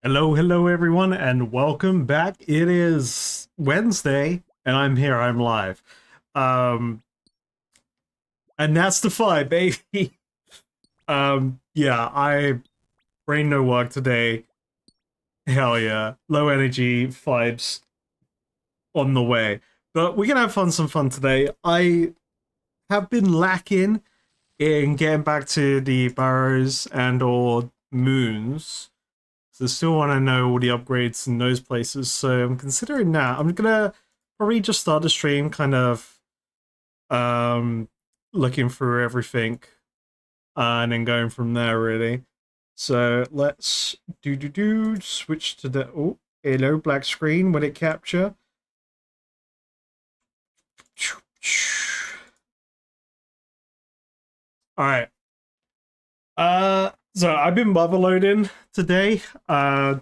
Hello, hello everyone, and welcome back. It is Wednesday, and I'm here, I'm live. Um, and that's the fight, baby. Yeah, I brain no work today. Hell yeah. Low energy vibes on the way. But we're gonna have some fun today. I have been lacking in getting back to the burrows and or moons. So I still want to know all the upgrades in those places. So I'm considering that. I'm gonna probably just start the stream kind of um looking through everything and then going from there really. So let's switch to the hello black screen. Will it capture? Alright. So I've been motherloading today,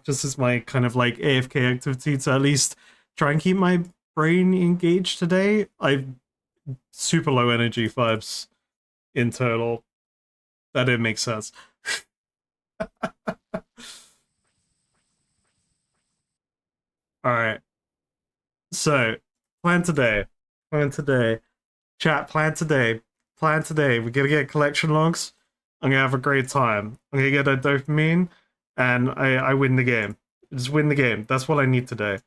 just as my kind of like AFK activity to at least try and keep my brain engaged today. I've super low energy vibes in total. That didn't make sense. Alright. So, plan today. Plan today. Chat, plan today. Plan today. We're gonna get collection logs. I'm gonna have a great time. I'm gonna get a dopamine, and I win the game. Just win the game. That's what I need today.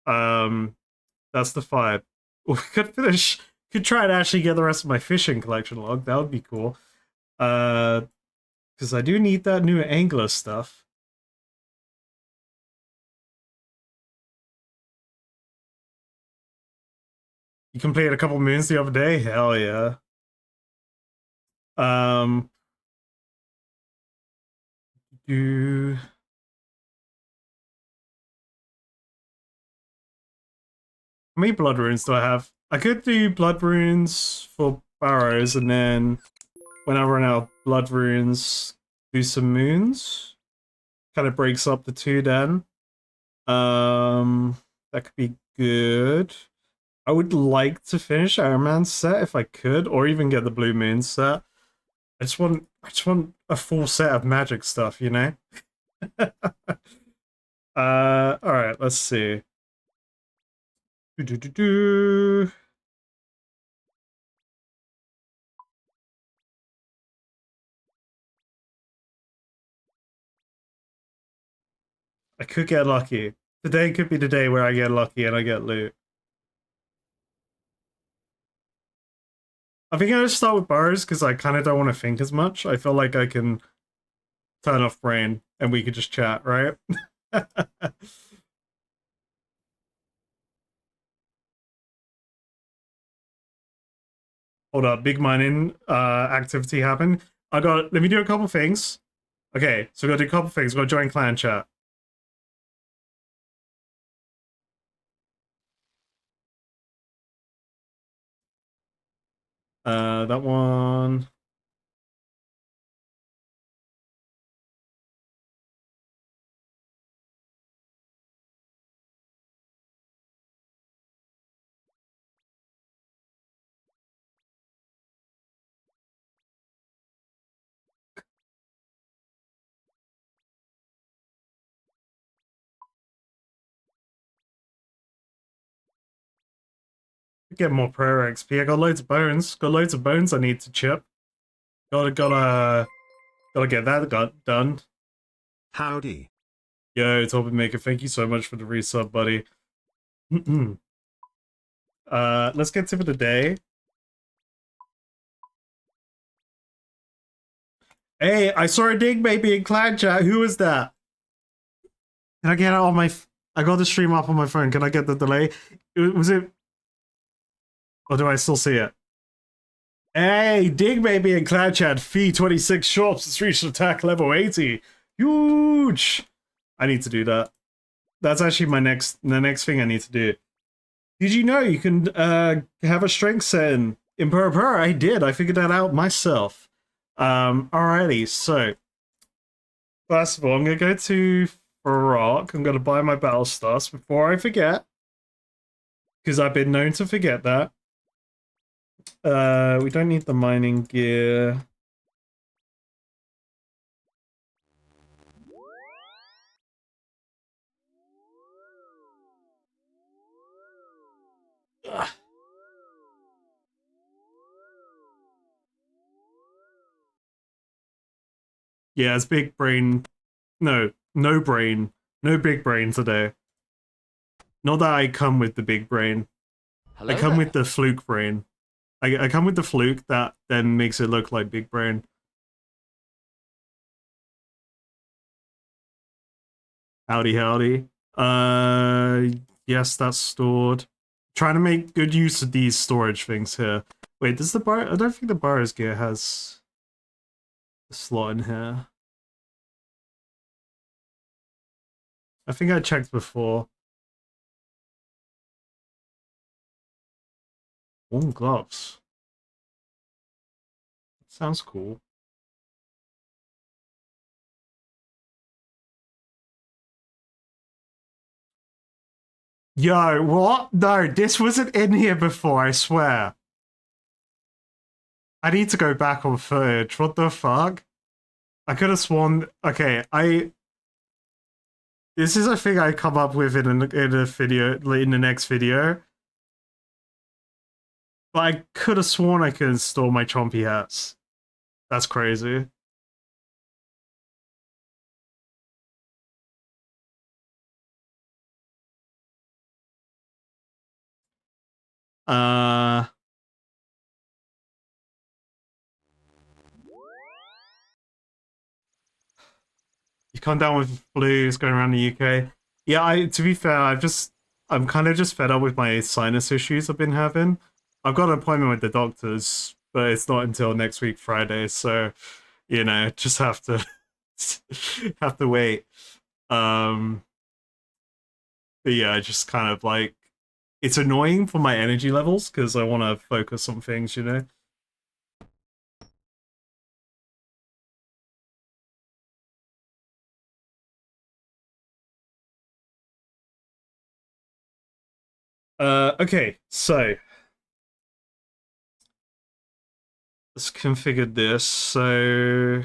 That's the vibe. We could finish. Could try and actually get the rest of my fishing collection log. That would be cool. Because I do need that new angler stuff. You completed a couple moons the other day. Hell yeah. Um. Do how many blood runes do I have? I could do blood runes for barrows, and then when I run out of blood runes, do some moons. Kind of breaks up the two then. That could be good. I would like to finish Iron Man set if I could, or even get the Blue Moon set. I just want a full set of magic stuff, you know? Alright, let's see. Do, do, do, do. I could get lucky. Today could be the day where I get lucky and I get loot. I think I'll just start with bars because I kind of don't want to think as much. I feel like I can turn off brain and we could just chat, right? Hold up, big mining activity happened. Let me do a couple things. Okay, so we gotta do a couple things. We gotta join clan chat. That one. Get more prayer XP. I got loads of bones. Got loads of bones I need to chip. Gotta get that done. Howdy. Yo, Toby Maker, thank you so much for the resub, buddy. Let's get to the day. Hey, I saw a dig baby in clan chat. Who is that? Can I get it on my? I got the stream up on my phone. Can I get the delay? Was it? Or do I still see it? Hey, dig baby in clan chat. Fee 26 shops. It's reached attack level 80. Huge. I need to do that. That's actually the next thing I need to do. Did you know you can have a strength set in Purr? I did. I figured that out myself. Alrighty, so first of all, I'm gonna go to Rock. I'm gonna buy my battle stars before I forget. Because I've been known to forget that. We don't need the mining gear. Yeah, it's big brain. No, no brain. No big brain today. Not that I come with the big brain. I Hello come with there. the fluke brain. I come with the fluke that then makes it look like big brain. Howdy, howdy. Yes, that's stored. Trying to make good use of these storage things here. Wait, does the bar? I don't think the bars gear has a slot in here. I think I checked before. Warm gloves. Sounds cool. Yo, what? No, this wasn't in here before, I swear. I need to go back on footage. What the fuck? I could have sworn. Okay, this is a thing I come up with in a video, in the next video. But I could have sworn I could install my Chompy hats. That's crazy. Uh, you come down with blues going around the UK. Yeah, to be fair, I'm kind of just fed up with my sinus issues I've been having. I've got an appointment with the doctors, but it's not until next week Friday, so just have to have to wait. But yeah, I just kind of like it's annoying for my energy levels because I want to focus on things. Okay, so let's configure this. So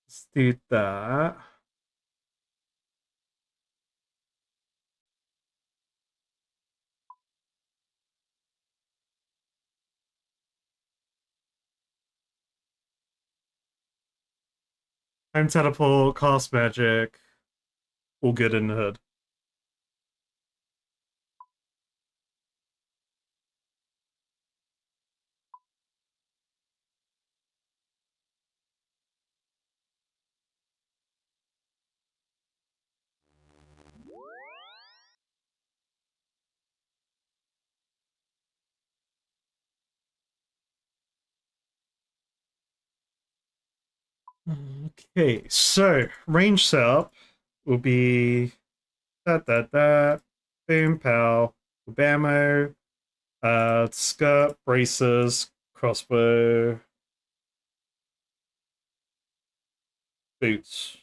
let's do that. Time teleport, cast magic, all good in the hood. Okay, so range setup will be that boom pow, bammo, skirt, braces, crossbow, boots.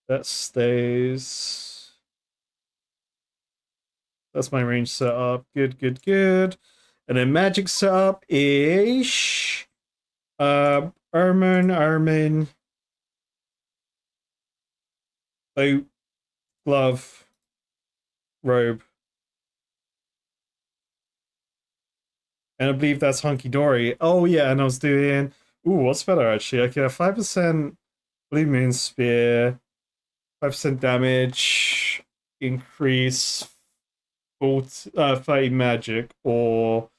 That stays. That's my range setup. Good, good, good. And then magic setup is Armin, boat, glove, robe. And I believe that's hunky dory. Oh yeah, and I was doing what's better actually? I can have 5% Blue Moon Spear, 5% damage, increase 30 magic, or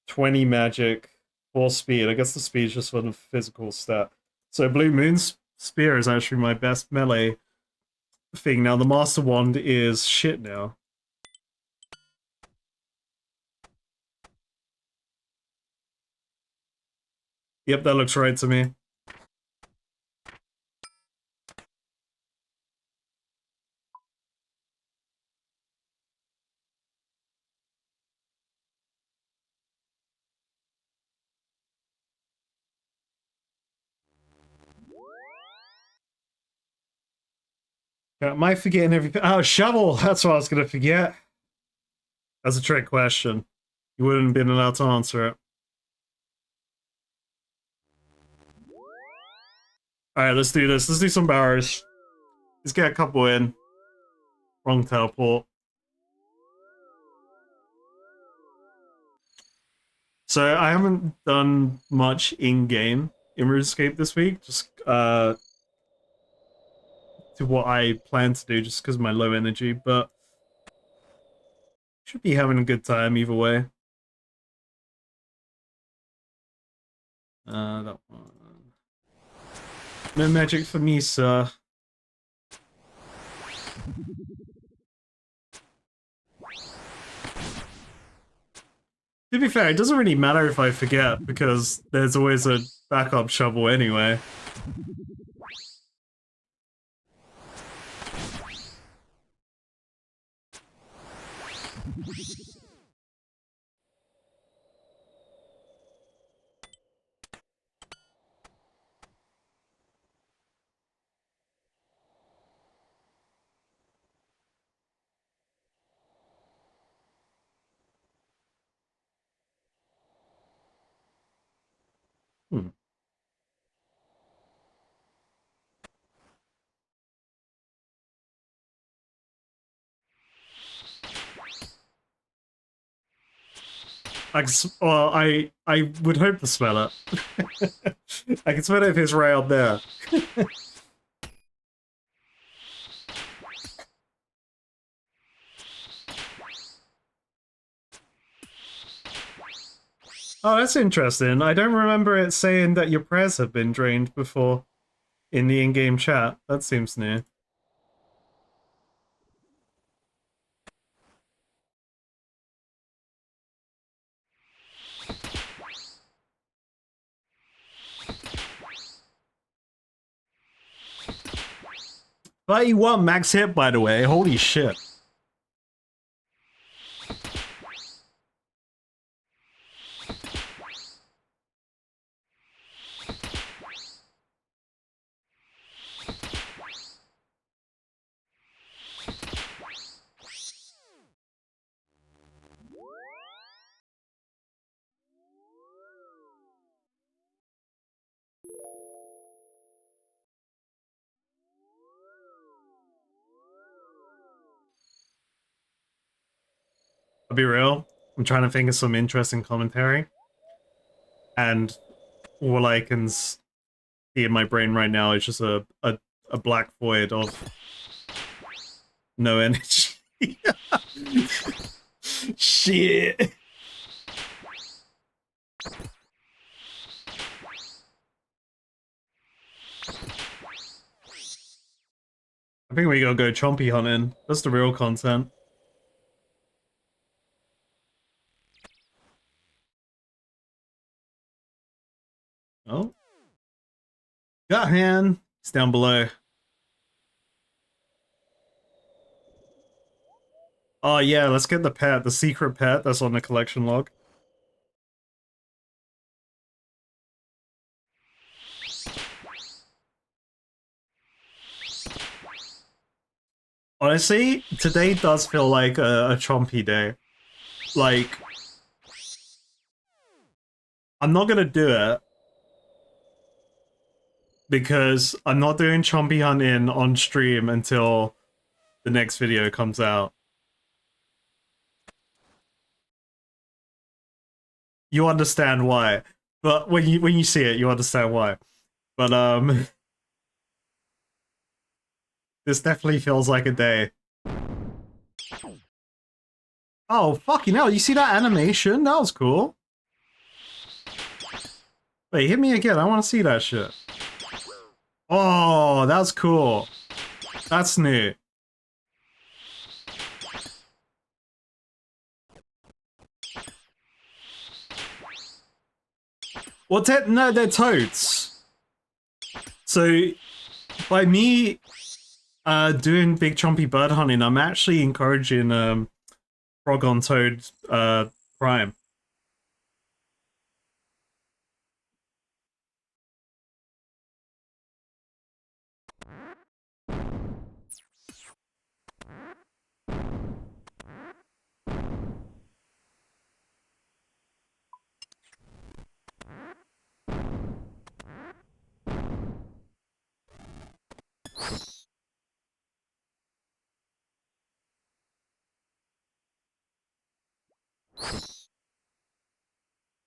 20 magic for speed. I guess the speed is just for the physical stat. So Blue Moon's Spear is actually my best melee thing. Now the Master Wand is shit now. Yep, that looks right to me. Am I forgetting everything? Oh, shovel! That's what I was gonna forget. That's a trick question. You wouldn't have been allowed to answer it. Alright, let's do this. Let's do some barrows. Let's get a couple in. Wrong teleport. So I haven't done much in-game in RuneScape this week, just to what I plan to do just because of my low energy, but should be having a good time either way. That one. No magic for me, sir. To be fair, it doesn't really matter if I forget, because there's always a backup shovel anyway. Hmm. Well, I would hope to smell it. I can smell it if it's right up there. Oh, that's interesting. I don't remember it saying that your prayers have been drained before in the in-game chat. That seems new. But you want max hit, by the way. Holy shit. I'll be real. I'm trying to think of some interesting commentary. And all I can see in my brain right now is just a black void of no energy. Shit. I think we gotta go chompy hunting. That's the real content. Oh. Got hand. It's down below. Oh yeah, let's get the pet, the secret pet that's on the collection log. Honestly, today does feel like a chompy day. Like, I'm not gonna do it because I'm not doing chompy hunting on stream until the next video comes out. You understand why, but when you see it, you understand why. But this definitely feels like a day. Oh fucking hell! You see that animation? That was cool. Wait, hit me again. I want to see that shit. Oh, that's cool. That's new. Well, no, they're toads. So, by me doing big chompy bird hunting, I'm actually encouraging frog on toad crime.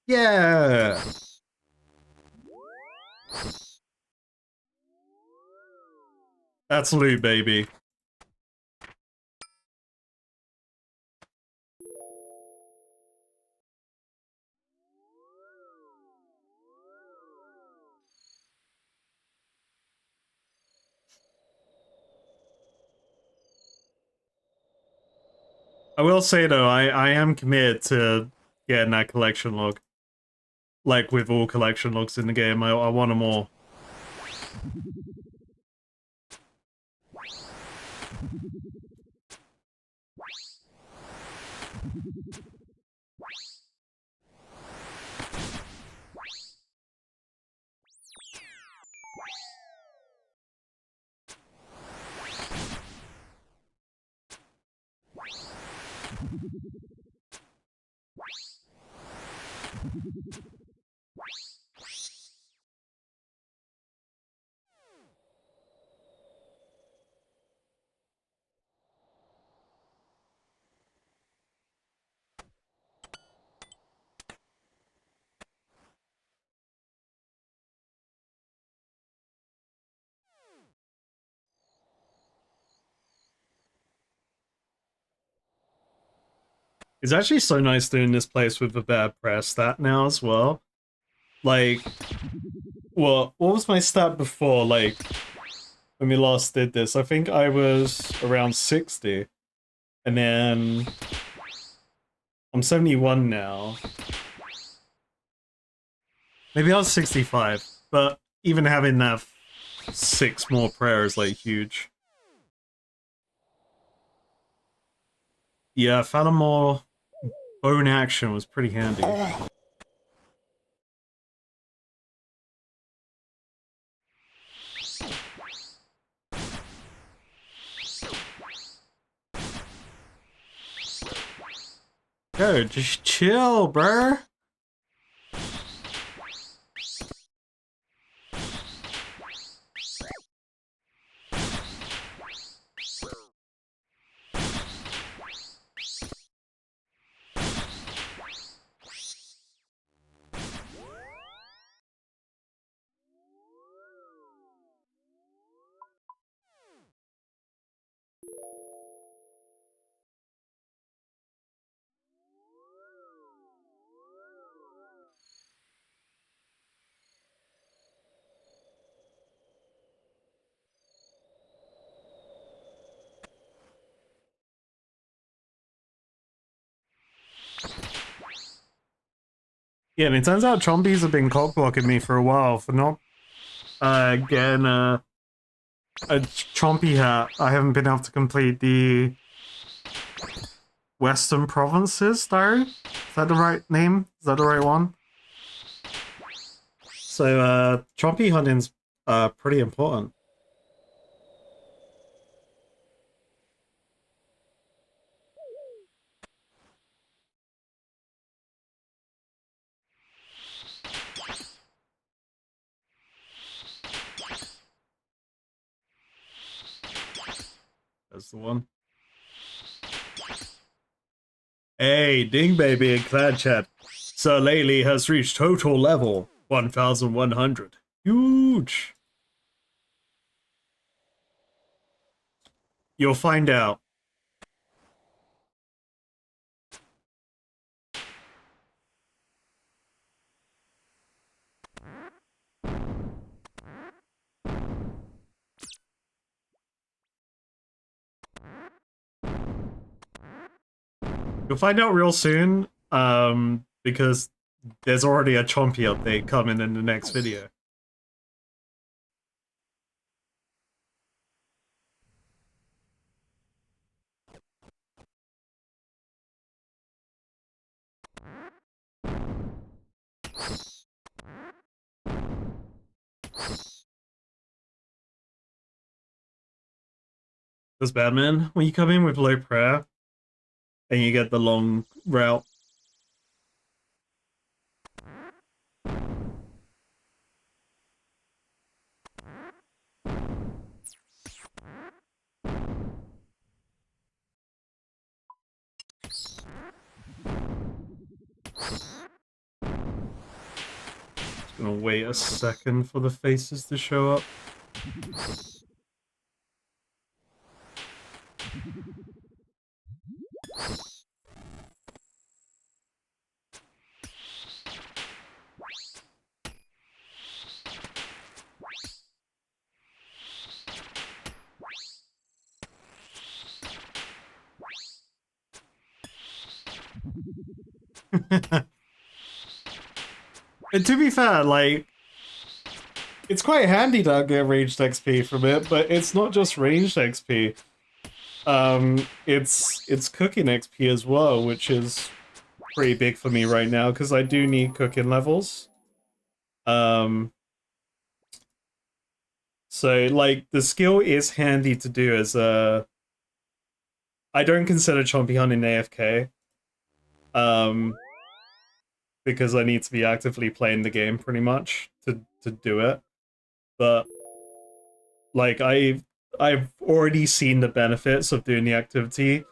Yeah! That's loot, baby. I will say though, I am committed to getting that collection log. Like with all collection logs in the game, I want them all. It's actually so nice doing this place with a better press stat now as well. Like, what was my stat before? Like, when we last did this, I think I was around 60. And then I'm 71 now. Maybe I was 65. But even having that 6 more prayer is like huge. Yeah, Fatamore bone action was pretty handy. Yo, just chill, bruh. Yeah, and it turns out Chompies have been cockblocking me for a while for not getting a Chompy hat. I haven't been able to complete the Western Provinces, though. Is that the right name? Is that the right one? So, Chompy hunting's pretty important. That's the one. Hey, Ding Baby in Clan Chat. Sir Laylee has reached total level 1100. Huge. You'll find out. You'll find out real soon, because there's already a Chompy update coming in the next video. Because Batman, when you come in with low prayer, and you get the long route, Gonna wait a second for the faces to show up. And to be fair, like, it's quite handy to get ranged XP from it, but it's not just ranged XP. It's cooking XP as well, which is pretty big for me right now because I do need cooking levels. So like the skill is handy to do as a. I don't consider chompy hunting AFK. Because I need to be actively playing the game pretty much to do it. But like I've already seen the benefits of doing the activity,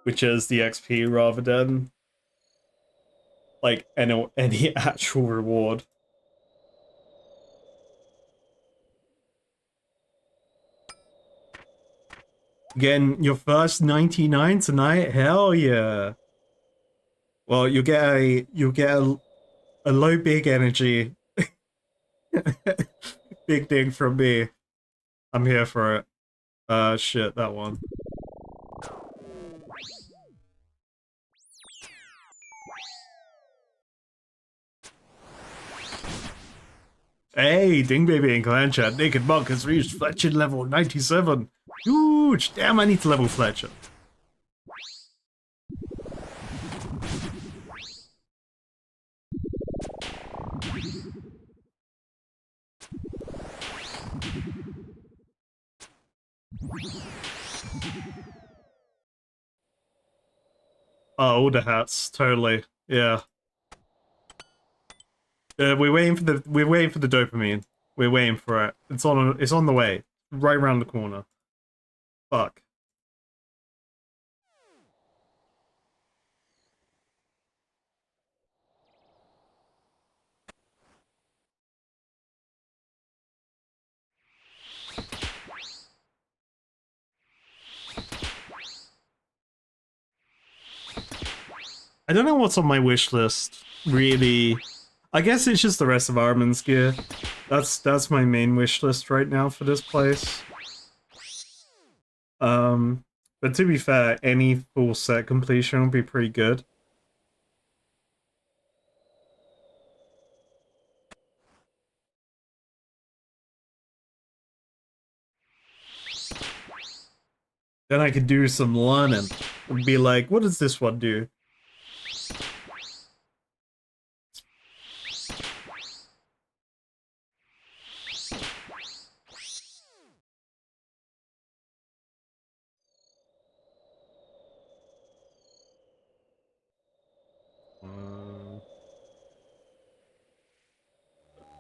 which is the XP rather than like any actual reward. Again, your first 99 tonight? Hell yeah. Well, a low big energy big thing from me. I'm here for it. Shit, that one. Hey, Ding Baby and Clan Chat, Naked Monk has reached Fletcher level 97. Huge! Damn, I need to level Fletcher. Oh, all the hats, totally. Yeah. We're waiting for the dopamine. We're waiting for it. It's on the way. Right around the corner. Fuck. I don't know what's on my wish list, really. I guess it's just the rest of Armin's gear. That's my main wish list right now for this place. But to be fair, any full set completion would be pretty good. Then I could do some learning and be like, what does this one do?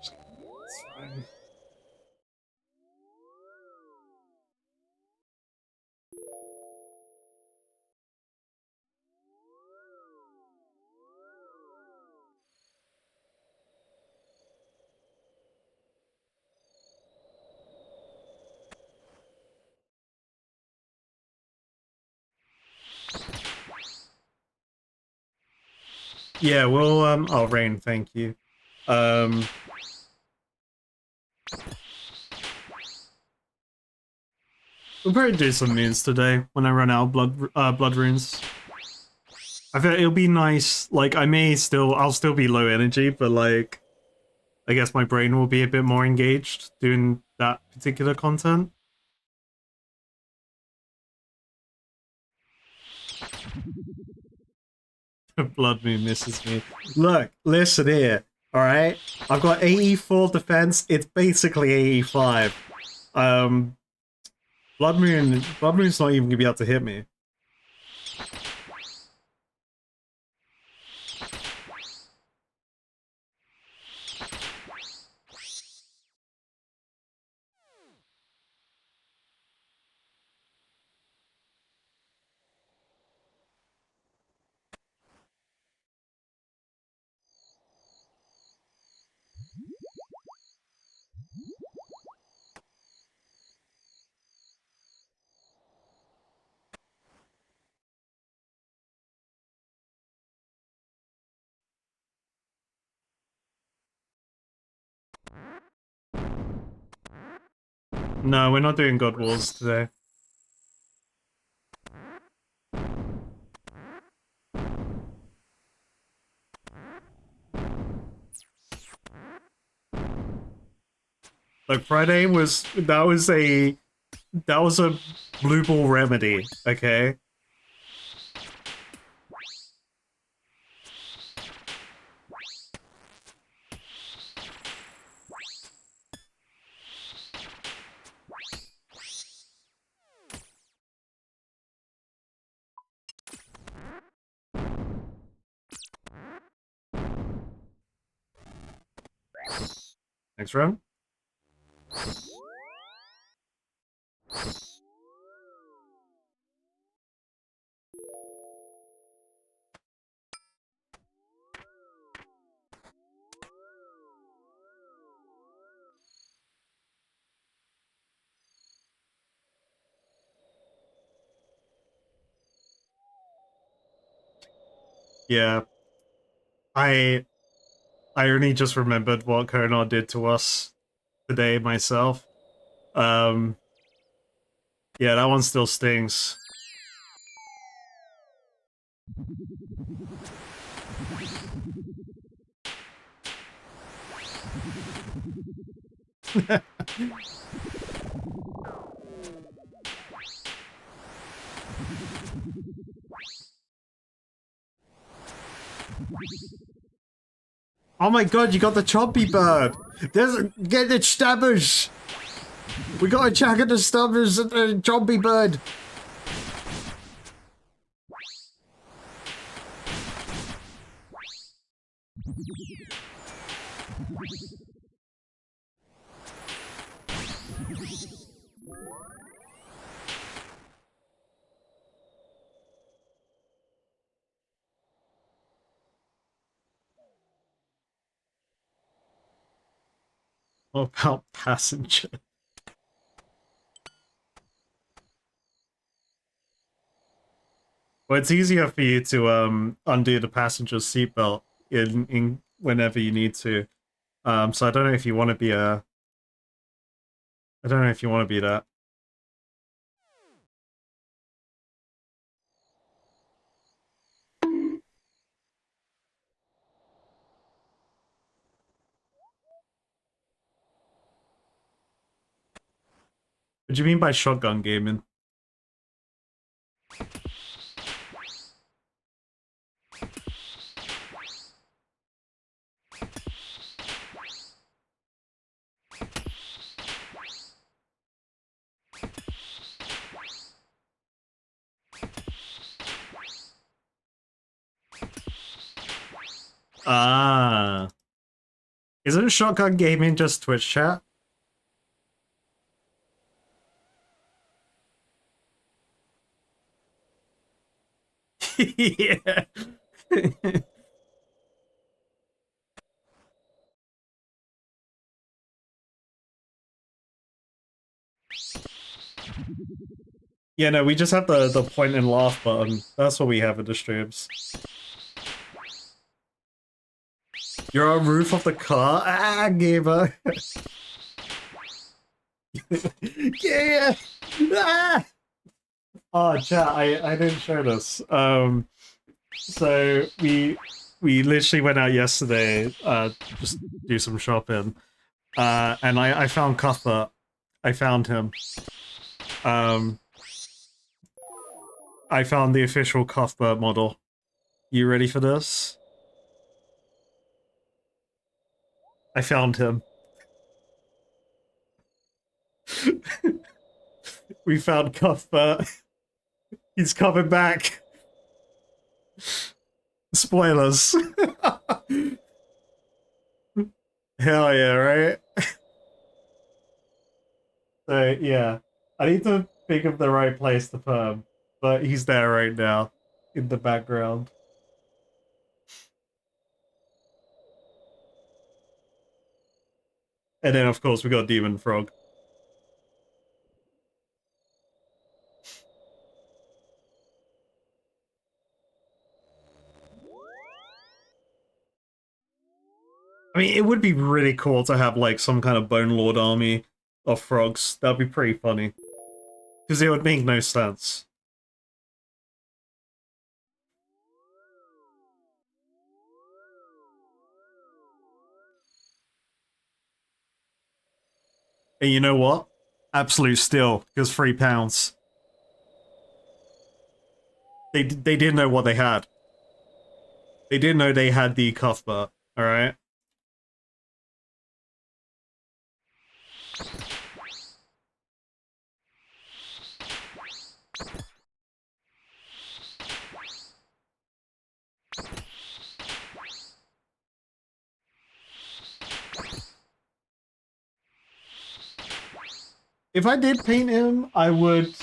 It's fine. Yeah, well, oh, Rain, thank you. We'll probably do some moons today when I run out of blood runes. I feel it'll be nice. Like, I'll still be low energy, but like, I guess my brain will be a bit more engaged doing that particular content. Blood Moon misses me. Look, listen here. Alright? I've got 84 defense. It's basically 85. Um, Blood Moon's not even gonna be able to hit me. No, we're not doing God Wars today. Like Friday was that was a blue ball remedy, okay? Next round. Yeah. I only just remembered what Konar did to us today myself. Um yeah, that one still stings. Oh my god, you got the chompy bird! Get the stabbers! We gotta check at the stabbers and the chompy bird! What about passenger? Well, it's easier for you to undo the passenger's seatbelt in whenever you need to. So I don't know if you want to be a. I don't know if you want to be that. What do you mean by shotgun gaming? Ah, isn't shotgun gaming just Twitch chat? Yeah. Yeah, no, we just have the point and laugh button. That's what we have in the streams. You're on roof of the car? Ah, gamer. Yeah. Ah! Oh, chat, I didn't show this. So we literally went out yesterday, just do some shopping. And I found Cuthbert. I found him. Um, I found the official Cuthbert model. You ready for this? I found him. We found Cuthbert. He's coming back. Spoilers. Hell yeah, right? So yeah, I need to think of the right place to put him, but he's there right now in the background. And then, of course, we got Demon Frog. I mean, it would be really cool to have, like, some kind of Bone Lord army of frogs. That'd be pretty funny. Because it would make no sense. And you know what? Absolute steal, because £3. They didn't know what they had. They didn't know they had the Cuthbert, alright? If I did paint him, I would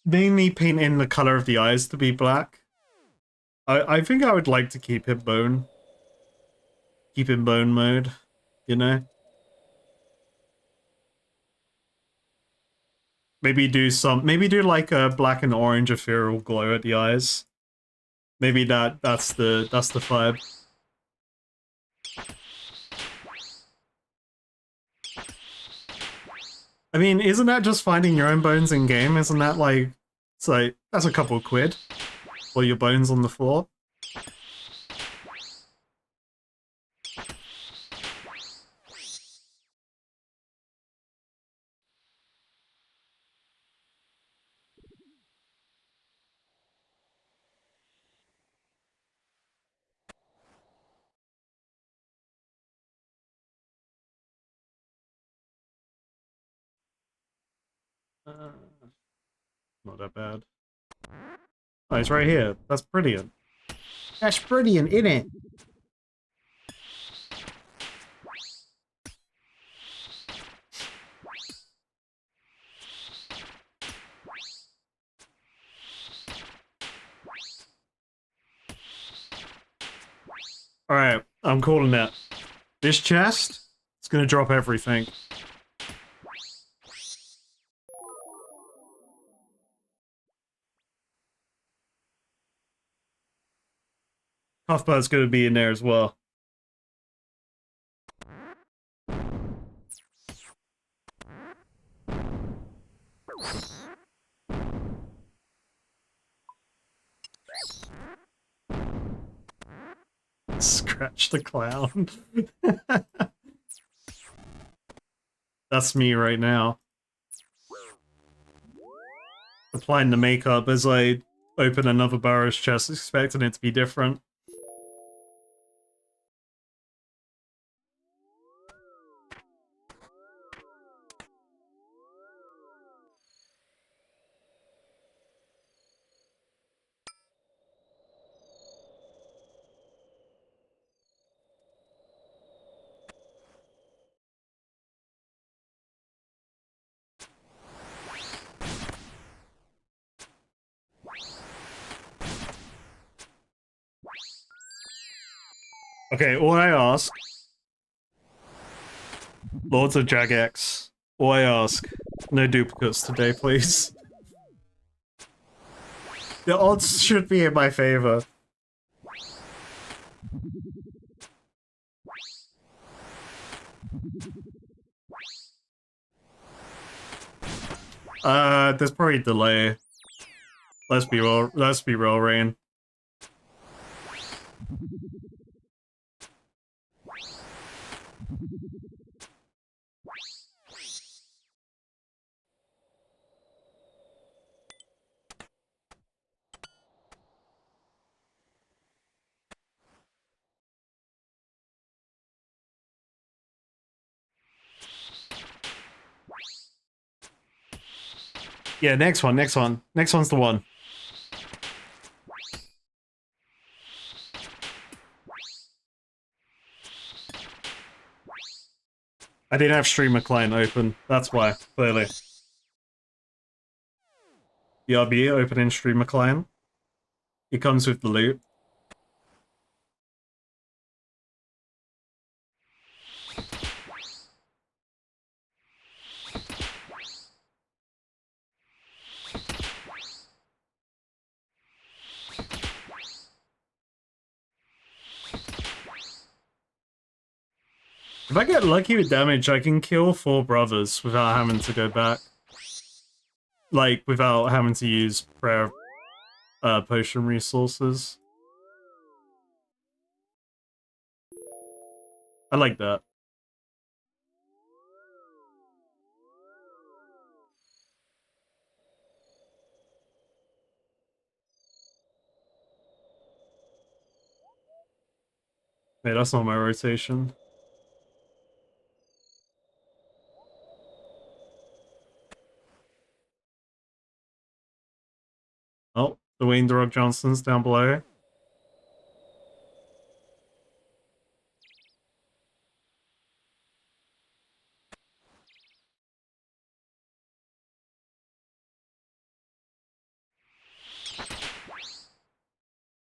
mainly paint in the color of the eyes to be black. I think I would like to keep him bone. Keep him bone mode, you know? Maybe do like a black and orange ethereal glow at the eyes. Maybe that's the vibe. I mean, isn't that just finding your own bones in game? Isn't that like, it's like, that's a couple of quid for your bones on the floor? Uh, Not that bad. Oh, it's right here. That's brilliant. That's brilliant, innit? Alright, I'm calling that. This chest, it's gonna drop everything. Cuthbert's gonna be in there as well. Scratch the clown. That's me right now. Applying the makeup as I open another Burrow's chest, expecting it to be different. Okay, all I ask, Lords of Jagex, all I ask, no duplicates today, please. The odds should be in my favor. There's probably a delay. Let's be real, Rain. Yeah, next one. Next one's the one. I didn't have Streamer Client open, that's why, clearly. BRB open in Streamer Client. It comes with the loot. If I get lucky with damage, I can kill 4 brothers without having to go back. Like, without having to use prayer potion resources. I like that. Wait, that's not my rotation. Oh, the Wayne The Rock Johnson's down below.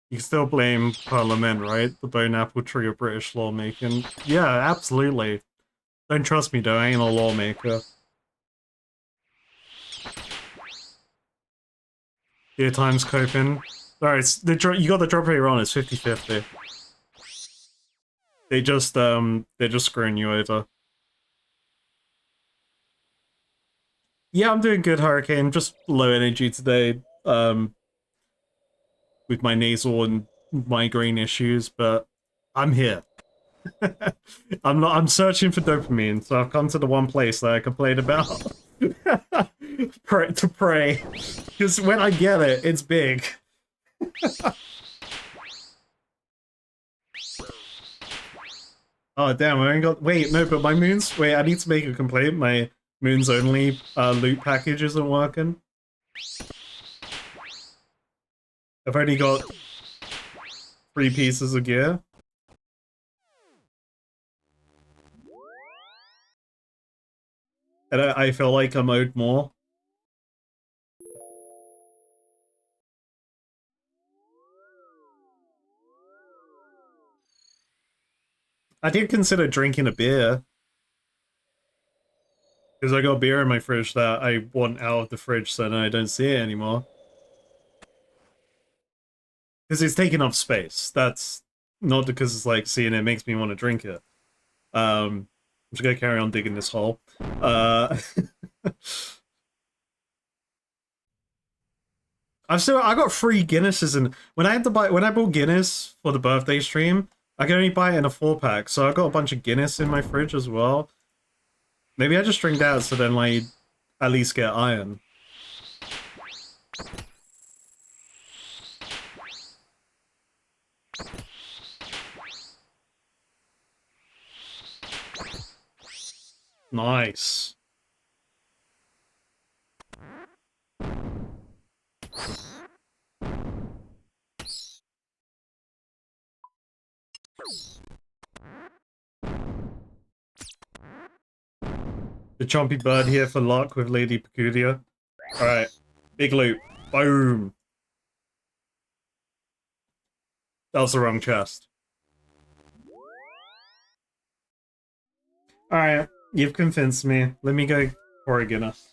You can still blame Parliament, right? The bone apple tree of British lawmaking. Yeah, absolutely. Don't trust me though, I ain't a lawmaker. Gear times coping. Alright, you got the drop rate wrong, it's 50-50. They're just screwing you over. Yeah, I'm doing good, Hurricane. Just low energy today, with my nasal and migraine issues, but I'm here. I'm searching for dopamine, so I've come to the one place that I complain about. To pray. Because when I get it, it's big. Oh damn, I ain't got wait, no, but my moons wait, I need to make a complaint. My moons only loot package isn't working. I've only got 3 pieces of gear. And I feel like I'm owed more. I did consider drinking a beer. Because I got beer in my fridge that I want out of the fridge so then I don't see it anymore. Because it's taking up space. That's not because it's like seeing it makes me want to drink it. I'm just gonna carry on digging this hole. I got 3 Guinnesses, and when I bought Guinness for the birthday stream, I could only buy it in a 4-pack, so I got a bunch of Guinness in my fridge as well. Maybe I just drink that so then like at least get iron. Nice. The chompy bird here for luck with Lady Peculiar. Alright. Big loot. Boom. That was the wrong chest. Alright. You've convinced me. Let me go for a Guinness.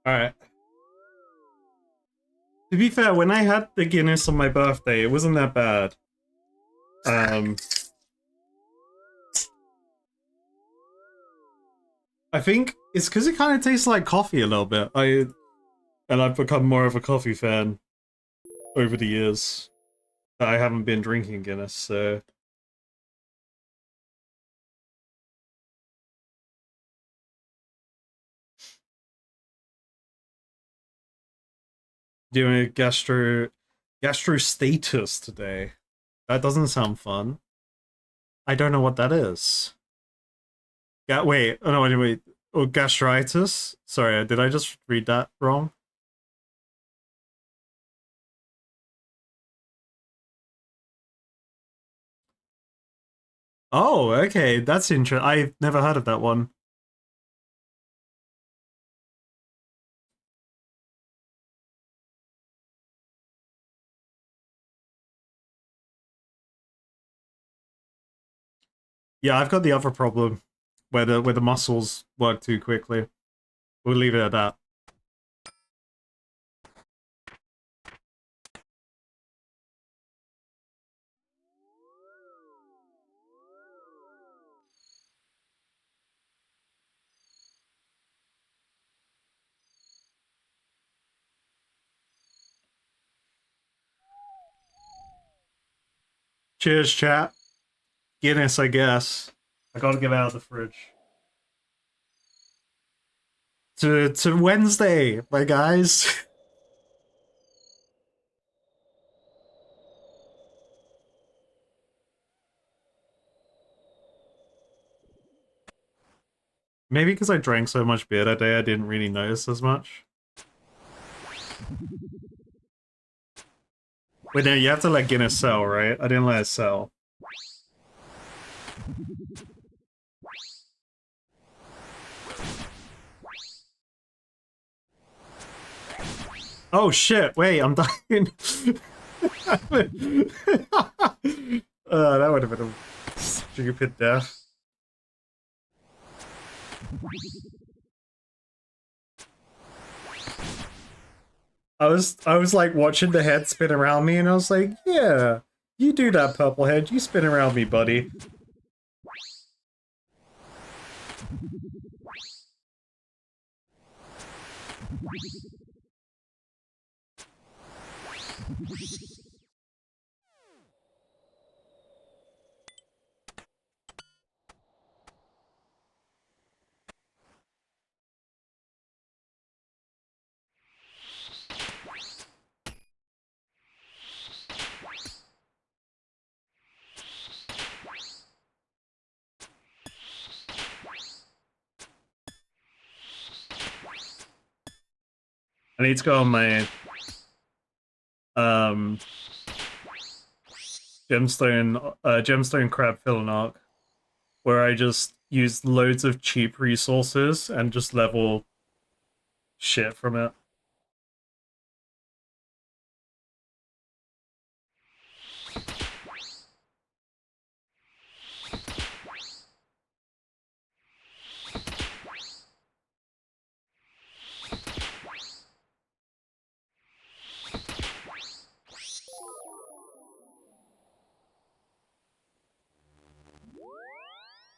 Alright. To be fair, when I had the Guinness on my birthday, it wasn't that bad. I think it's because it kind of tastes like coffee a little bit. And I've become more of a coffee fan over the years. I haven't been drinking Guinness, so doing a gastro Gastrostatus today. That doesn't sound fun. I don't know what that is. Wait, oh no, anyway. Oh, gastritis? Sorry, did I just read that wrong? Oh, okay, that's interesting. I've never heard of that one. Yeah, I've got the other problem where the muscles work too quickly. We'll leave it at that. Cheers, chat. Guinness, I guess. I gotta get out of the fridge. To Wednesday, my guys. Maybe because I drank so much beer that day, I didn't really notice as much. Wait, no, you have to let Guinness sell, right? I didn't let it sell. Oh shit, wait, I'm dying. That would have been a stupid death. I was like watching the head spin around me and I was like, yeah, you do that, purple head, you spin around me, buddy. I need to go on my gemstone crab filling arc, where I just use loads of cheap resources and just level shit from it.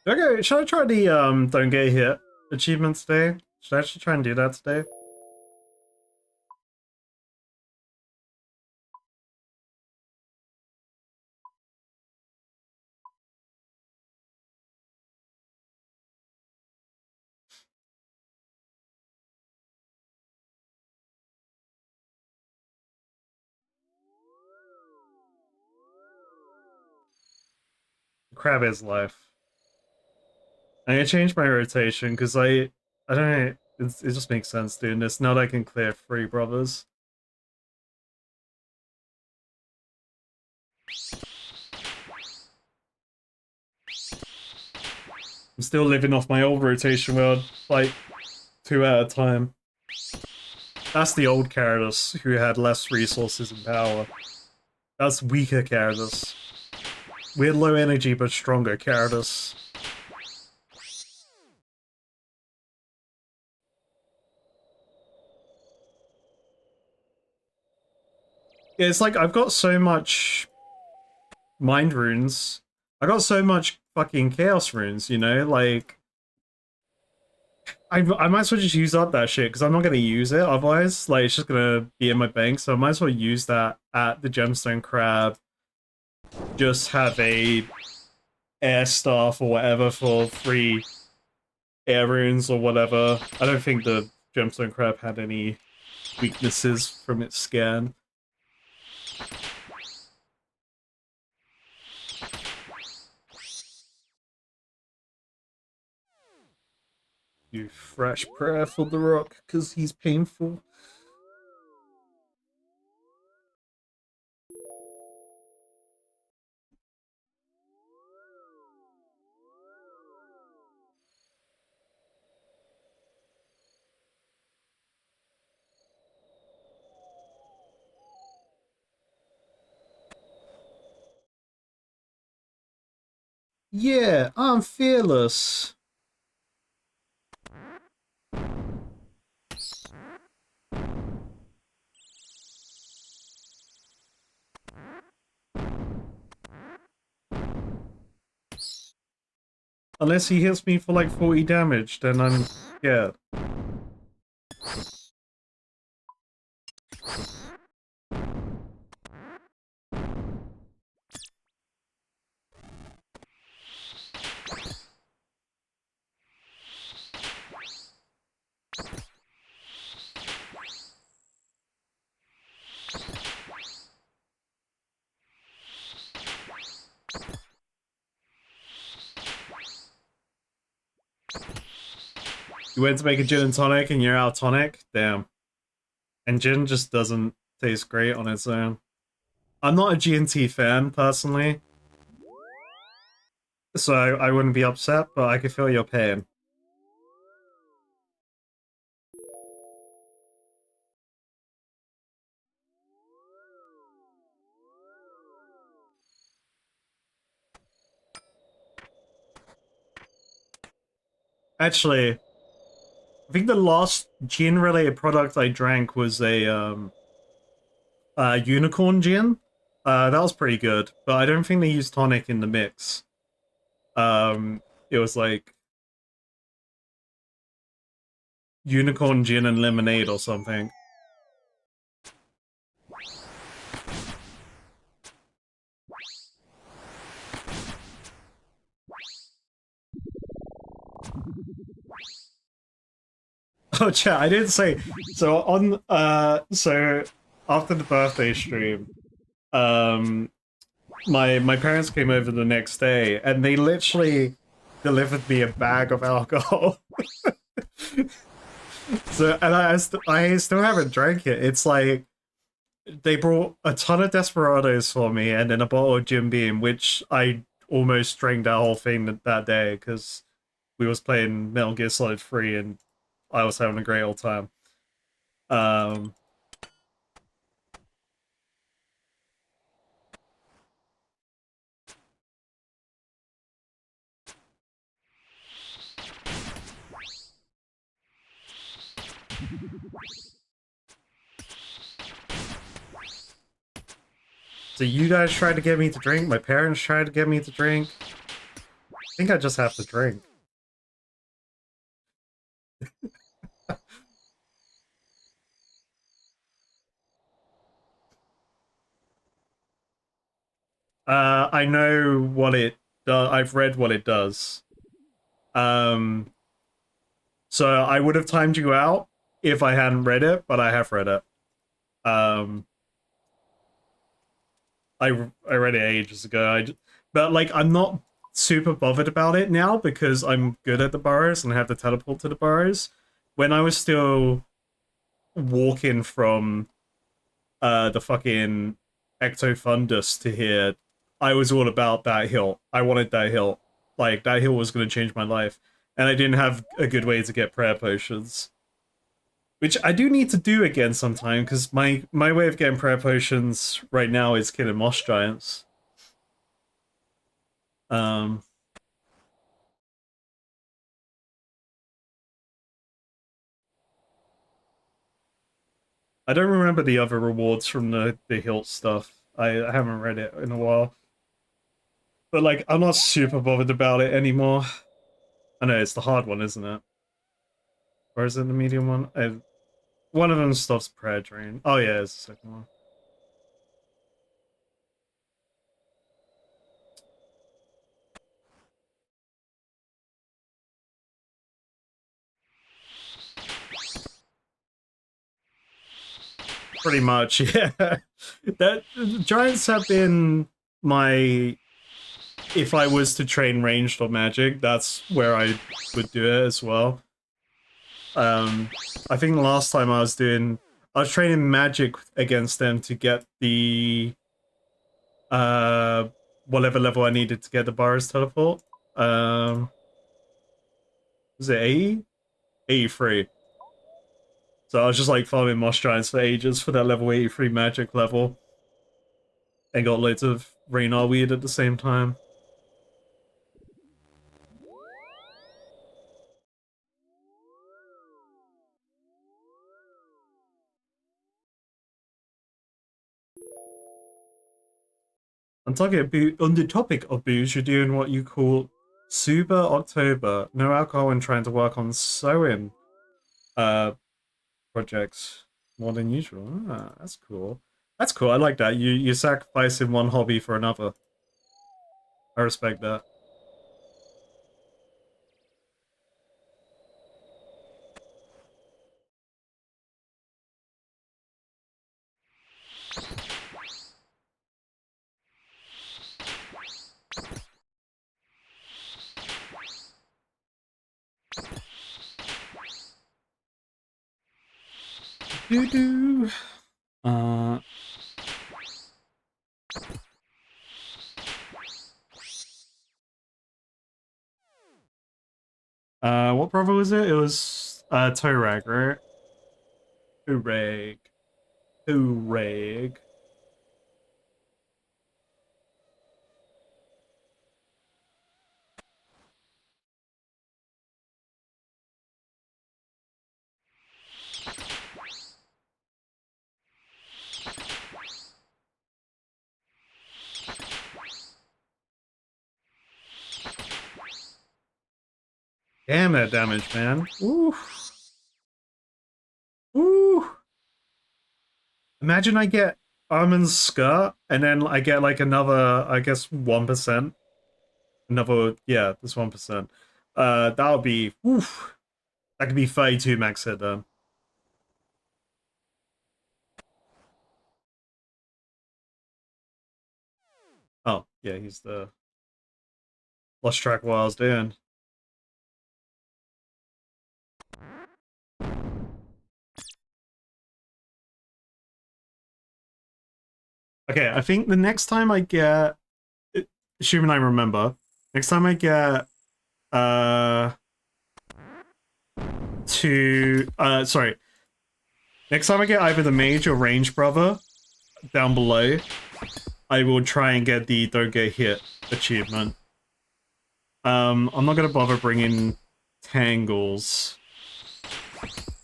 Okay, should I try the don't get hit achievement today? Should I actually try and do that today? Crab is life. I'm gonna change my rotation because I don't know, it just makes sense doing this now that I can clear 3 brothers. I'm still living off my old rotation world, like 2 at a time. That's the old Gyarados who had less resources and power. That's weaker Gyarados. We're low energy but stronger Gyarados. Yeah, it's like I've got so much mind runes. I got so much fucking chaos runes, you know? Like, I might as well just use up that shit because I'm not gonna use it otherwise. Like, it's just gonna be in my bank, so I might as well use that at the gemstone crab. Just have a air staff or whatever for 3 air runes or whatever. I don't think the gemstone crab had any weaknesses from its scan. Do fresh prayer for the rock because he's painful. Yeah, I'm fearless. Unless he hits me for like 40 damage, then I'm scared. You went to make a gin and tonic and you're out tonic? Damn. And gin just doesn't taste great on its own. I'm not a G&T fan, personally. So I wouldn't be upset, but I could feel your pain. Actually, I think the last gin-related product I drank was a unicorn gin. That was pretty good, but I don't think they used tonic in the mix. It was like unicorn gin and lemonade or something. Oh, chat, I didn't say. So on so after the birthday stream, my parents came over the next day and they literally delivered me a bag of alcohol. So and I still haven't drank it. It's like they brought a ton of desperados for me and then a bottle of Jim Beam, which I almost drank that whole thing that day because we was playing Metal Gear Solid 3 and I was having a great old time. Um, so you guys tried to get me to drink, my parents tried to get me to drink. I think I just have to drink. I know what it does. I've read what it does. Um, so I would have timed you out if I hadn't read it, but I have read it. Um, I read it ages ago. But like I'm not super bothered about it now because I'm good at the burrows and have to teleport to the burrows. When I was still walking from the fucking Ecto Fundus to here, I was all about that hill. I wanted that hill. Like that hill was gonna change my life. And I didn't have a good way to get prayer potions. Which I do need to do again sometime, because my way of getting prayer potions right now is killing moss giants. Um, I don't remember the other rewards from the hilt stuff. I haven't read it in a while. But like, I'm not super bothered about it anymore. I know it's the hard one, isn't it? Or is it the medium one? One of them stops prayer drain. Oh yeah, it's the second one. Pretty much, yeah. That giants have been my. If I was to train ranged or magic, that's where I would do it as well. I think last time I was training magic against them to get the whatever level I needed to get the Boris teleport. Was it 80? 83. So I was just like farming Moss Giants for ages for that level 83 magic level. And got loads of Raynar weird at the same time. On the topic of booze, you're doing what you call Super October. No alcohol and trying to work on sewing projects more than usual. Ah, that's cool. That's cool. I like that. You're sacrificing one hobby for another. I respect that. Doo doo. What brother was it? It was Torag, right? Torag. Torag. Damn that damage, man. Ooh. Ooh. Imagine I get Armin's skirt and then I get like another, I guess, 1%. Another, yeah, this 1%. That would be, oof. That could be 32 max hit then. Oh, yeah, he's the... Lost track what I was doing. Okay, I think the next time I get... Assuming I remember. Next time I get... Sorry. Next time I get either the mage or range brother down below, I will try and get the don't get hit achievement. I'm not gonna bother bringing tangles.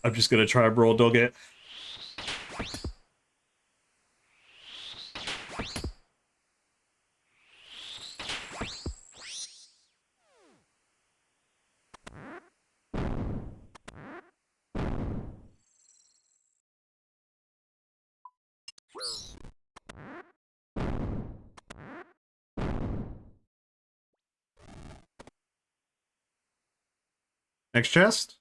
I'm just gonna try raw dog it. Next chest.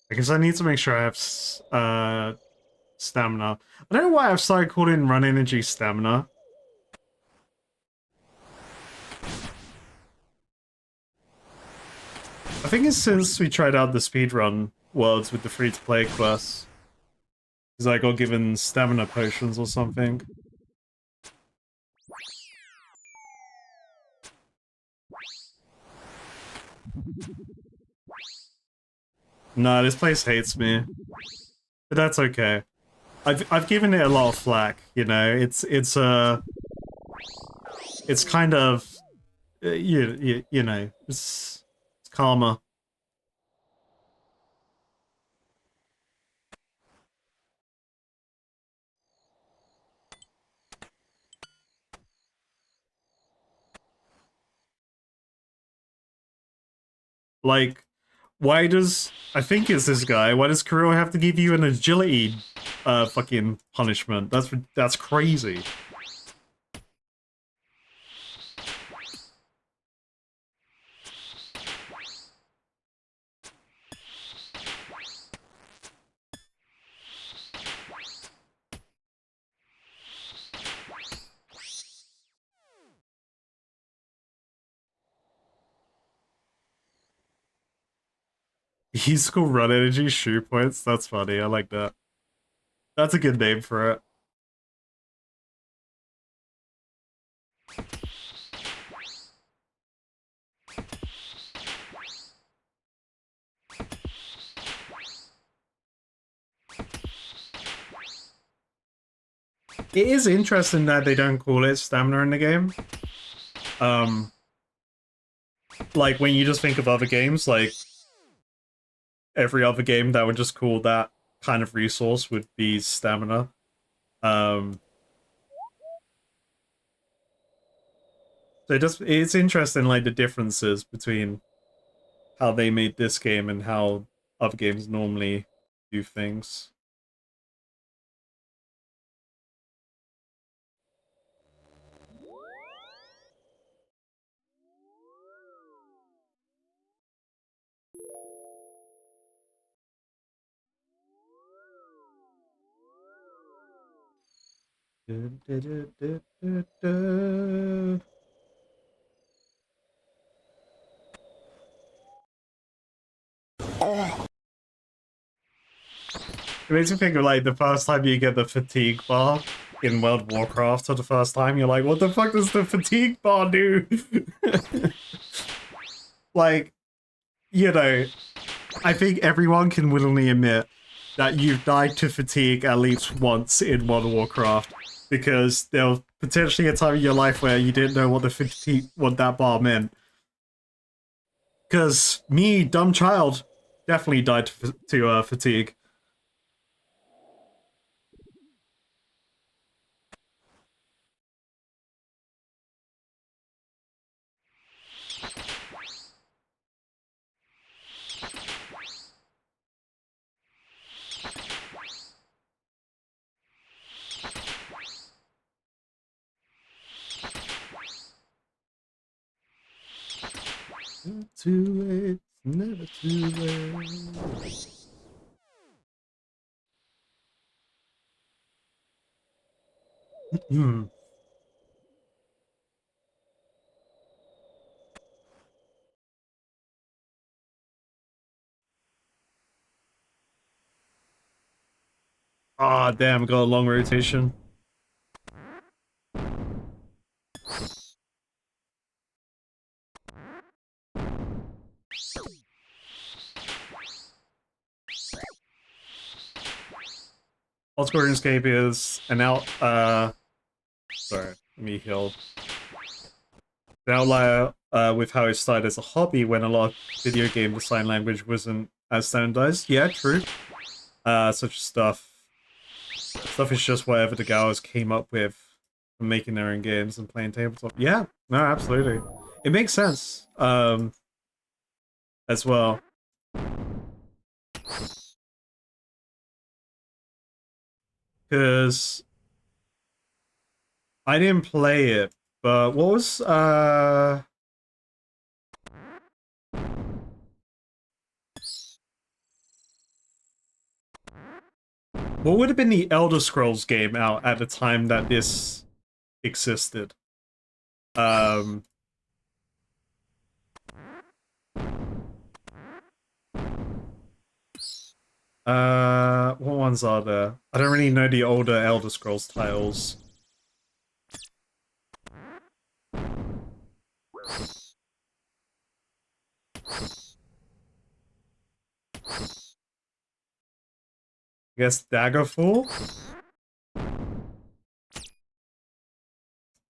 Because I need to make sure I have stamina. I don't know why I've started calling run energy stamina. I think it's since we tried out the speedrun worlds with the free-to-play quests. Because I got given stamina potions or something. No, this place hates me. But that's okay. I've given it a lot of flack, you know. It's kind of you know, it's karma. Like, why does I think it's this guy? Why does Kirill have to give you an agility fucking punishment? That's crazy. He's called Run Energy Shoe Points. That's funny. I like that. That's a good name for it. It is interesting that they don't call it stamina in the game. Like when you just think of other games, like every other game that would just call that kind of resource would be stamina. So it's interesting, like the differences between how they made this game and how other games normally do things. It makes me think of like the first time you get the fatigue bar in World of Warcraft for the first time, you're like, what the fuck does the fatigue bar do? Like, you know, I think everyone can willingly admit that you've died to fatigue at least once in World of Warcraft, because there was potentially a time in your life where you didn't know what the fatigue, what that bar meant. Because me, dumb child, definitely died to fatigue. Too late, never too late. Ah, damn, got a long rotation. Old School RuneScape is an sorry, let me heal. An outlier with how it started as a hobby when a lot of video game design language wasn't as standardized. Yeah, true. Such stuff is just whatever the guys came up with from making their own games and playing tabletop. Yeah, no, absolutely. It makes sense. As well. Because I didn't play it, but what was what would have been the Elder Scrolls game out at the time that this existed? Um what ones are there? I don't really know the older Elder Scrolls titles. I guess Daggerfall?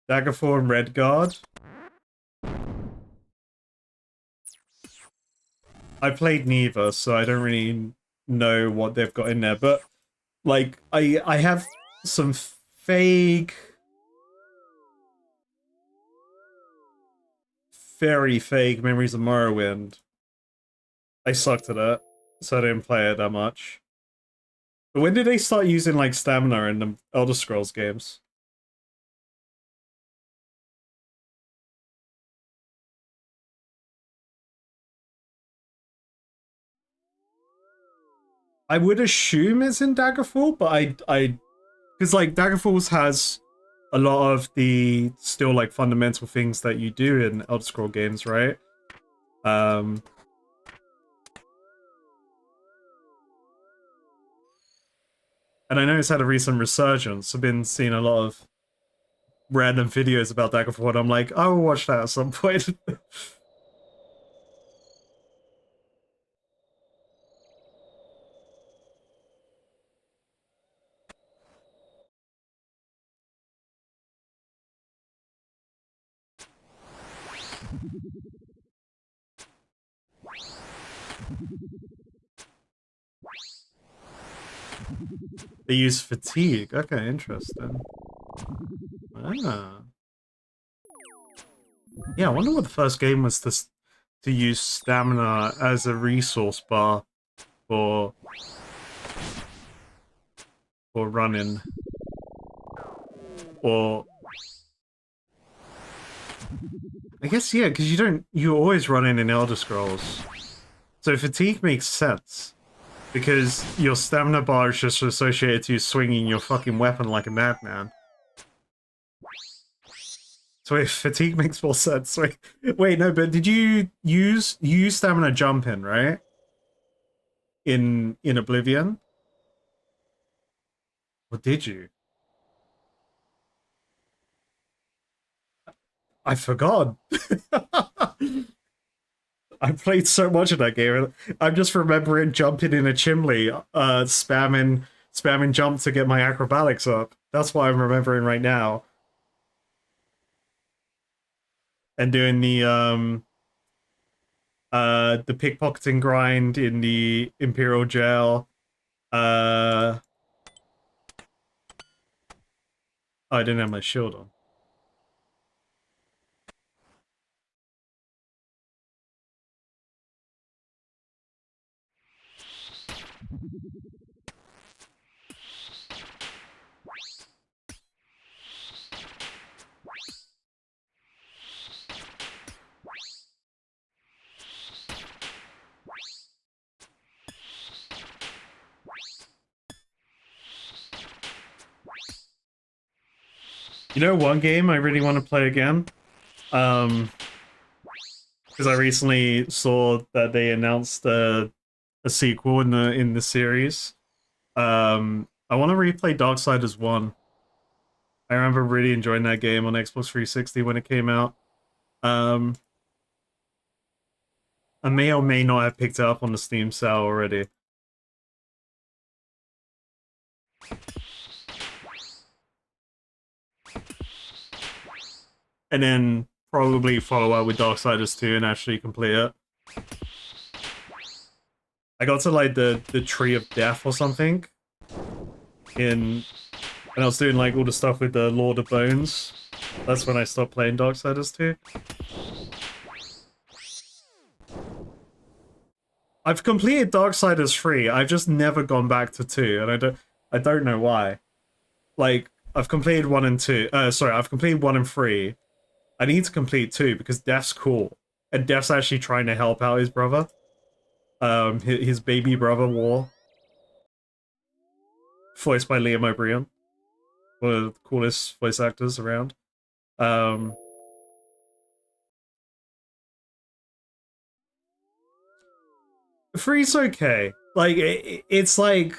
Daggerfall and Redguard. I played neither, so I don't really know what they've got in there, but like I have some vague, very vague memories of Morrowind. I sucked at it, so I didn't play it that much. But when did they start using like stamina in the Elder Scrolls games? I would assume it's in Daggerfall, but because like Daggerfall has a lot of the still like fundamental things that you do in Elder Scroll games, right? Um, And I know it's had a recent resurgence. I've been seeing a lot of random videos about Dagger Forward. I'm like, I will watch that at some point. They use fatigue. Okay, interesting. Ah. Yeah, I wonder what the first game was to use stamina as a resource bar for running. Or I guess yeah, because you always run in Elder Scrolls. So fatigue makes sense. Because your stamina bar is just associated to you swinging your fucking weapon like a madman. So wait, fatigue makes more sense. Wait, no, but did you use stamina jumping, right? In Oblivion? Or did you? I forgot. I played so much of that game. I'm just remembering jumping in a chimney, spamming jump to get my acrobatics up. That's what I'm remembering right now. And doing the pickpocketing grind in the Imperial jail. Oh, I didn't have my shield on. You know one game I really want to play again? Because I recently saw that they announced a sequel in the series. I want to replay Darksiders 1. I remember really enjoying that game on Xbox 360 when it came out. I may or may not have picked it up on the Steam sale already. And then probably follow up with Darksiders 2 and actually complete it. I got to like the Tree of Death or something. And I was doing like all the stuff with the Lord of Bones. That's when I stopped playing Darksiders 2. I've completed Darksiders 3. I've just never gone back to 2, and I don't know why. Like, I've completed 1 and 2. Sorry, I've completed 1 and 3. I need to complete 2 because Death's cool. And Death's actually trying to help out his brother. His baby brother, War. Voiced by Liam O'Brien. One of the coolest voice actors around. Three's okay. Like, it's like...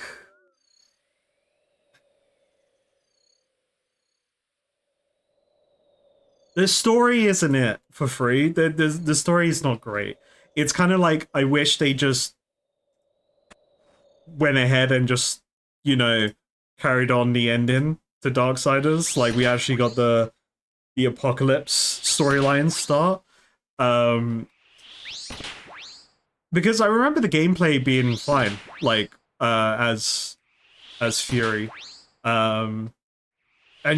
The story isn't it for free. The story is not great. It's kind of like, I wish they just went ahead and just, you know, carried on the ending to Darksiders. Like, we actually got the Apocalypse storyline start. Because I remember the gameplay being fine, like, as Fury. And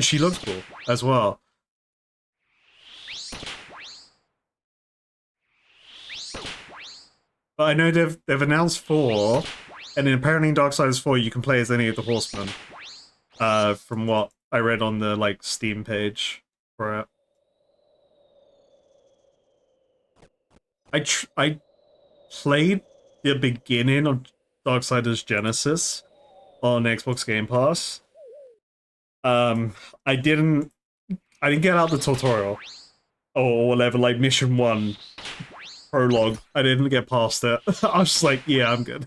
she looked cool as well. But I know they've announced 4, and then apparently in Darksiders 4 you can play as any of the horsemen. From what I read on the like Steam page for it. I played the beginning of Darksiders Genesis on Xbox Game Pass. I didn't get out the tutorial or whatever, like mission 1 prologue. I didn't get past it. I was just like, yeah, I'm good.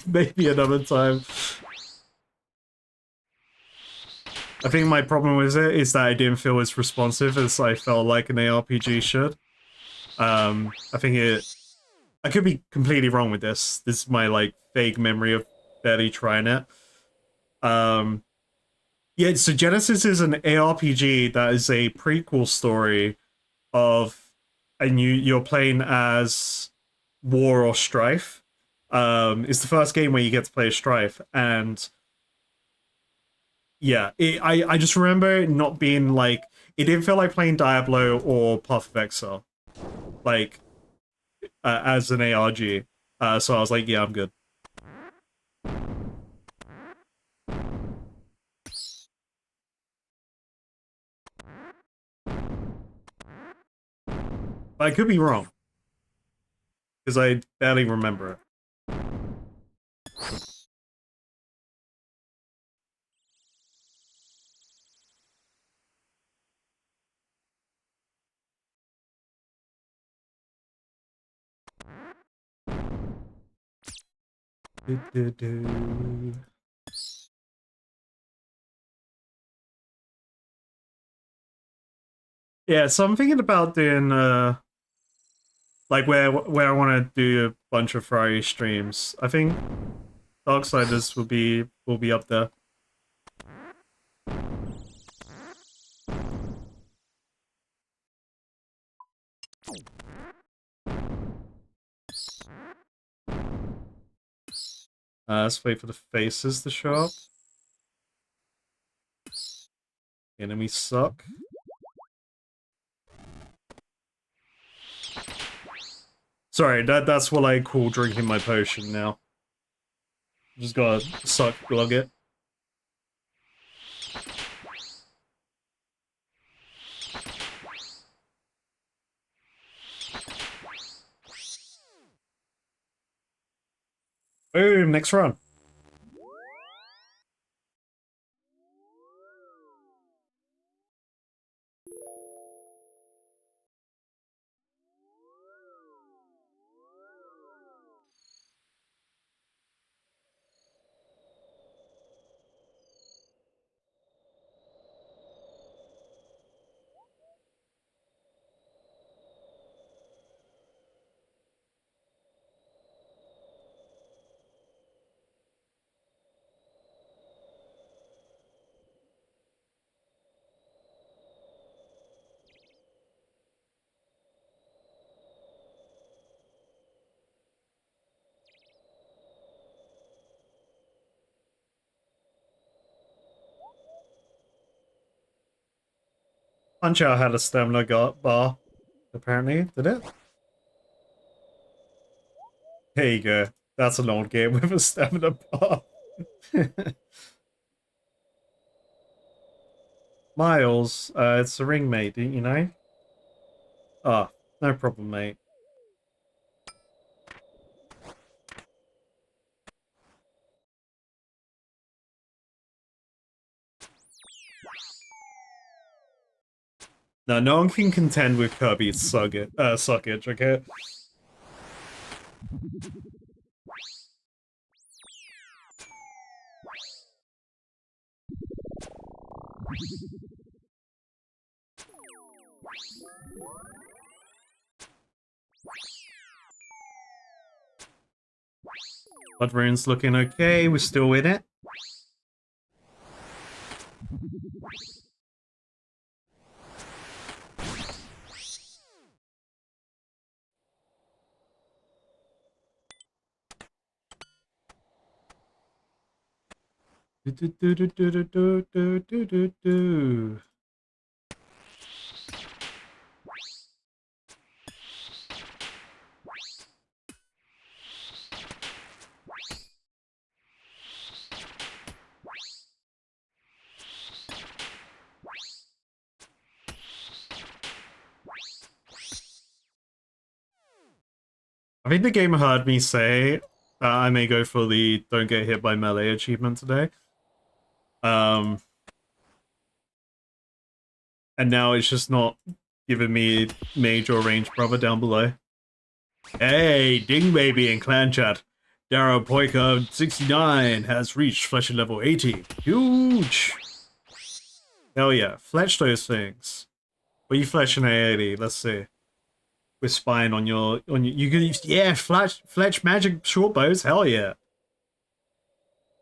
Maybe another time. I think my problem with it is that I didn't feel as responsive as I felt like an ARPG should. I think I could be completely wrong with this. This is my like vague memory of barely trying it. Um, yeah, so Genesis is an ARPG that is a prequel story of, and you're playing as War or Strife. It's the first game where you get to play as Strife, and yeah, I just remember it not being like, it didn't feel like playing Diablo or Path of Exile, like as an ARG. So I was like, yeah, I'm good. But I could be wrong because I barely remember it. Yeah, so I'm thinking about doing like where I want to do a bunch of Friday streams. I think Darksiders will be up there. Let's wait for the faces to show up. Enemies suck. Sorry, that's what I call drinking my potion now. Just gotta suck glug it. Boom, next run. Punch Out had a stamina bar, apparently. Did it? There you go. That's an old game with a stamina bar. Miles, it's a ring, mate, didn't you know? Ah, no problem, mate. No one can contend with Kirby's suckage, okay? Blood Rune's looking okay, we're still in it. I think the game heard me say that I may go for the don't get hit by melee achievement today. And now it's just not giving me mage or range brother down below. Hey, Ding Baby in clan chat. Darrow Poika 69 has reached fleshy level 80. Huge! Hell yeah. Fletch those things. What are you fletching at 80? Let's see. With spine on your you can use, yeah, fletch magic short bows, hell yeah.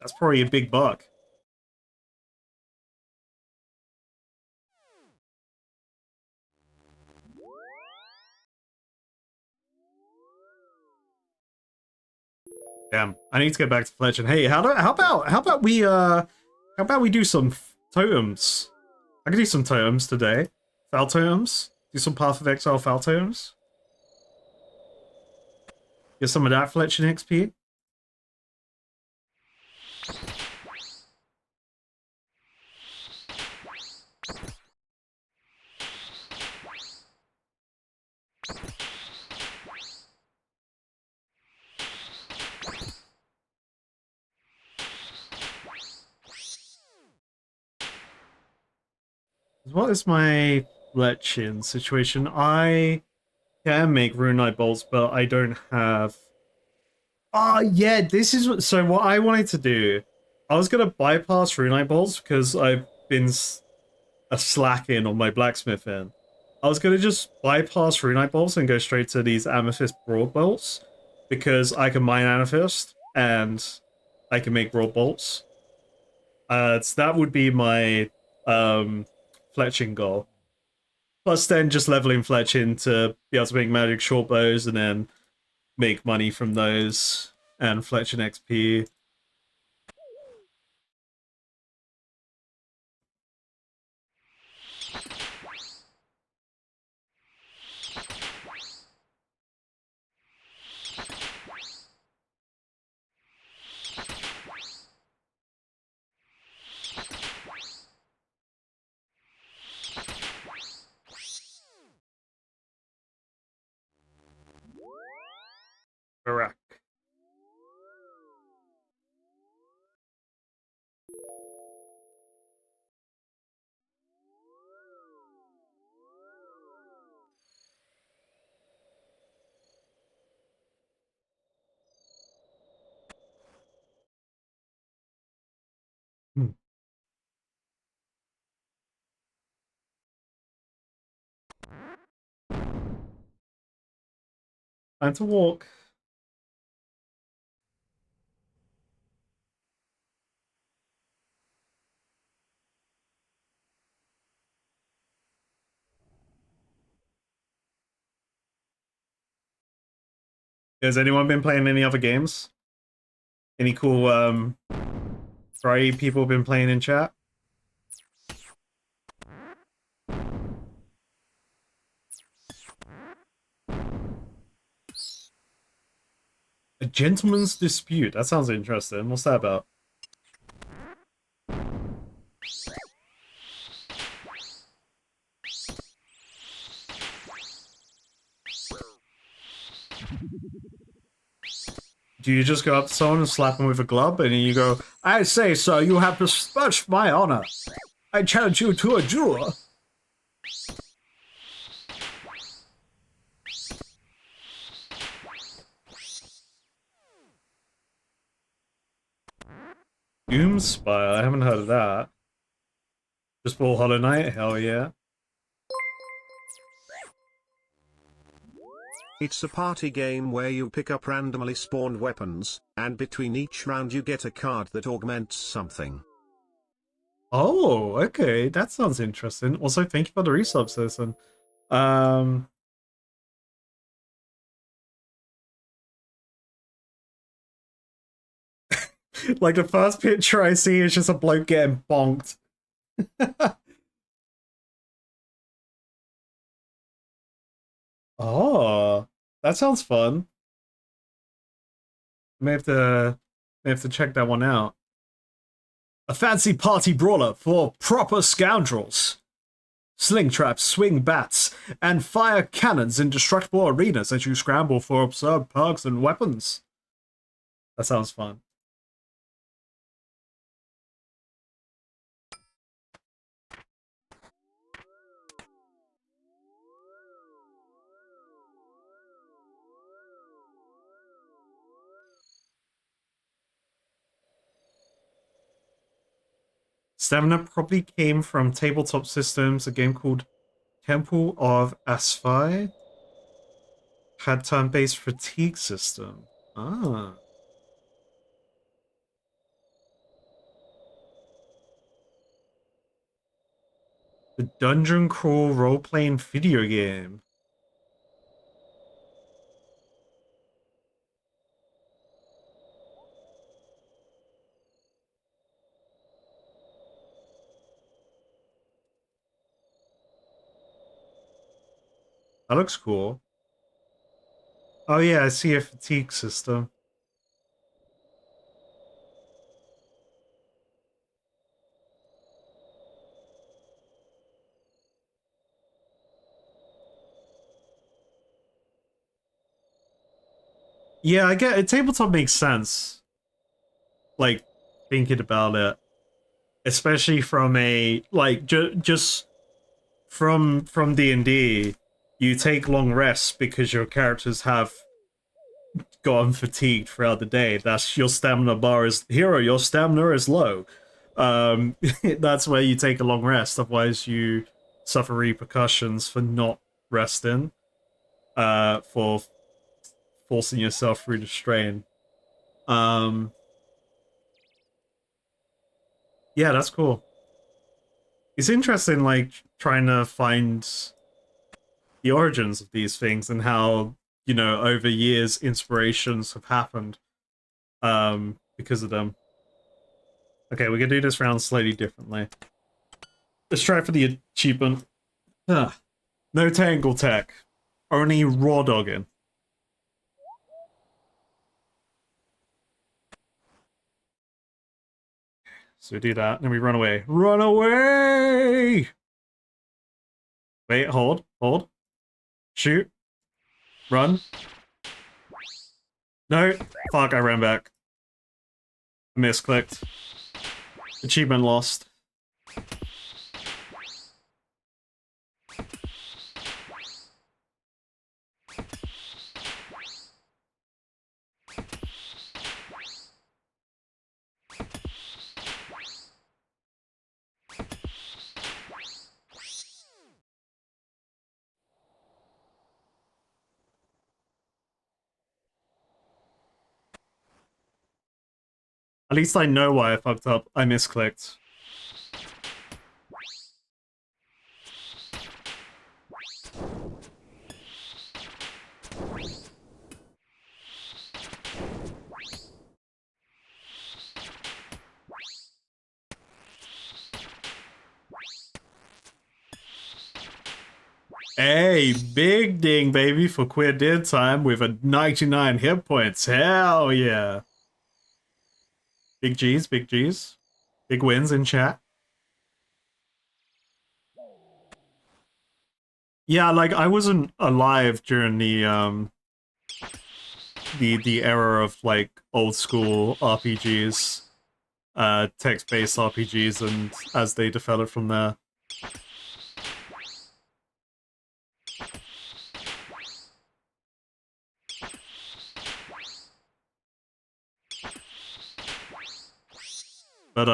That's probably a big buck. Damn, I need to get back to fletching. Hey, how about we do some totems? I can do some totems today. Foul totems. Do some Path of Exile foul totems. Get some of that fletching XP. What is my fletching situation? I can make Runite bolts, but I don't have. Oh yeah, this is what. So what I wanted to do, I was gonna bypass Runite bolts because I've been a slacking on my blacksmithing. I was gonna just bypass Runite bolts and go straight to these Amethyst broad bolts because I can mine Amethyst and I can make broad bolts. So that would be my fletching goal. Plus, then just leveling fletching to be able to make magic short bows and then make money from those and fletching XP. Correct. Hmm. Time to walk. Has anyone been playing any other games? Any cool three people been playing in chat? A gentleman's dispute. That sounds interesting. What's that about? Do you just go up to someone and slap them with a glove and you go, I say, sir, you have besmirched my honor. I challenge you to a duel. Doomspire? I haven't heard of that. Just ball Hollow Knight? Hell yeah. It's a party game where you pick up randomly spawned weapons, and between each round you get a card that augments something. Oh, okay. That sounds interesting. Also, thank you for the resub, citizen. Um, like the first picture I see is just a bloke getting bonked. Oh, that sounds fun. May have to check that one out. A fancy party brawler for proper scoundrels. Sling traps, swing bats, and fire cannons in destructible arenas as you scramble for absurd perks and weapons. That sounds fun. Stamina probably came from tabletop systems, a game called Temple of Asphi. Had turn-based fatigue system. Ah. The Dungeon Crawl role-playing video game. That looks cool. Oh yeah, I see a fatigue system. Yeah, I get it. Tabletop makes sense. Like, thinking about it. Especially from a, like, just from D&D, you take long rests because your characters have gotten fatigued throughout the day. That's your stamina bar is hero. Your stamina is low. That's where you take a long rest. Otherwise, you suffer repercussions for not resting. For forcing yourself through the strain. Yeah, that's cool. It's interesting, like trying to find the origins of these things and how, you know, over years inspirations have happened because of them. Okay, we're gonna do this round slightly differently. Let's try for the achievement. No tangle tech, only raw dogging. So we do that, and then we run away. Run away! Wait, hold. Shoot. Run. No. Fuck, I ran back. Misclicked. Achievement lost. At least I know why I fucked up. I misclicked. Hey, big ding, baby, for queer dead time with a 99 hit points. Hell yeah. Big G's, big G's. Big wins in chat. Yeah, like I wasn't alive during the era of like old school RPGs, text-based RPGs, and as they developed from there. But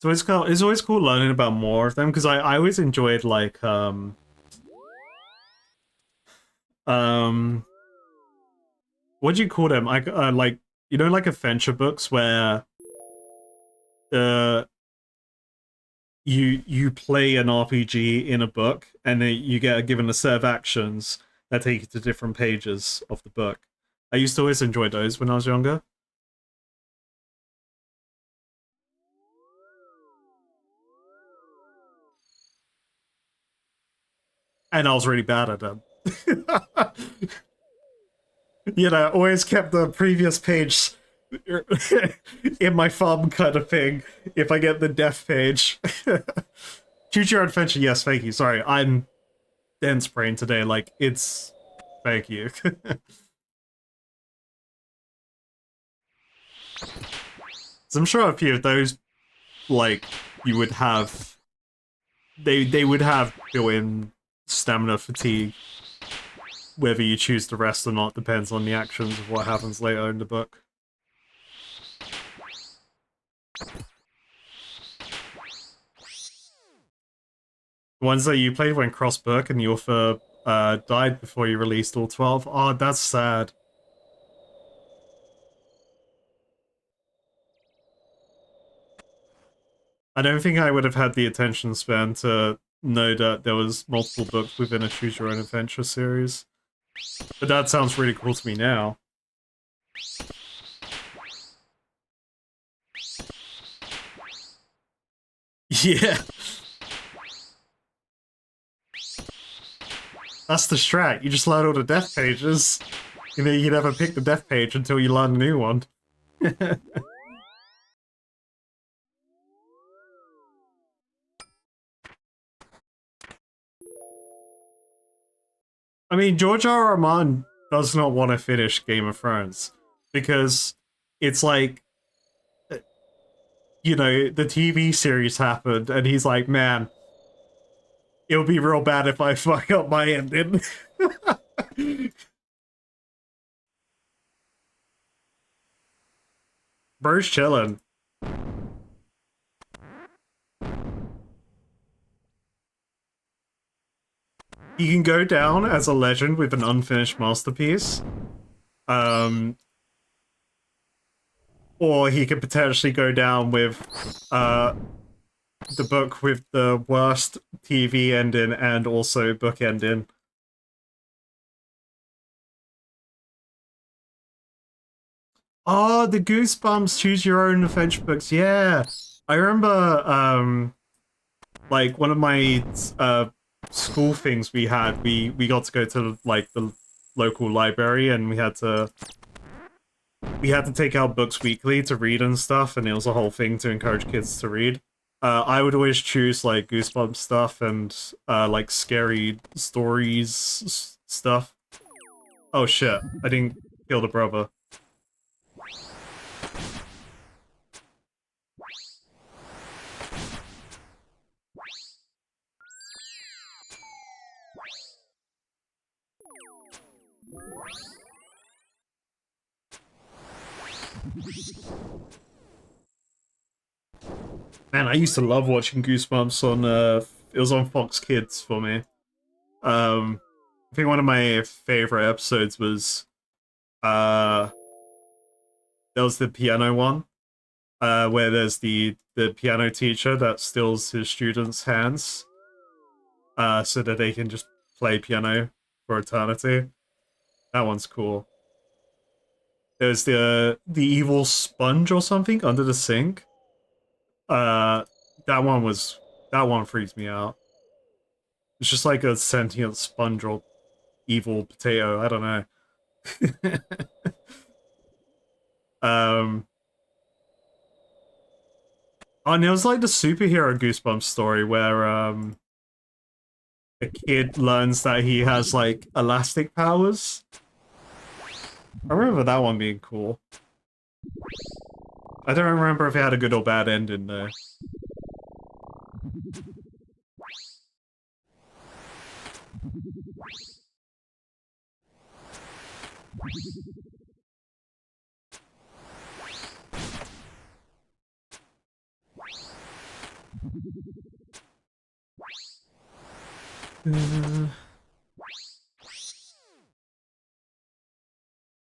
it's always cool learning about more of them because I always enjoyed like what do you call them? Like, you know, like adventure books where uh you play an RPG in a book and then you get given a set of actions that take you to different pages of the book. I used to always enjoy those when I was younger. And I was really bad at them. You know, always kept the previous page in my thumb kind of thing if I get the death page. Choose your adventure, yes, thank you. Sorry, I'm dense brain today, like, it's... Thank you. So I'm sure a few of those, like, you would have... They would have built-in stamina fatigue. Whether you choose to rest or not depends on the actions of what happens later in the book. The ones that you played when Cross Burke and the author died before you released all 12. Oh, that's sad. I don't think I would have had the attention span to know that there was multiple books within a Choose Your Own Adventure series. But that sounds really cool to me now. Yeah. That's the strat. You just learn all the death pages. You know, you never pick the death page until you learn a new one. I mean, George R. R. Martin does not want to finish Game of Thrones because it's like, you know, the TV series happened and he's like, man, it'll be real bad if I fuck up my ending. Bro's chilling. He can go down as a legend with an unfinished masterpiece. Or he could potentially go down with the book with the worst TV ending and also book ending. Oh, the Goosebumps Choose Your Own Adventure books. Yeah. I remember like one of my school things we had, we got to go to like the local library and we had to take out books weekly to read and stuff, and it was a whole thing to encourage kids to read. I would always choose like Goosebumps stuff and like scary stories stuff. Oh shit, I didn't kill the brother. Man, I used to love watching Goosebumps on it was on Fox Kids for me. I think one of my favorite episodes was that was the piano one. Where there's the piano teacher that steals his students' hands so that they can just play piano for eternity. That one's cool. There's the evil sponge or something under the sink. Uh, that one freaks me out. It's just like a sentient sponge or evil potato. I don't know. um, oh, and it was like the superhero Goosebumps story where a kid learns that he has like elastic powers. I remember that one being cool. I don't remember if it had a good or bad ending though.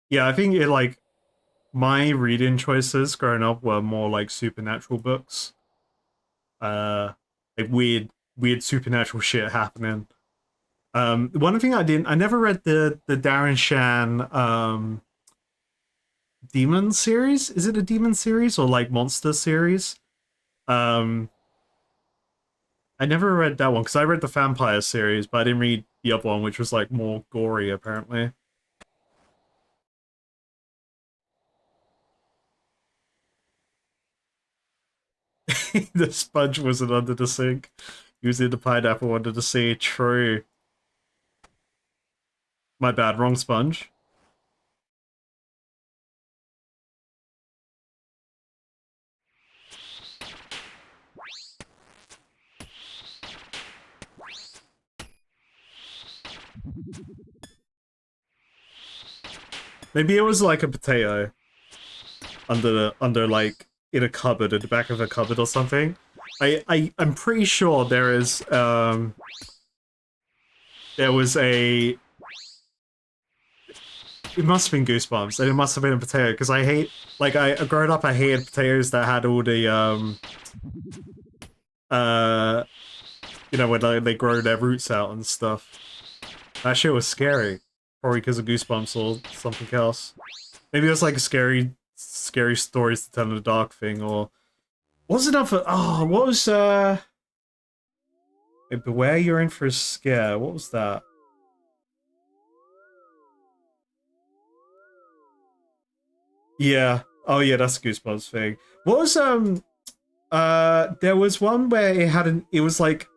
Yeah, I think it like my reading choices growing up were more like supernatural books. Like weird supernatural shit happening. One thing I never read the Darren Shan Demon series. Is it a Demon series or like Monster series? Um, I never read that one because I read the Vampire series, but I didn't read the other one, which was like more gory apparently. The sponge wasn't under the sink. He was in the pineapple under the sea. True. My bad, wrong sponge. Maybe it was like a potato under like in a cupboard, at the back of a cupboard or something. I'm pretty sure there is there was a, it must have been Goosebumps, and it must have been a potato, because I hate, like, growing up I hated potatoes that had all the uh you know, when they grow their roots out and stuff. That shit was scary. Probably because of Goosebumps or something else. Maybe it was like a scary stories to tell in the dark thing, or what was it up for? Oh, what was Beware You're In for a Scare. What was that? Yeah. Oh yeah, that's a Goosebumps thing. What was there was one where it was like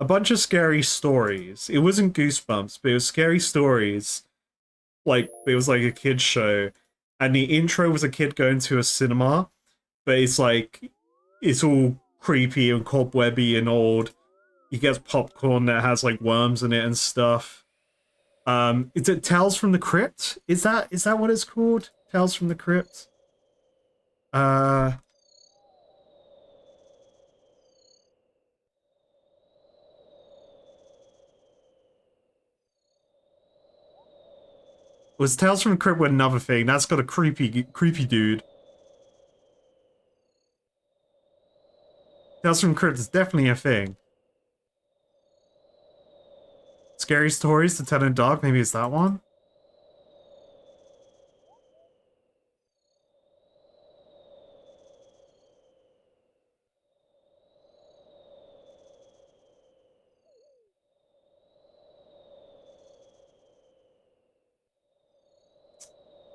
a bunch of scary stories. It wasn't Goosebumps, but it was scary stories. Like it was like a kid's show. And the intro was a kid going to a cinema, but it's like it's all creepy and cobwebby and old. He gets popcorn that has like worms in it and stuff. Is it Tales from the Crypt? Is that what it's called? Tales from the Crypt? Uh was Tales from the Crypt with another thing? That's got a creepy dude. Tales from the Crypt is definitely a thing. Scary Stories to Tell in the Dark, maybe it's that one?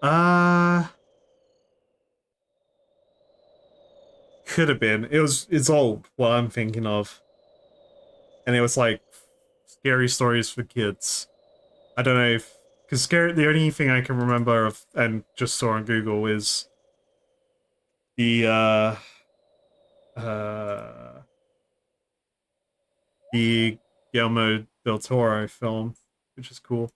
Uh Could have been. It's old, what I'm thinking of. And it was like scary stories for kids. I don't know if, because scary, the only thing I can remember of and just saw on Google is the uh the Guillermo del Toro film, which is cool.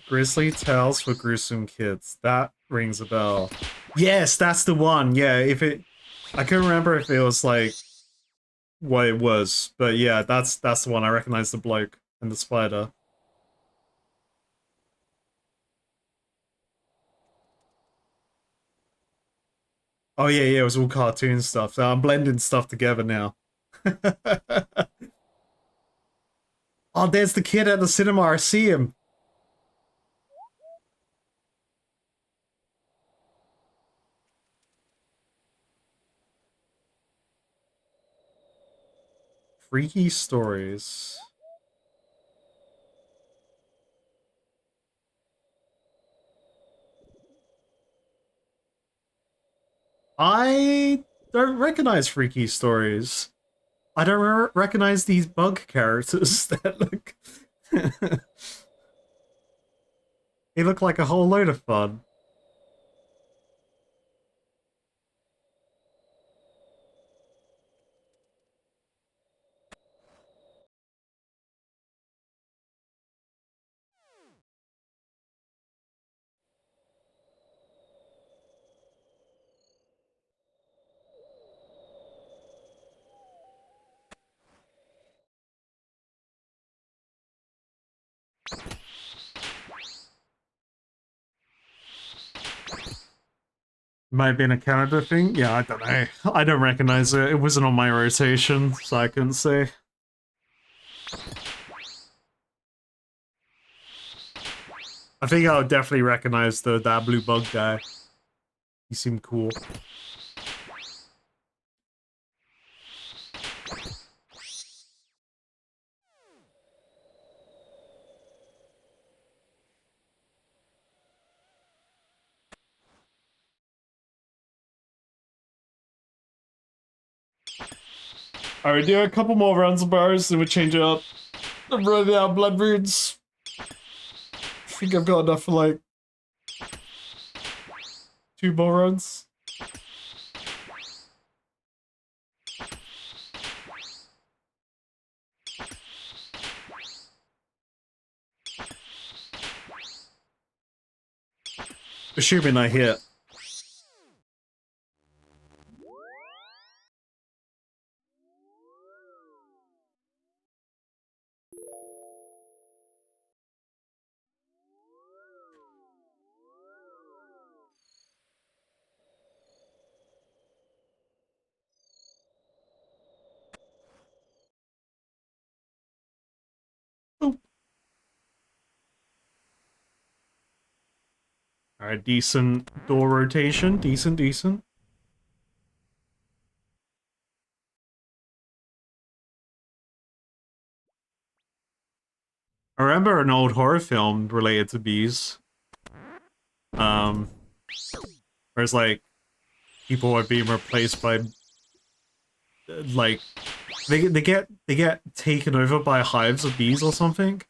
Grisly Tales for Gruesome Kids. That rings a bell. Yes, that's the one. Yeah, if it, I couldn't remember if it was like what it was, but yeah, that's the one. I recognize the bloke and the spider. Oh yeah, yeah, it was all cartoon stuff. So I'm blending stuff together now. Oh, there's the kid at the cinema. I see him. Freaky stories. I don't recognize freaky stories. I don't recognize these bug characters that look. They look like a whole load of fun. Might have been a Canada thing? Yeah, I don't know. I don't recognize it. It wasn't on my rotation, so I couldn't say. I think I would definitely recognize that blue bug guy. He seemed cool. Alright, do a couple more rounds of bars, then we change it up. I'm running out of blood runes. think I've got enough for like 2 more runs. Assuming I hit. Alright, decent door rotation. Decent. I remember an old horror film related to bees. Where it's like people are being replaced by like they get taken over by hives of bees or something.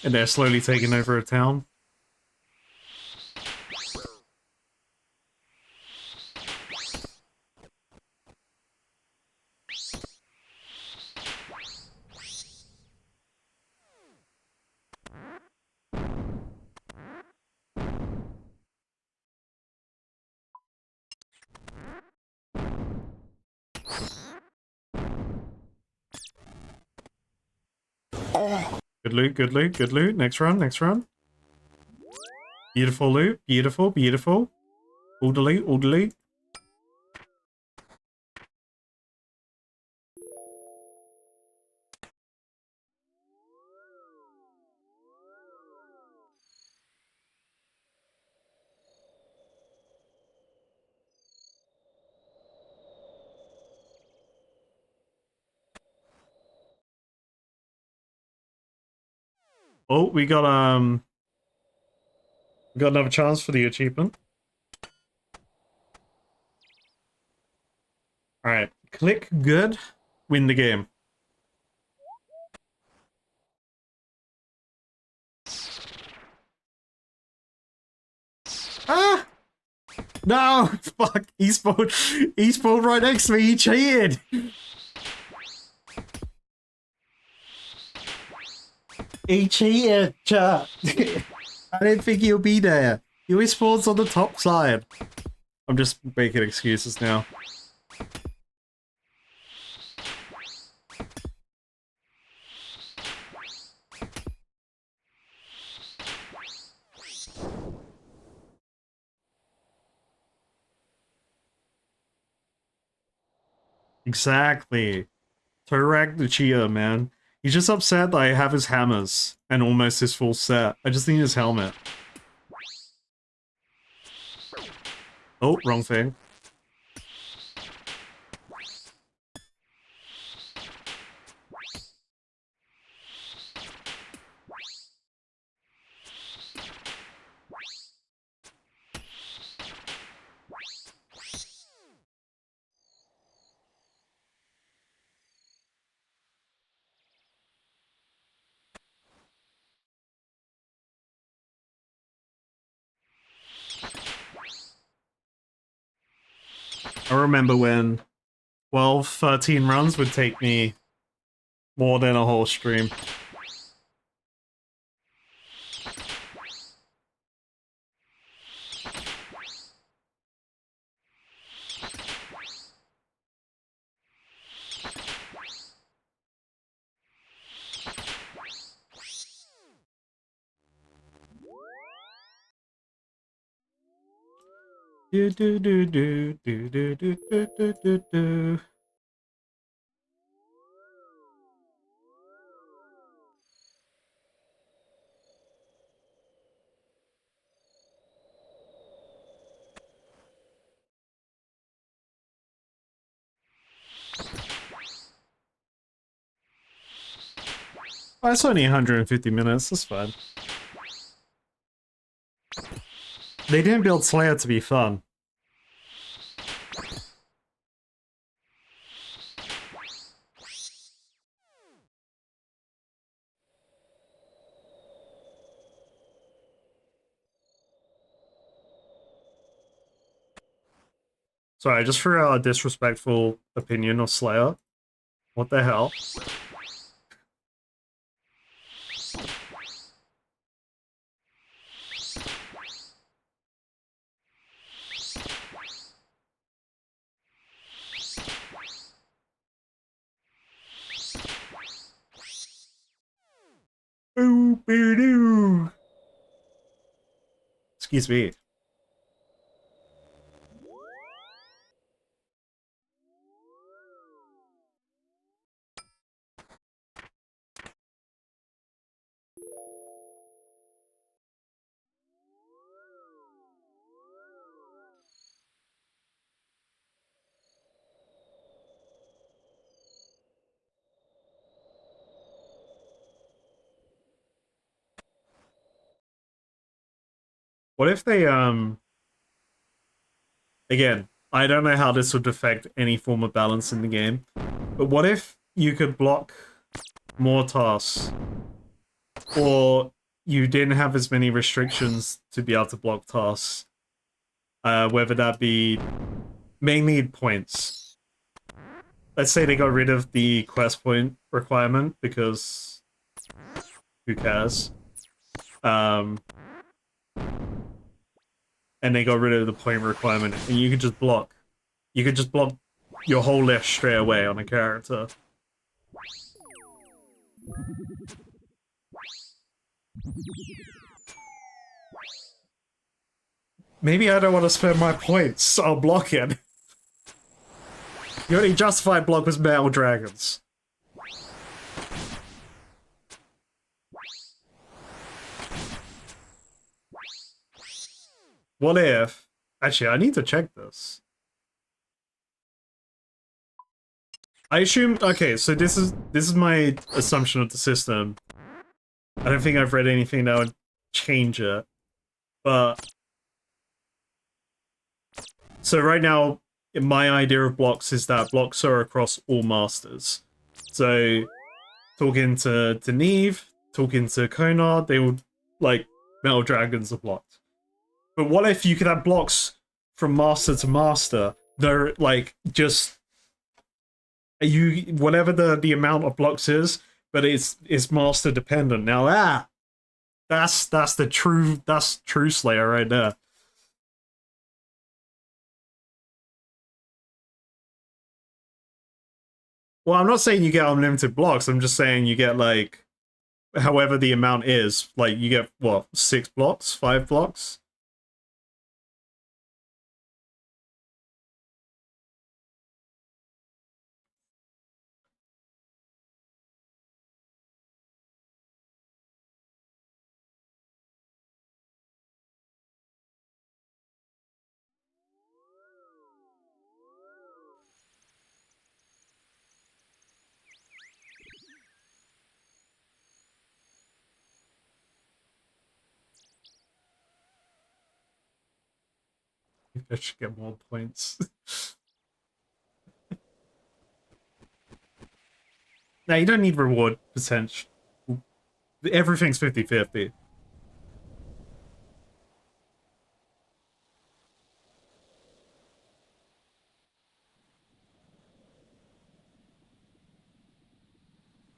And they're slowly taking over a town. Good loot, good loot, good loot. Next round. Beautiful loot, beautiful. All delete. Oh, we got another chance for the achievement. Alright, click good, win the game. Ah! No! Fuck! He spawned right next to me, he cheated! He cheated, chat! I didn't think he'll be there. He always spawns on the top side. I'm just making excuses now. Exactly. Turag the cheater, man. He's just upset that I have his hammers and almost his full set. I just need his helmet. Oh, wrong thing. I remember when 12, 13 runs would take me more than a whole stream. Do. Oh, it's only 150 minutes, that's fine. They didn't build Slayer to be fun. Sorry, I just threw out a disrespectful opinion of Slayer. What the hell? Boo, boo, doo. Excuse me. What if they again, I don't know how this would affect any form of balance in the game, but what if you could block more tasks, or you didn't have as many restrictions to be able to block tasks, whether that be mainly points. Let's say they got rid of the quest point requirement because who cares? Um, and they got rid of the point requirement, and you could just block. You could just block your whole list straight away on a character. Maybe I don't want to spend my points on blocking. The only justified block was male dragons. What if... Actually, I need to check this. I assume... Okay, so this is my assumption of the system. I don't think I've read anything that would change it. But... So right now, my idea of blocks is that blocks are across all masters. So, talking to Neve, talking to Konar, they would, like, metal dragons are blocked. But what if you could have blocks from master to master? They're, like, just... whatever the amount of blocks is, but it's master dependent. Now that's true Slayer right there. Well, I'm not saying you get unlimited blocks. I'm just saying you get like however the amount is. Like you get what 6 blocks, 5 blocks. I should get more points. Now you don't need reward potential. Everything's 50-50.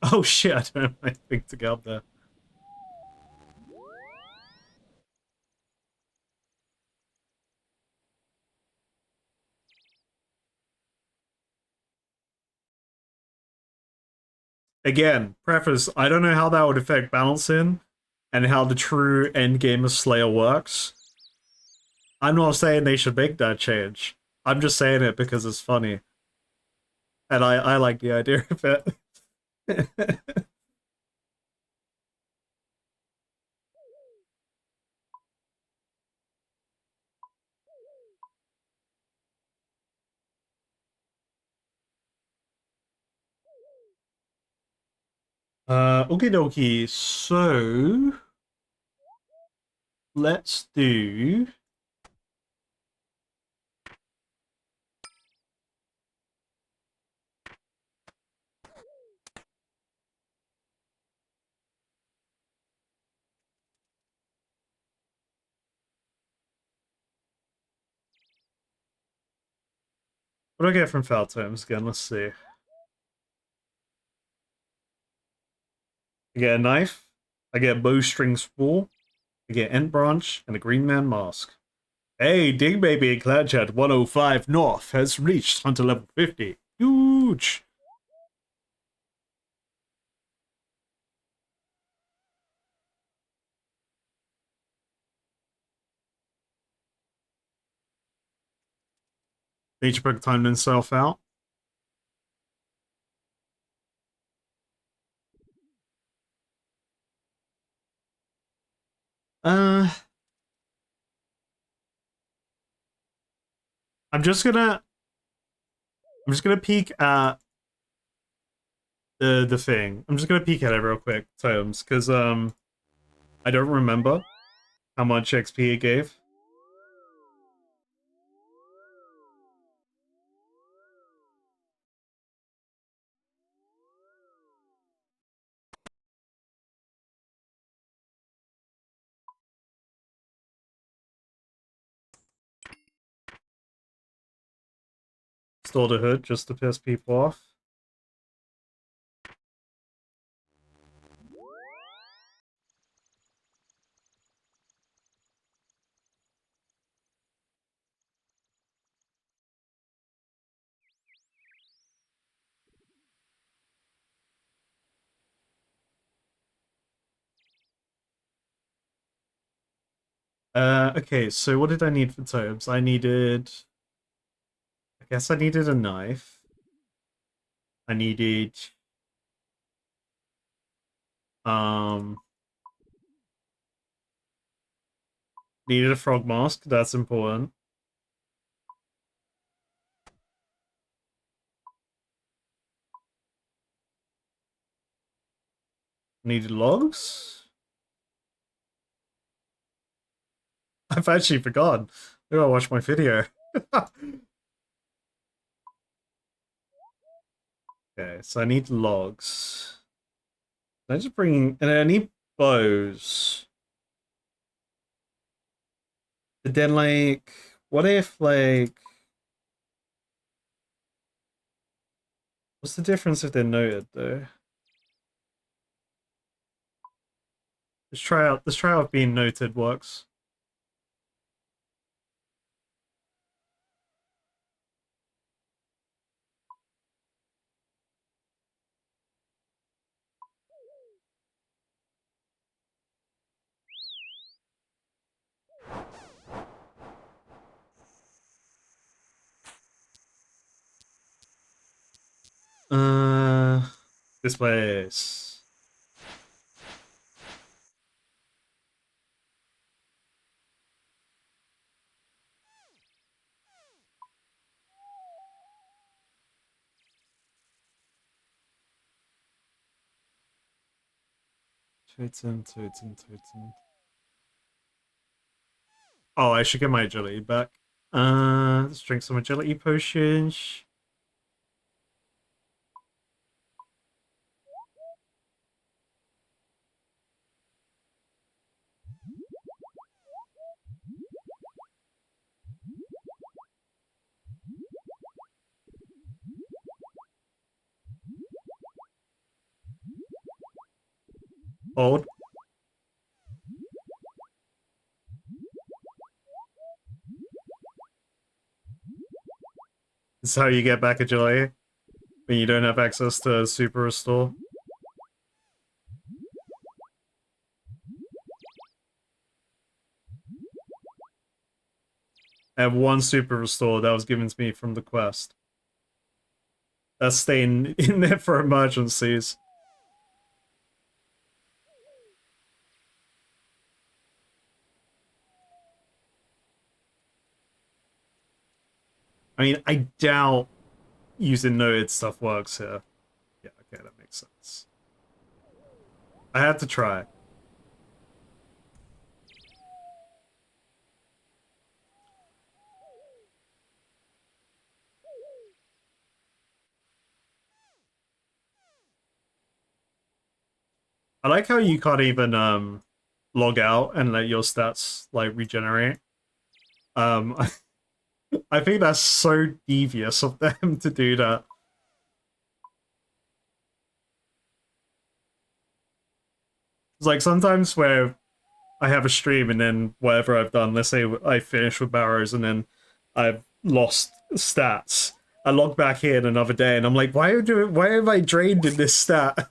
Oh shit, I don't have anything to go up there. Again, preface, I don't know how that would affect balancing and how the true end game of Slayer works. I'm not saying they should make that change. I'm just saying it because it's funny. And I like the idea of it. Okie dokie. So let's do What do I get from foul terms again? Let's see. I get a knife. I get a bowstring spool. I get Ent Branch and a Green Man Mask. Hey, Dig Baby and Clan Chat 105 North has reached Hunter level 50. Huge! Nature Book timed himself out. Uh, I'm just gonna peek at the thing. I'm just gonna peek at it real quick, Tomes, because I don't remember how much XP it gave. Stole the hood just to piss people off. Okay, so what did I need for Tomes? I guess I needed a knife. I needed, um, needed a frog mask, that's important. Needed logs? I've actually forgotten. I gotta watch my video. Okay, so I need logs. I just bring, and I need bows. But then, like, what if, like, what's the difference if they're noted, though? Let's try out being noted works. Uh, this place. Totem, totem, totem. Oh, I should get my agility back. Let's drink some agility potions. Hold. This is how you get back agility when you don't have access to super restore. I have one super restore that was given to me from the quest. That's staying in there for emergencies. I mean, I doubt using noted stuff works here. Yeah, okay, that makes sense. I had to try. I like how you can't even log out and let your stats like regenerate. Um I think that's so devious of them to do that. It's like sometimes where I have a stream and then whatever I've done, let's say I finish with Barrows and then I've lost stats. I log back in another day and I'm like, why have I drained in this stat?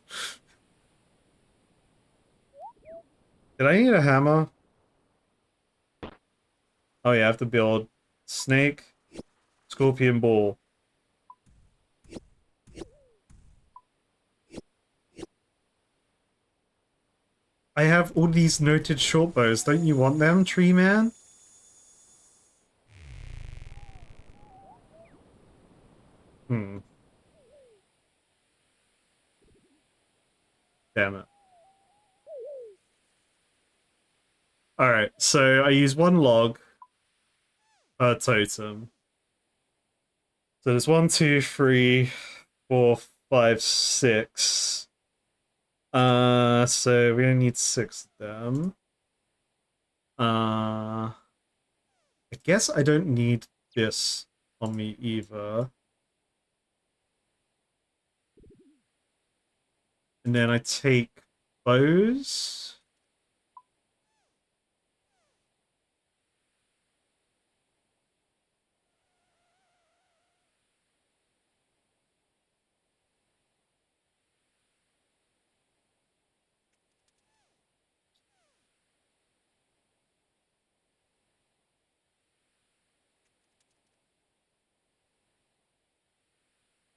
Did I need a hammer? Oh yeah, I have to build snake, scorpion ball. I have all these noted short bows. Don't you want them, tree man? Hmm. Damn it. Alright, so I use one log per totem. So there's 1, 2, 3, 4, 5, 6. So we only need 6 of them. I guess I don't need this on me either. And then I take bows.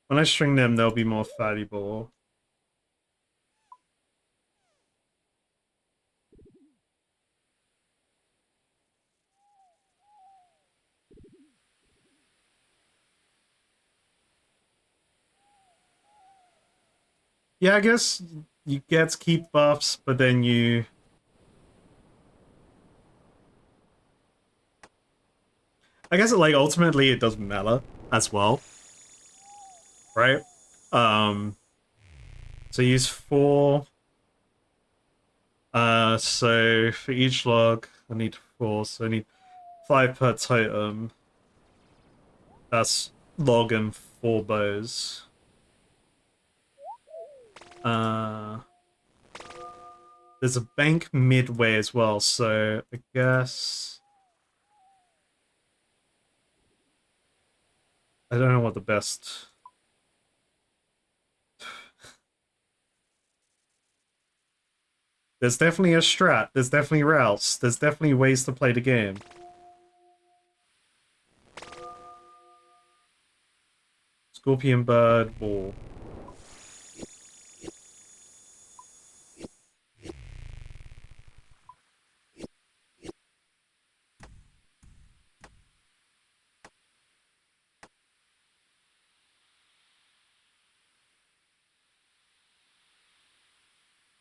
When I string them, they'll be more valuable. Yeah, I guess you get to keep buffs, but then you... I guess, like, ultimately it doesn't matter as well. Right? So use 4. So for each log, I need 4, so I need 5 per totem. That's log and 4 bows. There's a bank midway as well, so I guess... I don't know what the best... There's definitely a strat, there's definitely routes, there's definitely ways to play the game. Scorpion bird, ball.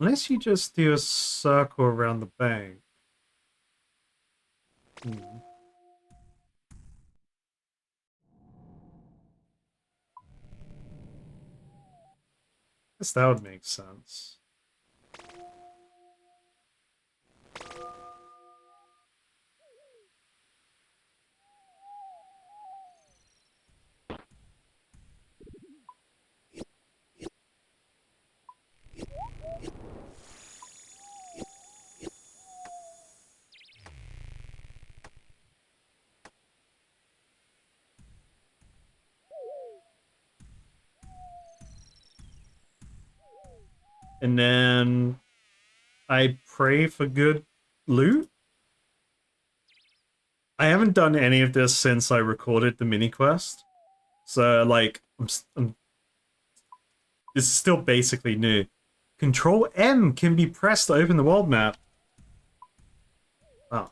Unless you just do a circle around the bank. Guess that would make sense. And then I pray for good loot. I haven't done any of this since I recorded the mini quest, so like this is still basically new. Control M can be pressed to open the world map. Oh,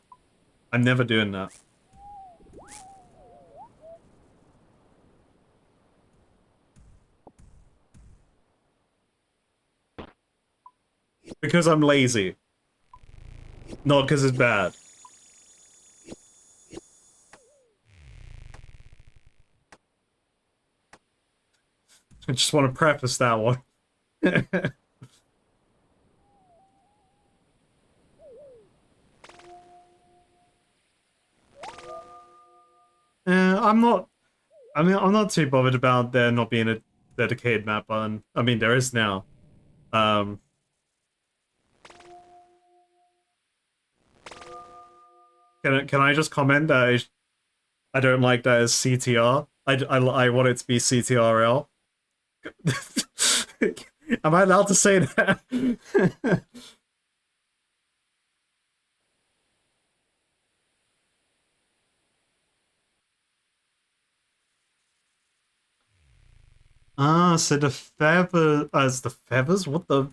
I'm never doing that. Because I'm lazy. Not because it's bad. I just want to preface that one. I'm not. I mean, I'm not too bothered about there not being a dedicated map button. I mean, there is now. Um, can I just comment that I don't like that as CTR? I want it to be CTRL. Am I allowed to say that? Ah, so the feather as the feathers? What the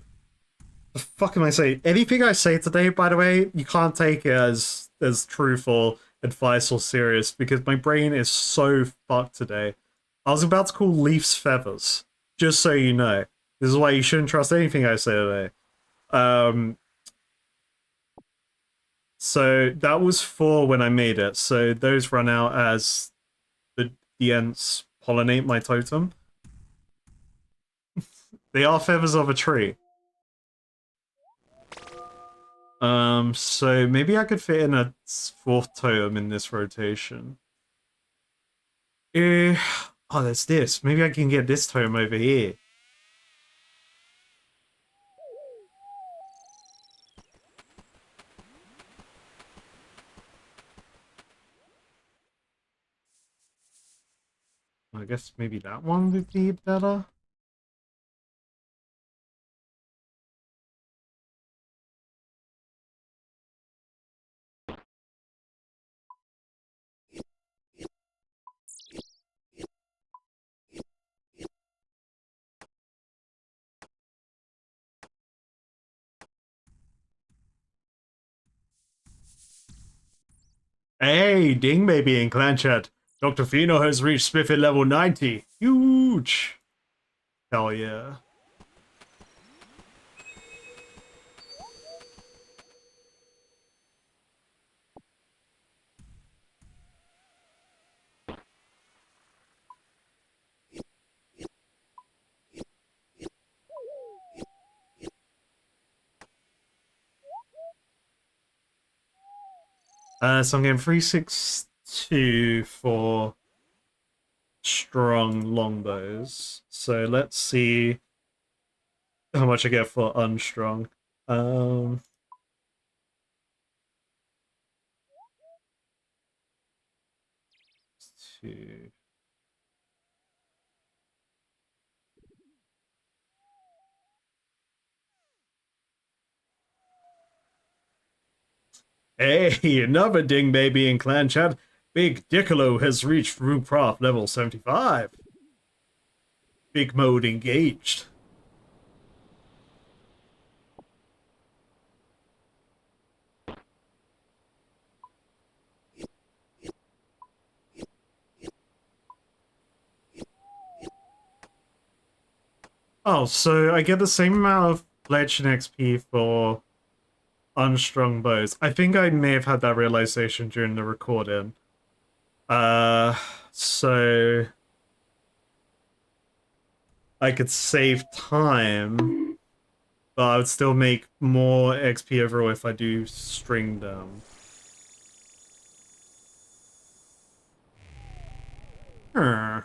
fuck am I saying? Anything I say today, by the way, you can't take it as truthful advice or serious because my brain is so fucked today. I was about to call leaves feathers, just so you know. This is why you shouldn't trust anything I say today. Um, so that was 4 when I made it. So those run out as the ants pollinate my totem. They are feathers of a tree. So maybe I could fit in a 4th totem in this rotation. Eh, oh, there's this. Maybe I can get this totem over here. I guess maybe that one would be better. Hey, ding baby in clan chat. Dr. Fino has reached Spiffy level 90. Huge. Hell yeah. So I'm getting 362 for strong longbows. So let's see how much I get for unstrung. Um, two. Hey, another ding baby in clan chat. Big Diccolo has reached Room Prof level 75. Big mode engaged. Oh, so I get the same amount of legend XP for unstrung bows. I think I may have had that realization during the recording. So I could save time, but I would still make more XP overall if I do string them. Huh.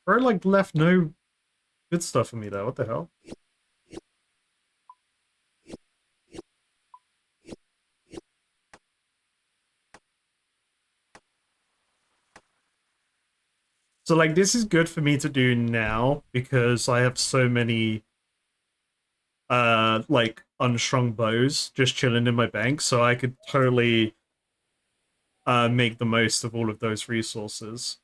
Bro, like, left no good stuff for me there. What the hell? So, like, this is good for me to do now because I have so many, like, unstrung bows just chilling in my bank. So I could totally, make the most of all of those resources.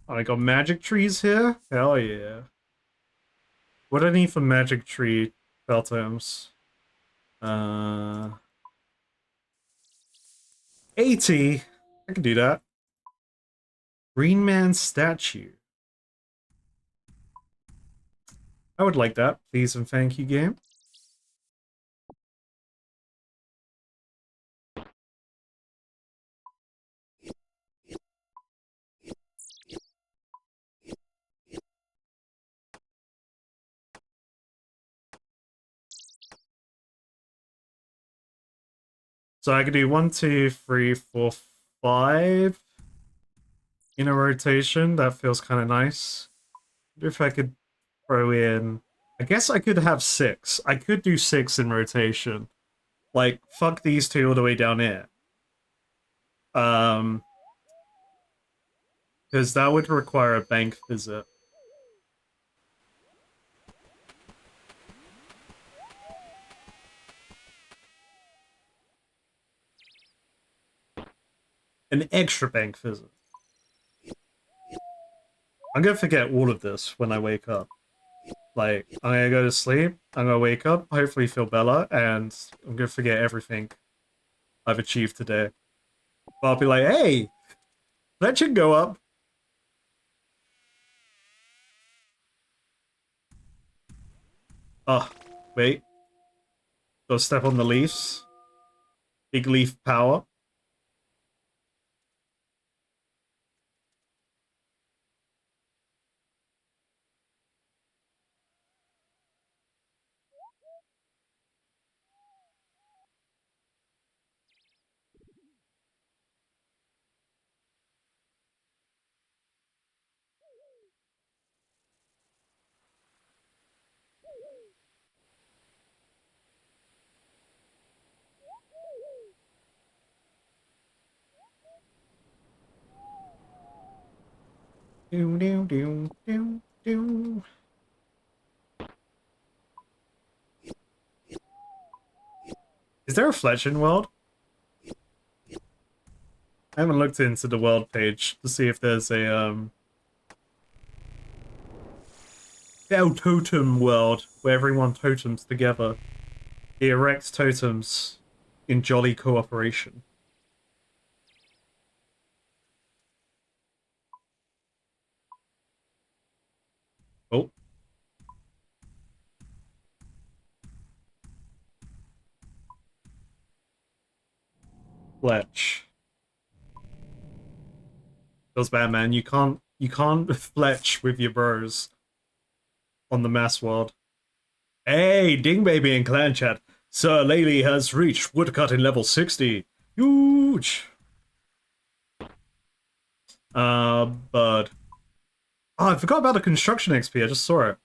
I got magic trees here? Hell yeah. What do I need for magic tree bell items? 80? I can do that. Green Man statue. I would like that, please and thank you, game. So I could do 1, 2, 3, 4, 5 in a rotation. That feels kind of nice. If I could throw in, I guess I could have 6. I could do 6 in rotation. Like, fuck these two all the way down here. Because that would require a bank visit. An extra bank visit. I'm gonna forget all of this when I wake up. Like, I'm gonna go to sleep, I'm gonna wake up, hopefully feel better, and I'm gonna forget everything I've achieved today. But I'll be like, hey, that should go up. Oh, wait. Go step on the leaves. Big leaf power. Do, do, do, do, do. Is there a Fletching world? I haven't looked into the world page to see if there's a Bell Totem world where everyone totems together. They erect totems in jolly cooperation. Oh. Fletch. Feels bad, man. You can't fletch with your bros on the mass world. Hey, Ding Baby and Clan Chat. Sir Laley has reached woodcutting level 60. Huge. Bird. Oh, I forgot about the construction XP. I just saw it.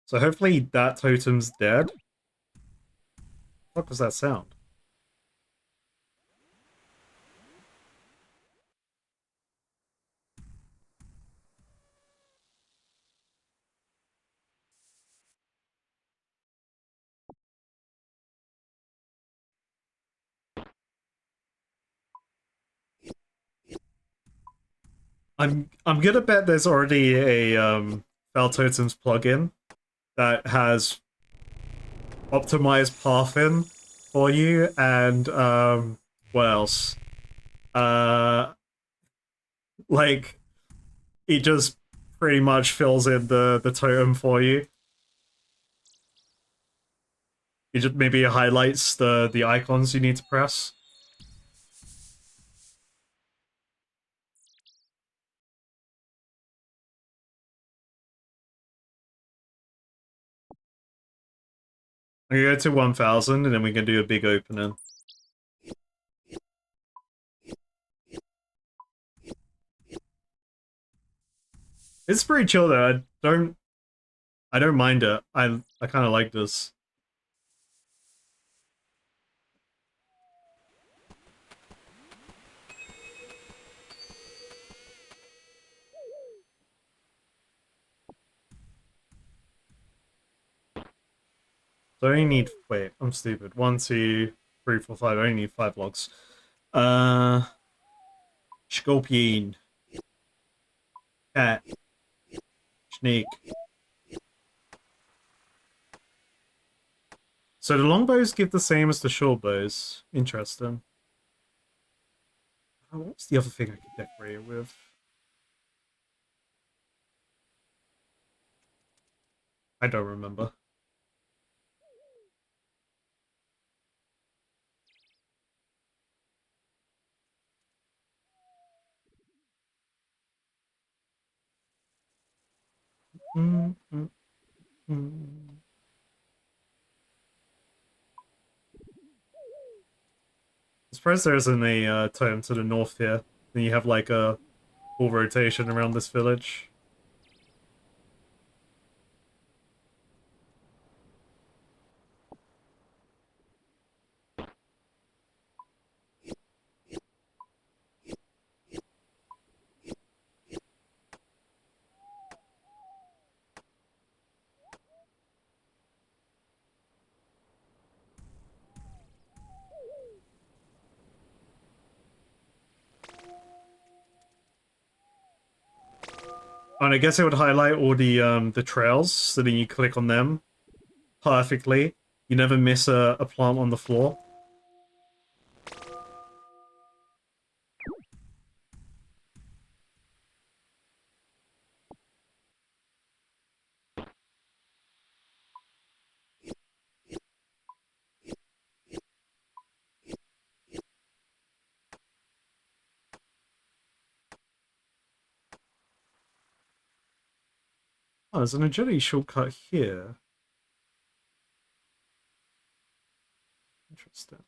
So hopefully that totem's dead. What was that sound? I'm gonna bet there's already a Fell Totems plugin that has optimized pathing for you, and what else? Uh, like it just pretty much fills in the totem for you. It just maybe highlights the icons you need to press. I'm gonna go to 1000 and then we can do a big opening. It's pretty chill though. I don't mind it. I kind of like this. So I only need, wait, I'm stupid. 1, 2, 3, 4, 5. I only need 5 logs. Scorpion. Cat. Snake. So the longbows give the same as the short bows. Interesting. Oh, what's the other thing I could decorate it with? I don't remember. Mm, mm, mm. I suppose there isn't a totem to the north here. Then you have like a full rotation around this village. And I guess it would highlight all the trails, so then you click on them perfectly. You never miss a plant on the floor. Oh, there's an agility shortcut here. Interesting.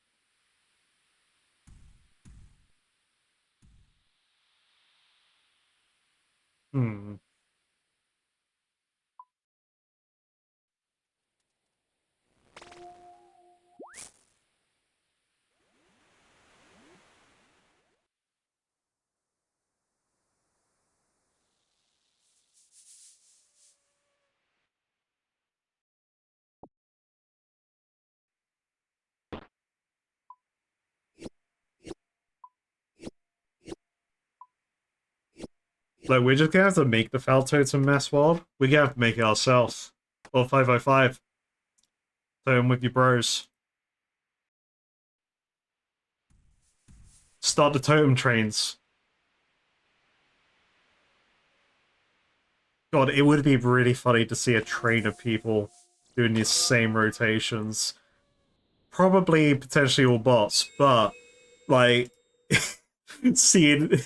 Hmm. Like, we're just gonna have to make the Foul Totem Mass World. We're gonna have to make it ourselves. Or 505. Totem with your bros. Start the totem trains. God, it would be really funny to see a train of people doing these same rotations. Probably potentially all bots, but like seeing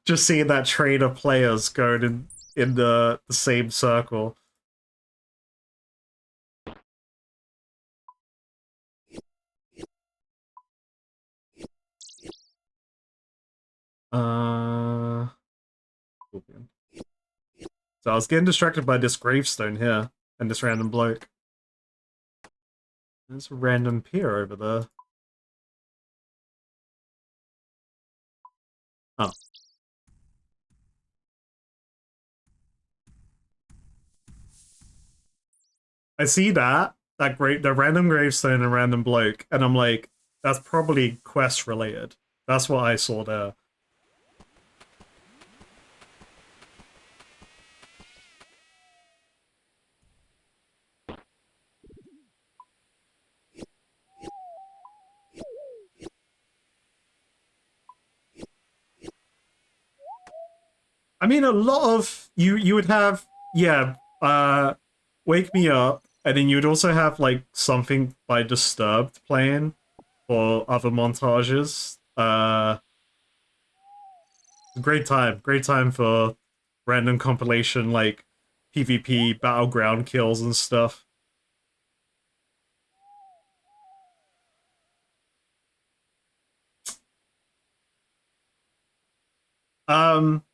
just seeing that train of players going in the same circle. Uh so I was getting distracted by this gravestone here and this random bloke. There's a random pier over there. Oh. I see the random gravestone and random bloke, and I'm like, that's probably quest related. That's what I saw there. I mean, a lot of you would have, yeah, Wake Me Up, and then you'd also have like something by Disturbed playing for other montages. Great time for random compilation like PvP battleground kills and stuff. Um,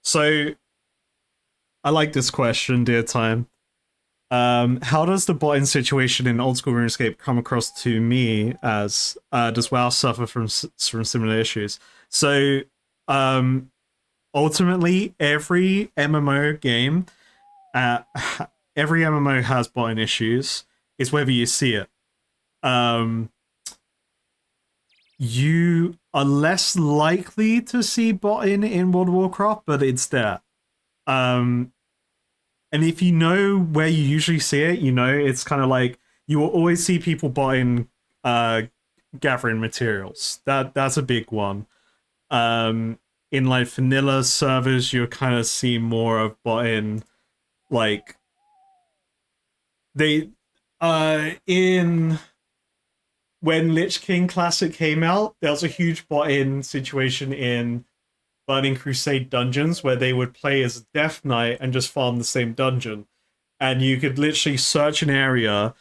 so I like this question, dear time. How does the botting situation in old school RuneScape come across to me as does WoW suffer from similar issues? So, ultimately, every MMO game Uh, every MMO has bot-in issues. It's whether you see it. Um, you are less likely to see bot-in World of Warcraft, but it's there. Um, and if you know where you usually see it, you know it's kind of like you will always see people buying uh, gathering materials. That's a big one. Um, in like vanilla servers, you'll kind of see more of buying like they in when Lich King Classic came out, there was a huge bot-in situation in Burning Crusade dungeons where they would play as Death Knight and just farm the same dungeon. And you could literally search an area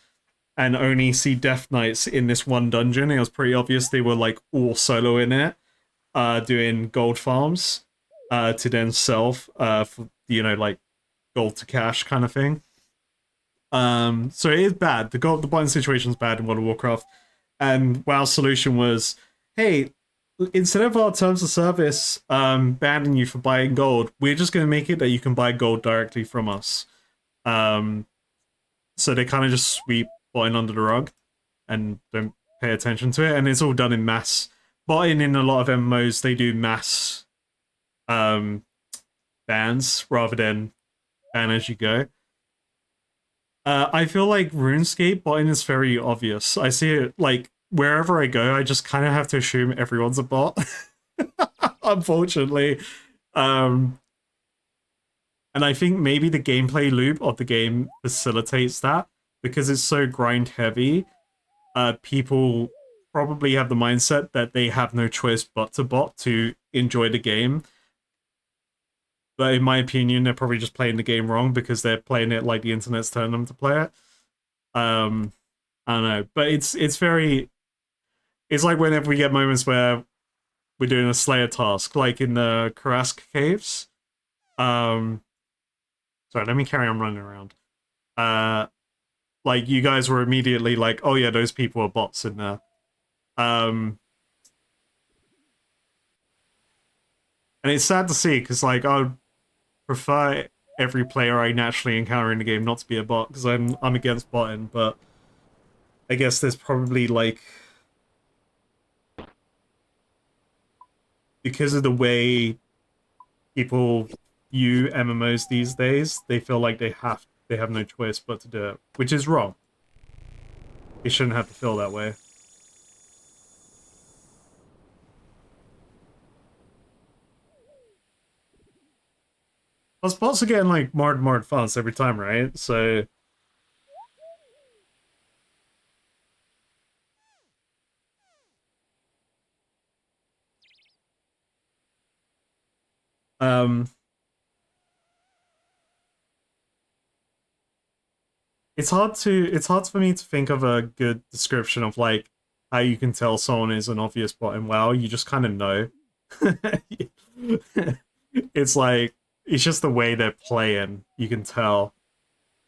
and only see Death Knights in this one dungeon. It was pretty obvious they were like all solo in it, doing gold farms, to then sell, for like gold to cash kind of thing. So it is bad. The button situation is bad in World of Warcraft, and WoW's solution was, hey, instead of our terms of service banning you for buying gold, we're just going to make it that you can buy gold directly from us. Um, so they kind of just sweep buying under the rug and don't pay attention to it, and it's all done in mass. Buying in a lot of MMOs, they do mass um, bans rather than ban as you go. I feel like RuneScape botting is very obvious. I see it like wherever I go, I just kind of have to assume everyone's a bot. Unfortunately. Um, and I think maybe the gameplay loop of the game facilitates that because it's so grind heavy. People probably have the mindset that they have no choice but to bot to enjoy the game. But in my opinion, they're probably just playing the game wrong because they're playing it like the internet's telling them to play it. I don't know, but it's very. It's like whenever we get moments where we're doing a Slayer task, like in the Karask caves. Um, sorry, let me carry on running around. Uh, like you guys were immediately like, "Oh yeah, those people are bots in there." Um, and it's sad to see because like I would prefer every player I naturally encounter in the game not to be a bot because I'm against botting, but I guess there's probably like because of the way people view MMOs these days, they feel like they have no choice but to do it, which is wrong. They shouldn't have to feel that way. Plus, bots are getting like more advanced every time, right? So, um, it's hard for me to think of a good description of like how you can tell someone is an obvious bot in WoW. You just kind of know. It's like it's just the way they're playing. You can tell.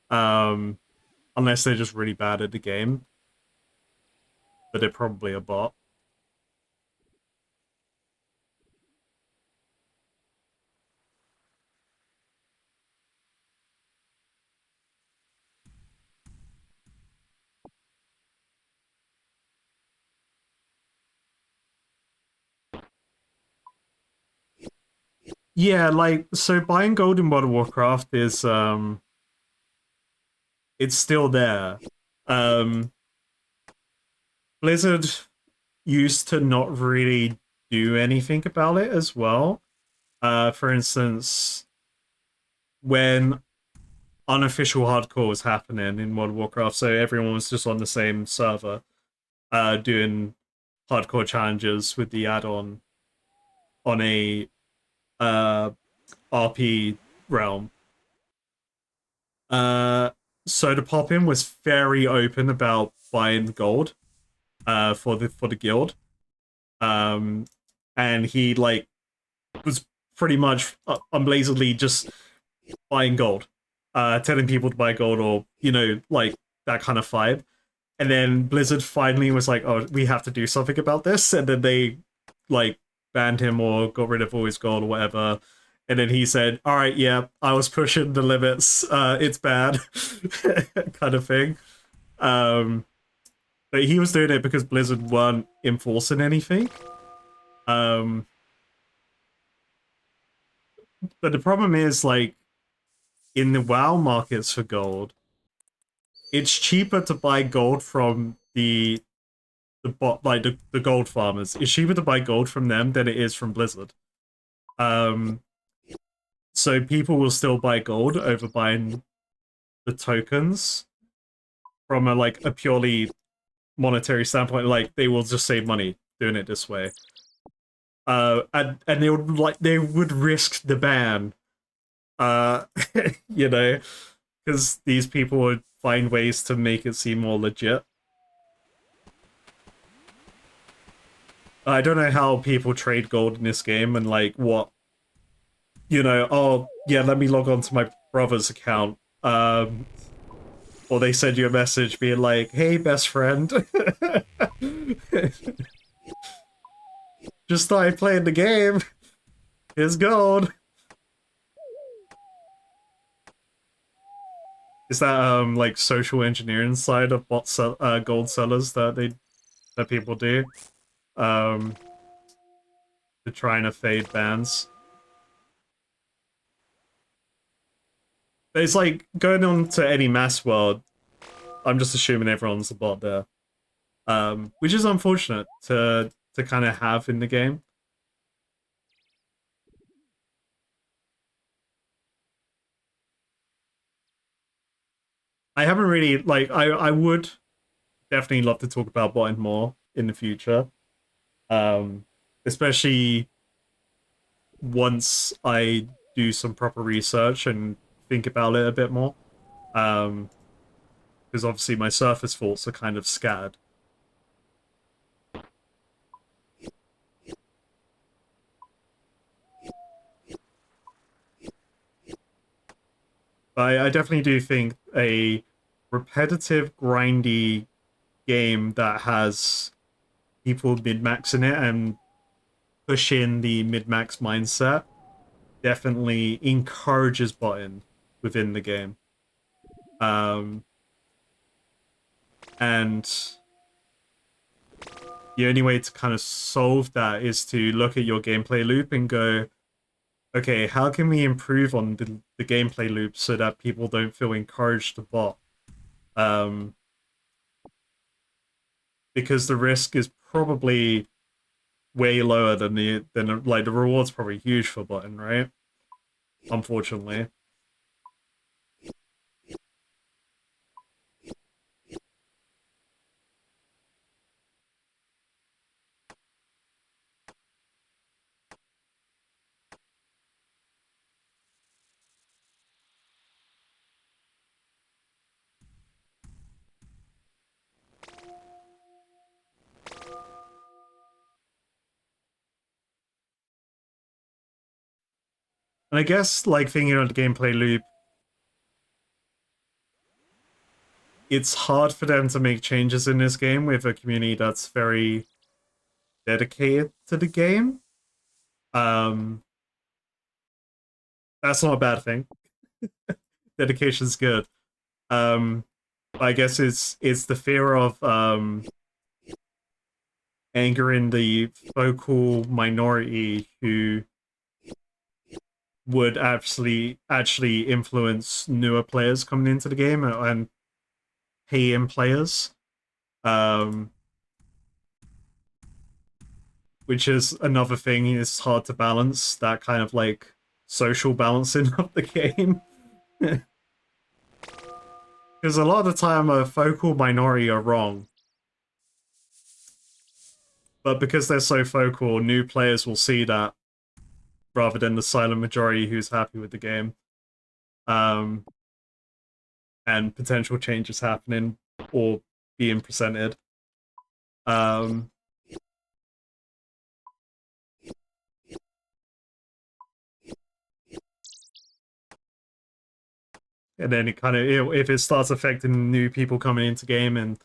Um, unless they're just really bad at the game, but they're probably a bot. Yeah, like so buying gold in World of Warcraft is it's still there. Um Blizzard used to not really do anything about it as well. For instance, when unofficial hardcore was happening in World of Warcraft, so everyone was just on the same server, doing hardcore challenges with the add-on on a RP realm. Uh, Soda Poppin was very open about buying gold, for the guild, um, and he like was pretty much unblazedly just buying gold, telling people to buy gold or like that kind of vibe. And then Blizzard finally was like, "Oh, we have to do something about this," and then they like banned him or got rid of all his gold or whatever. And then he said, "All right, yeah, I was pushing the limits. It's bad," kind of thing. Um, but he was doing it because Blizzard weren't enforcing anything. Um, but the problem is, like, in the WoW markets for gold, it's cheaper to buy gold from the gold farmers. It's cheaper to buy gold from them than it is from Blizzard. Um, so people will still buy gold over buying the tokens from a purely monetary standpoint. Like, they will just save money doing it this way. And they would risk the ban, uh, you know, because these people would find ways to make it seem more legit. I don't know how people trade gold in this game and like what, oh yeah, let me log on to my brother's account. Or they send you a message being like, "Hey, best friend, just started playing the game. Here's gold." Is that like social engineering side of gold sellers that people do um to try and fade bans? But it's like going on to any mass world. I'm just assuming everyone's a bot there, which is unfortunate to kind of have in the game. I haven't really I would definitely love to talk about botting more in the future, especially once I do some proper research and think about it a bit more. Because obviously my surface thoughts are kind of scattered. But I definitely do think a repetitive, grindy game that has people mid-maxing it and push in the mid-max mindset definitely encourages botting within the game. And the only way to kind of solve that is to look at your gameplay loop and go, okay, how can we improve on the gameplay loop so that people don't feel encouraged to bot? Because the risk is probably way lower than the reward's probably huge for botting, right? Unfortunately. And I guess, like, thinking on the gameplay loop, it's hard for them to make changes in this game with a community that's very dedicated to the game. Um, that's not a bad thing. Dedication's good. I guess it's the fear of angering the vocal minority who would actually influence newer players coming into the game and pay-in players, which is another thing. It's hard to balance that kind of like social balancing of the game. Because a lot of the time a vocal minority are wrong. But because they're so vocal, new players will see that rather than the silent majority who's happy with the game. And potential changes happening or being presented. And then it kind of, if it starts affecting new people coming into game and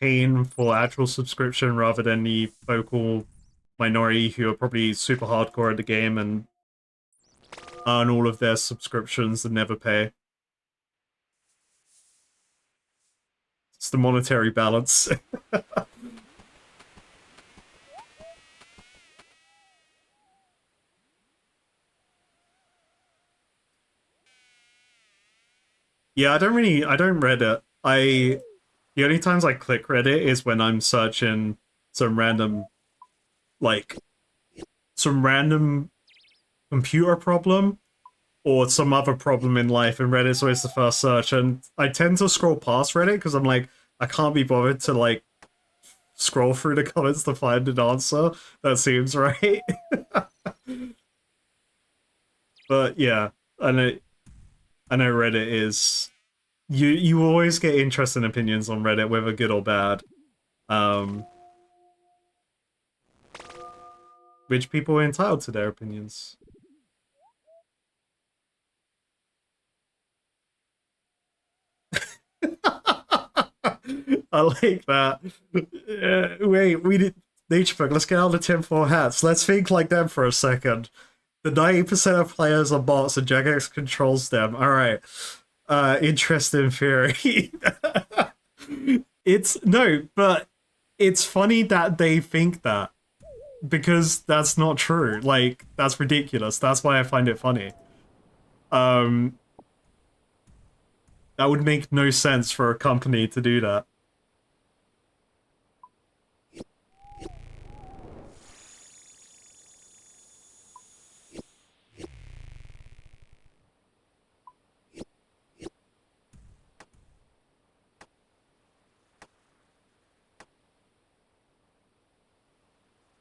paying for actual subscription rather than the vocal minority who are probably super hardcore at the game and earn all of their subscriptions and never pay. It's the monetary balance. Yeah, I don't Reddit. The only times I click Reddit is when I'm searching some random, like, some random computer problem or some other problem in life, and Reddit's always the first search. And I tend to scroll past Reddit because I'm like, I can't be bothered to, like, scroll through the comments to find an answer that seems right. But yeah, I know Reddit is you always get interesting opinions on Reddit, whether good or bad. Um, which people are entitled to their opinions. I like that. Wait, we did Naturebook. Let's get out the tinfoil hats. Let's think like them for a second. The 90% of players are bots and Jagex controls them. All right. Interesting theory. It's no, but it's funny that they think that because that's not true. Like that's ridiculous. That's why I find it funny. Um, that would make no sense for a company to do that.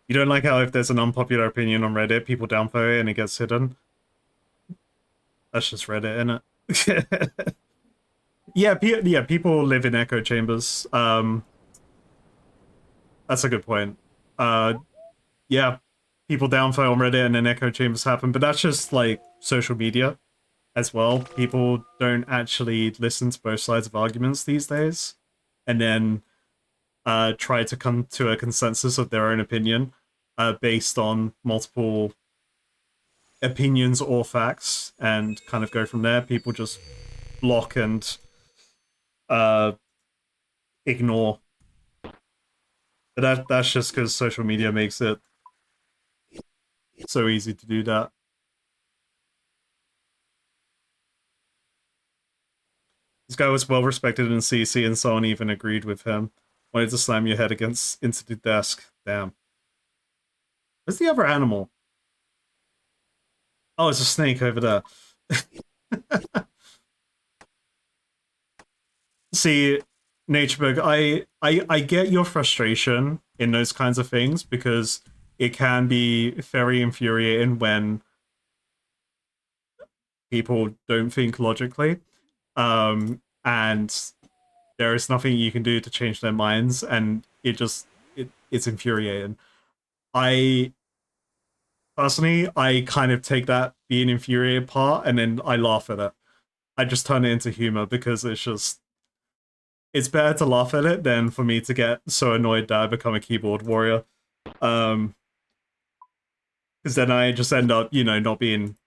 You don't like how if there's an unpopular opinion on Reddit, people downvote it and it gets hidden? That's just Reddit, innit? Yeah, people live in echo chambers. That's a good point. Yeah, people downvote on Reddit and then echo chambers happen, but that's just like social media as well. People don't actually listen to both sides of arguments these days, and then try to come to a consensus of their own opinion based on multiple opinions or facts and kind of go from there. People just block and uh, ignore. But that's just because social media makes it so easy to do that. This guy was well respected in CC and someone even agreed with him. Wanted to slam your head against into the desk. Damn. Where's the other animal? Oh, it's a snake over there. See, Naturebook, I get your frustration in those kinds of things because it can be very infuriating when people don't think logically. And there is nothing you can do to change their minds, and it's infuriating. I personally, I kind of take that being infuriated part and then I laugh at it. I just turn it into humor because it's better to laugh at it than for me to get so annoyed that I become a keyboard warrior. Because then I just end up, not being.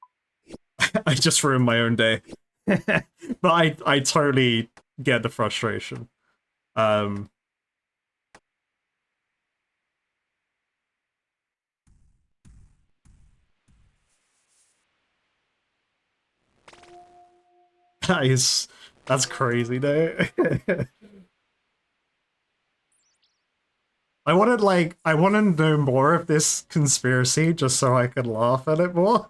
I just ruin my own day. But I totally get the frustration. Um, that's crazy though. I want to know more of this conspiracy just so I could laugh at it more.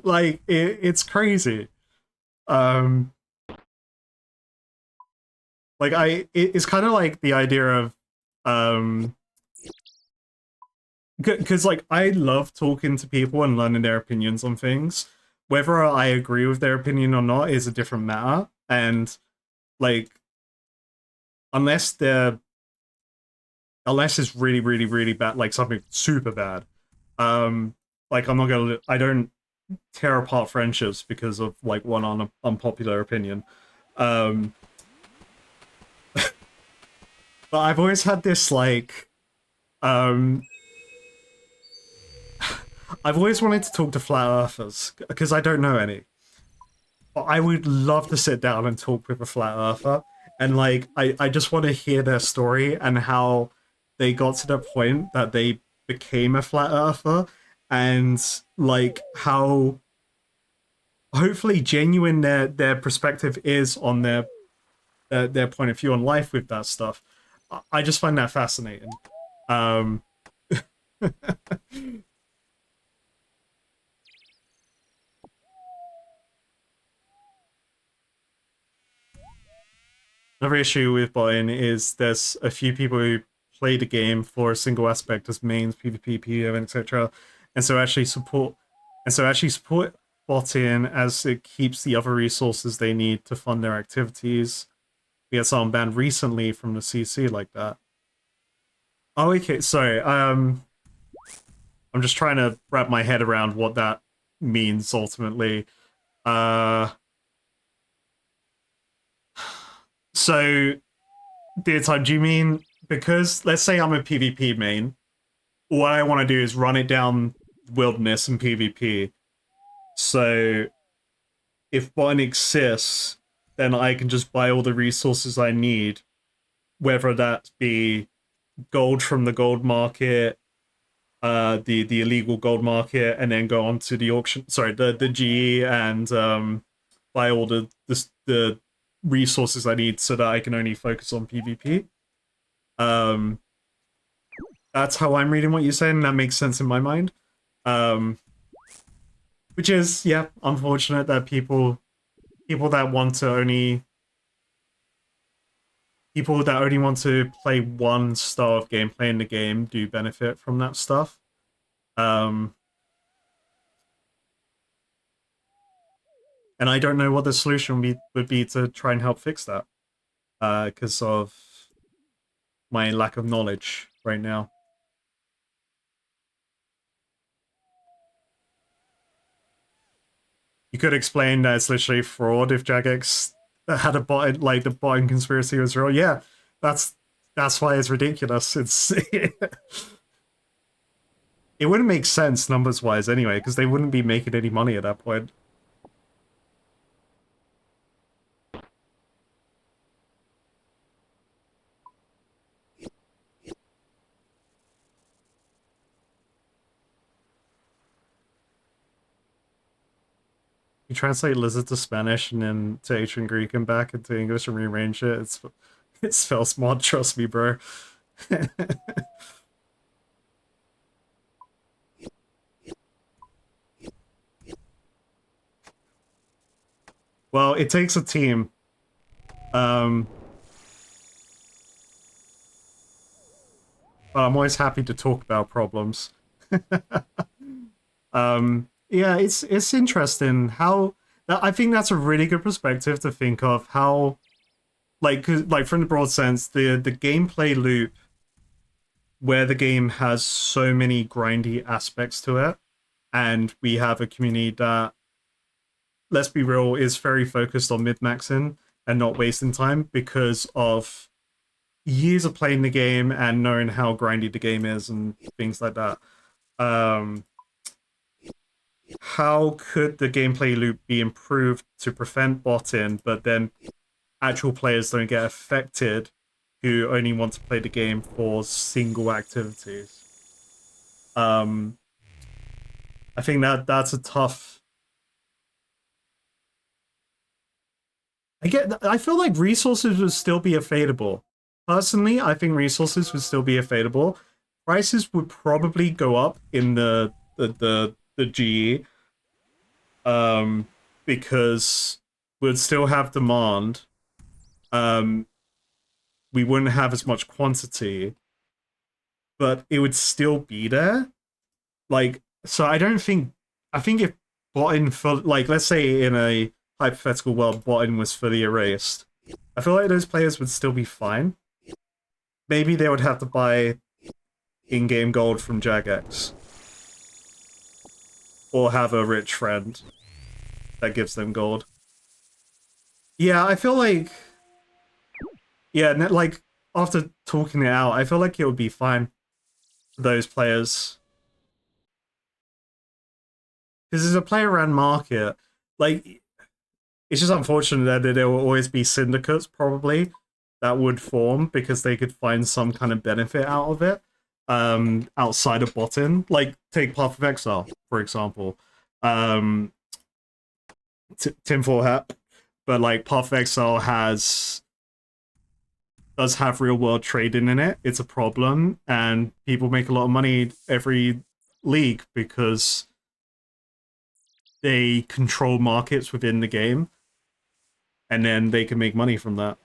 Like it's crazy. Um, like it's kind of like the idea of um, because like I love talking to people and learning their opinions on things. Whether I agree with their opinion or not is a different matter, and like unless they're unless it's really, really, really bad, like something super bad. Like I don't tear apart friendships because of like one unpopular opinion. Um, but I've always had this like, um, I've always wanted to talk to flat earthers because I don't know any. But I would love to sit down and talk with a flat earther, and like I just want to hear their story and how they got to the point that they became a flat earther, and like how hopefully genuine their perspective is on their point of view on life with that stuff. I just find that fascinating. Um, Another issue with botting is there's a few people who play the game for a single aspect as mains, PvP, PvM, etc. And so actually support botting as it keeps the other resources they need to fund their activities. We had someone banned recently from the CC like that. Oh, okay, sorry. I'm just trying to wrap my head around what that means ultimately. Uh, so, dear time, do you mean because let's say I'm a PvP main, what I want to do is run it down wilderness and PvP. So, if one exists, then I can just buy all the resources I need, whether that be gold from the gold market, the illegal gold market, and then go on to the auction. Sorry, the GE and buy all the resources I need so that I can only focus on PvP. Um, that's how I'm reading what you're saying. That makes sense in my mind. Um, which is yeah, unfortunate that people that want to only people that only want to play one style of gameplay in the game do benefit from that stuff. Um, and I don't know what the solution would be to try and help fix that because of my lack of knowledge right now. You could explain that it's literally fraud if Jagex had a bot, like the botting conspiracy was real. Yeah, that's why it's ridiculous. It's it wouldn't make sense numbers wise anyway because they wouldn't be making any money at that point. You translate lizard to Spanish and then to ancient Greek and back into English and rearrange it. It spells mod. Trust me, bro. Well, it takes a team. Um, but I'm always happy to talk about problems. Yeah, it's interesting how I think that's a really good perspective to think of how like from the broad sense the gameplay loop where the game has so many grindy aspects to it and we have a community that let's be real is very focused on mid-maxing and not wasting time because of years of playing the game and knowing how grindy the game is and things like that. Um, how could the gameplay loop be improved to prevent botting, but then actual players don't get affected who only want to play the game for single activities? Um, I think that's a tough. I feel like resources would still be available. Personally, I think resources would still be available. Prices would probably go up in the GE, because we'd still have demand. Um, we wouldn't have as much quantity, but it would still be there. Like, so I think if botting for like let's say in a hypothetical world botting was fully erased, I feel like those players would still be fine. Maybe they would have to buy in-game gold from Jagex. Or have a rich friend that gives them gold. Yeah, I feel like yeah, like after talking it out, I feel like it would be fine for those players. because it's a player-run market. Like, it's just unfortunate that there will always be syndicates, probably, that would form because they could find some kind of benefit out of it, outside of botting. Like, take Path of Exile, for example. Um, Tinfoil Hat, but like Path of Exile does have real world trading in it. It's a problem, and people make a lot of money every league because they control markets within the game, and then they can make money from that.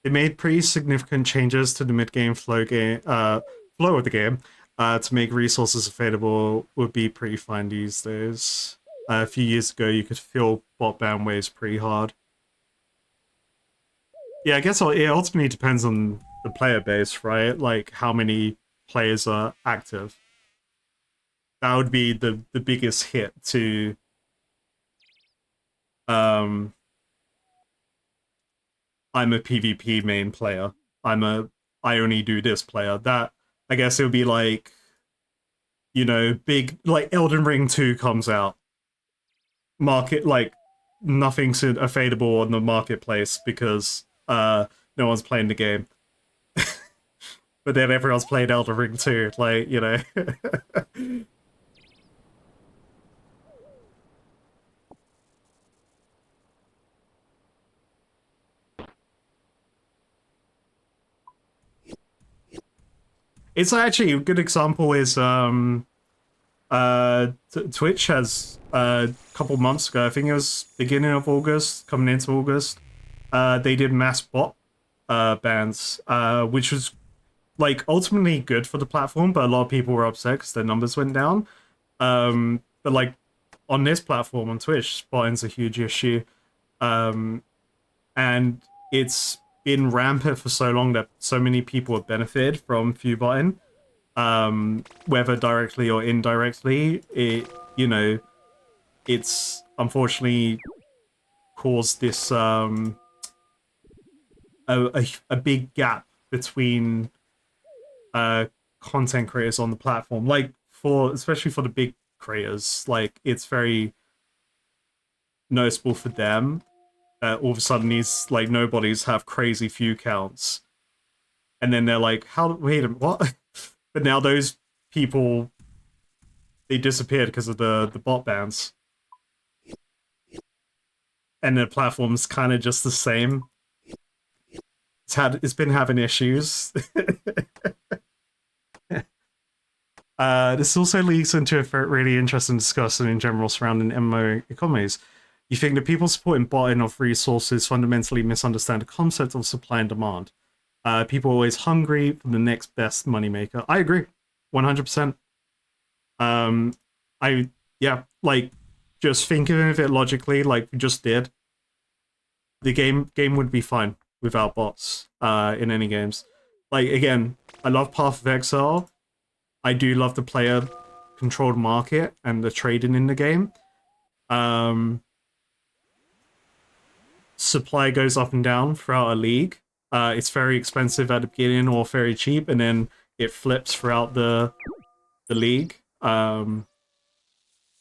They made pretty significant changes to the mid-game flow of the game. To make resources available would be pretty fine these days. A few years ago, you could feel bot ban waves pretty hard. Yeah, I guess it ultimately depends on the player base, right? Like how many players are active. That would be the biggest hit to um I'm a PvP main player. I only do this player. That I guess it would be like, big like Elden Ring 2 comes out. Market like nothing's available on the marketplace because no one's playing the game. But then everyone's playing Elden Ring 2, like. It's actually a good example is Twitch has a couple months ago, I think it was beginning of August, coming into August, they did mass bot bans, which was like ultimately good for the platform, but a lot of people were upset because their numbers went down. But like on this platform on Twitch, spotting's a huge issue, and it's been rampant for so long that so many people have benefited from few botting, whether directly or indirectly. It's unfortunately caused this a big gap between content creators on the platform, like especially for the big creators. Like, it's very noticeable for them that all of a sudden these like nobodies have crazy view counts, and then they're like, how, wait a minute, what? But now those people, they disappeared because of the bot bans, and the platform's kind of just the same. It's been having issues. This also leads into a really interesting discussion in general surrounding MMO economies. You think that people supporting botting of resources fundamentally misunderstand the concept of supply and demand. People are always hungry for the next best moneymaker. I agree, 100%. Um, yeah, like, just thinking of it logically, like we just did, the game would be fine without bots in any games. Like, again, I love Path of Exile. I do love the player controlled market and the trading in the game. Supply goes up and down throughout a league. It's very expensive at the beginning or very cheap, and then it flips throughout the league. But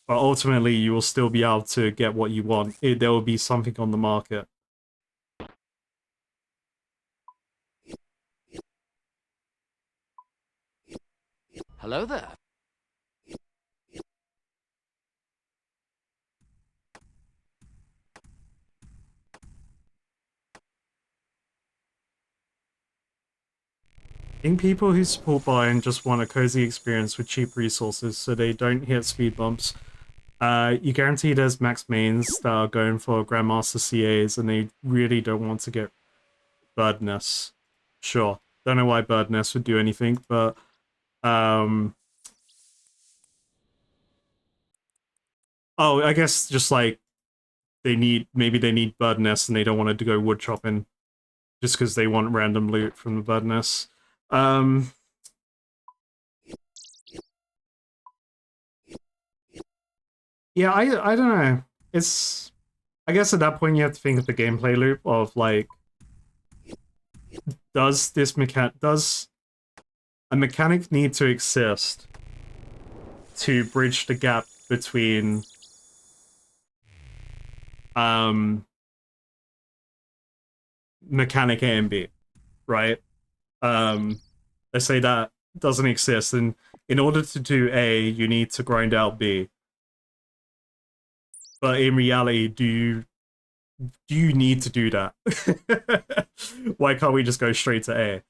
ultimately, you will still be able to get what you want. There will be something on the market. Hello there. I think people who support buying just want a cozy experience with cheap resources so they don't hit speed bumps. You guarantee there's max mains that are going for Grandmaster CAs and they really don't want to get Birdness. Sure. Don't know why Birdness would do anything, but oh, I guess just like maybe they need Birdness and they don't want to go wood chopping just because they want random loot from the Birdness. Um, yeah, I don't know. It's I guess at that point you have to think of the gameplay loop of like, does a mechanic need to exist to bridge the gap between um mechanic A and B, right? Um, let's say that doesn't exist, and in order to do A, you need to grind out B. But in reality, do you need to do that? Why can't we just go straight to A?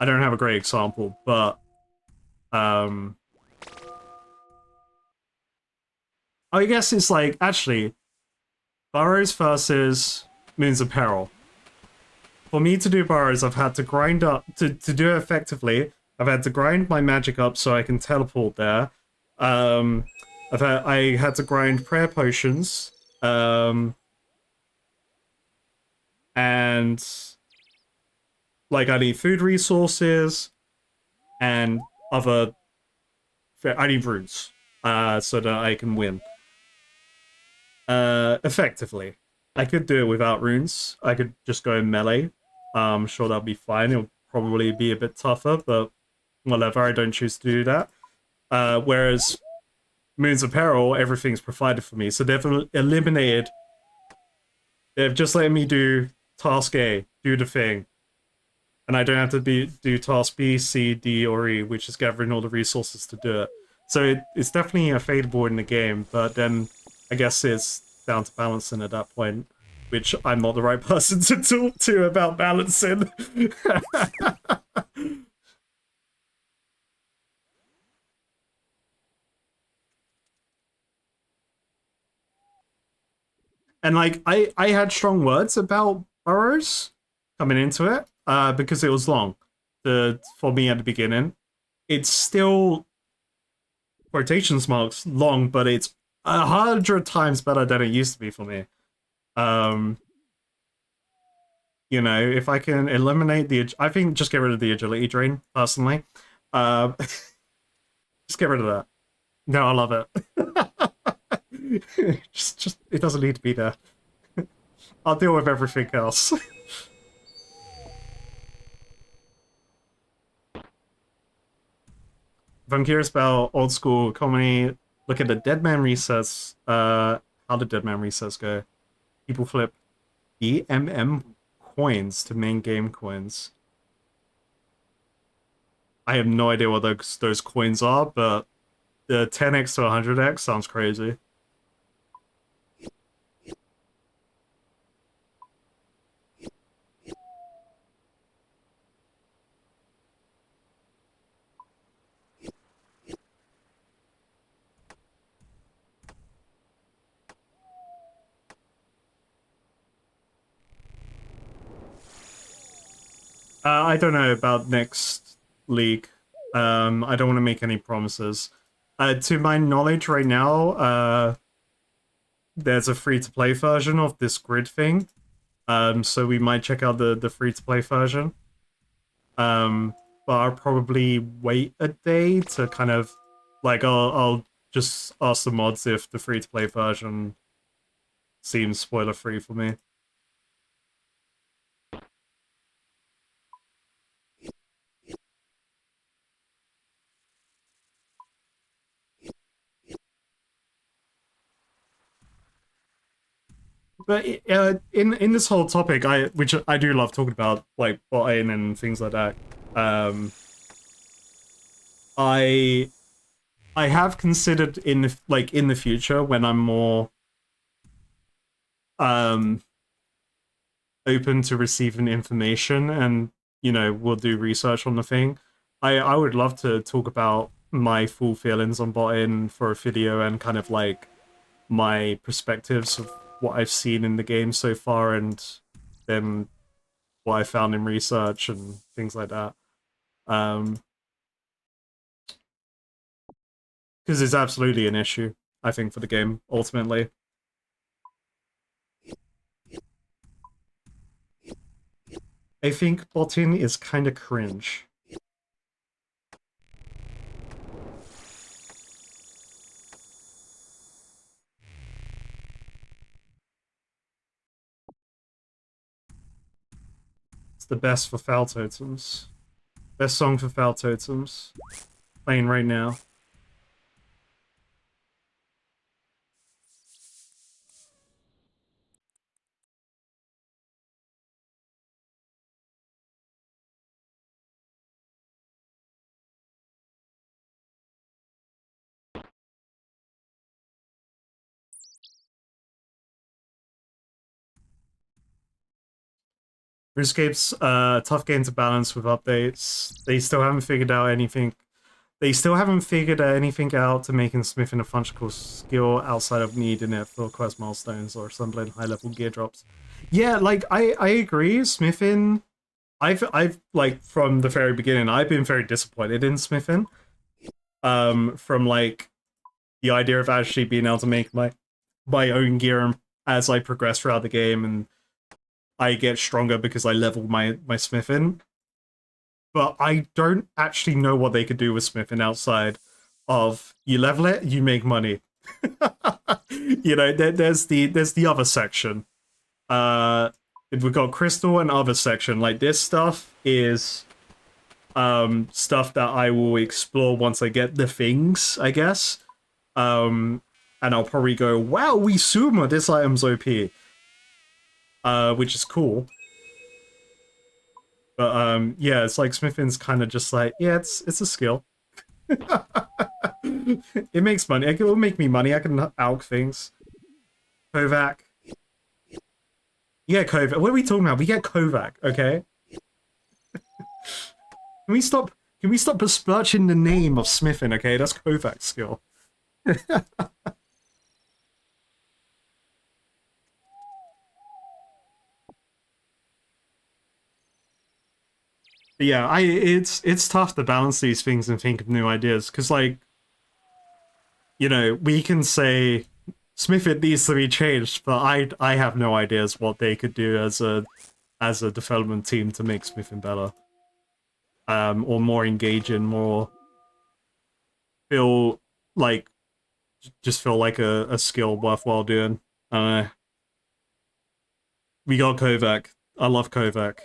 I don't have a great example, but um, I guess it's like actually Burrows versus Moons of Peril. For me to do Burrows, I've had to grind up to do it effectively. I've had to grind my magic up so I can teleport there. Um, I had to grind prayer potions. And like I need food resources and other. I need runes, so that I can win. Effectively, I could do it without runes. I could just go in melee. I'm sure that'll be fine. It'll probably be a bit tougher, but whatever. I don't choose to do that. Whereas Moons of Peril, everything's provided for me, so they've eliminated. They've just let me do task A, do the thing, and I don't have to do task B, C, D, or E, which is gathering all the resources to do it. So it's definitely available in the game, but then I guess it's down to balancing at that point, which I'm not the right person to talk to about balancing. And like I had strong words about Burrows coming into it, because it was long. For me at the beginning. It's still quotations marks long, but it's 100 times better than it used to be for me. Um, if I can eliminate I think just get rid of the agility drain, personally. Just get rid of that. No, I love it. just it doesn't need to be there. I'll deal with everything else. If I'm curious about old school comedy, look at the Dead Man resets. How did Dead Man resets go? People flip EMM coins to main game coins. I have no idea what those coins are, but the 10x to 100x sounds crazy. I don't know about next league. I don't want to make any promises. To my knowledge, right now, there's a free-to-play version of this grid thing. So we might check out the free-to-play version. But I'll probably wait a day to kind of like I'll just ask the mods if the free-to-play version seems spoiler-free for me. But in this whole topic, which I do love talking about, like bot-in and things like that. I I have considered in the future when I'm more um open to receiving information and we'll do research on the thing. I would love to talk about my full feelings on bot-in for a video and kind of like my perspectives of what I've seen in the game so far and then what I found in research and things like that. Because it's absolutely an issue, I think, for the game ultimately. I think botting is kind of cringe. It's the best for foul totems. Best song for foul totems. Playing right now. RuneScape's tough game to balance with updates. They still haven't figured out anything. They still haven't figured anything out to making smithing a functional skill outside of needing it for quest milestones or assembling high-level gear drops. Yeah, like I agree. Smithing, I've like from the very beginning, I've been very disappointed in smithing. From like the idea of actually being able to make my own gear as I progress throughout the game and I get stronger because I level my smithing. But I don't actually know what they could do with smithing outside of you level it, you make money. You know, there's the other section. We've got crystal and other section. Like this stuff is stuff that I will explore once I get the things, I guess. And I'll probably go, wow, we Suma, this item's OP. Which is cool. But yeah, it's like smithing's kind of just like, yeah, it's a skill. It makes money. It will make me money. I can alch things. Kovac. Yeah, Kovac. What are we talking about? We get Kovac, okay? Can we stop besmirching the name of smithing, okay? That's Kovac's skill. Yeah, it's tough to balance these things and think of new ideas because, like, you know, we can say Smith it needs to be changed, but I have no ideas what they could do as a development team to make smithing better, or more engaging, more feel like just feel like a skill worthwhile doing. I don't know. We got Kovac. I love Kovac.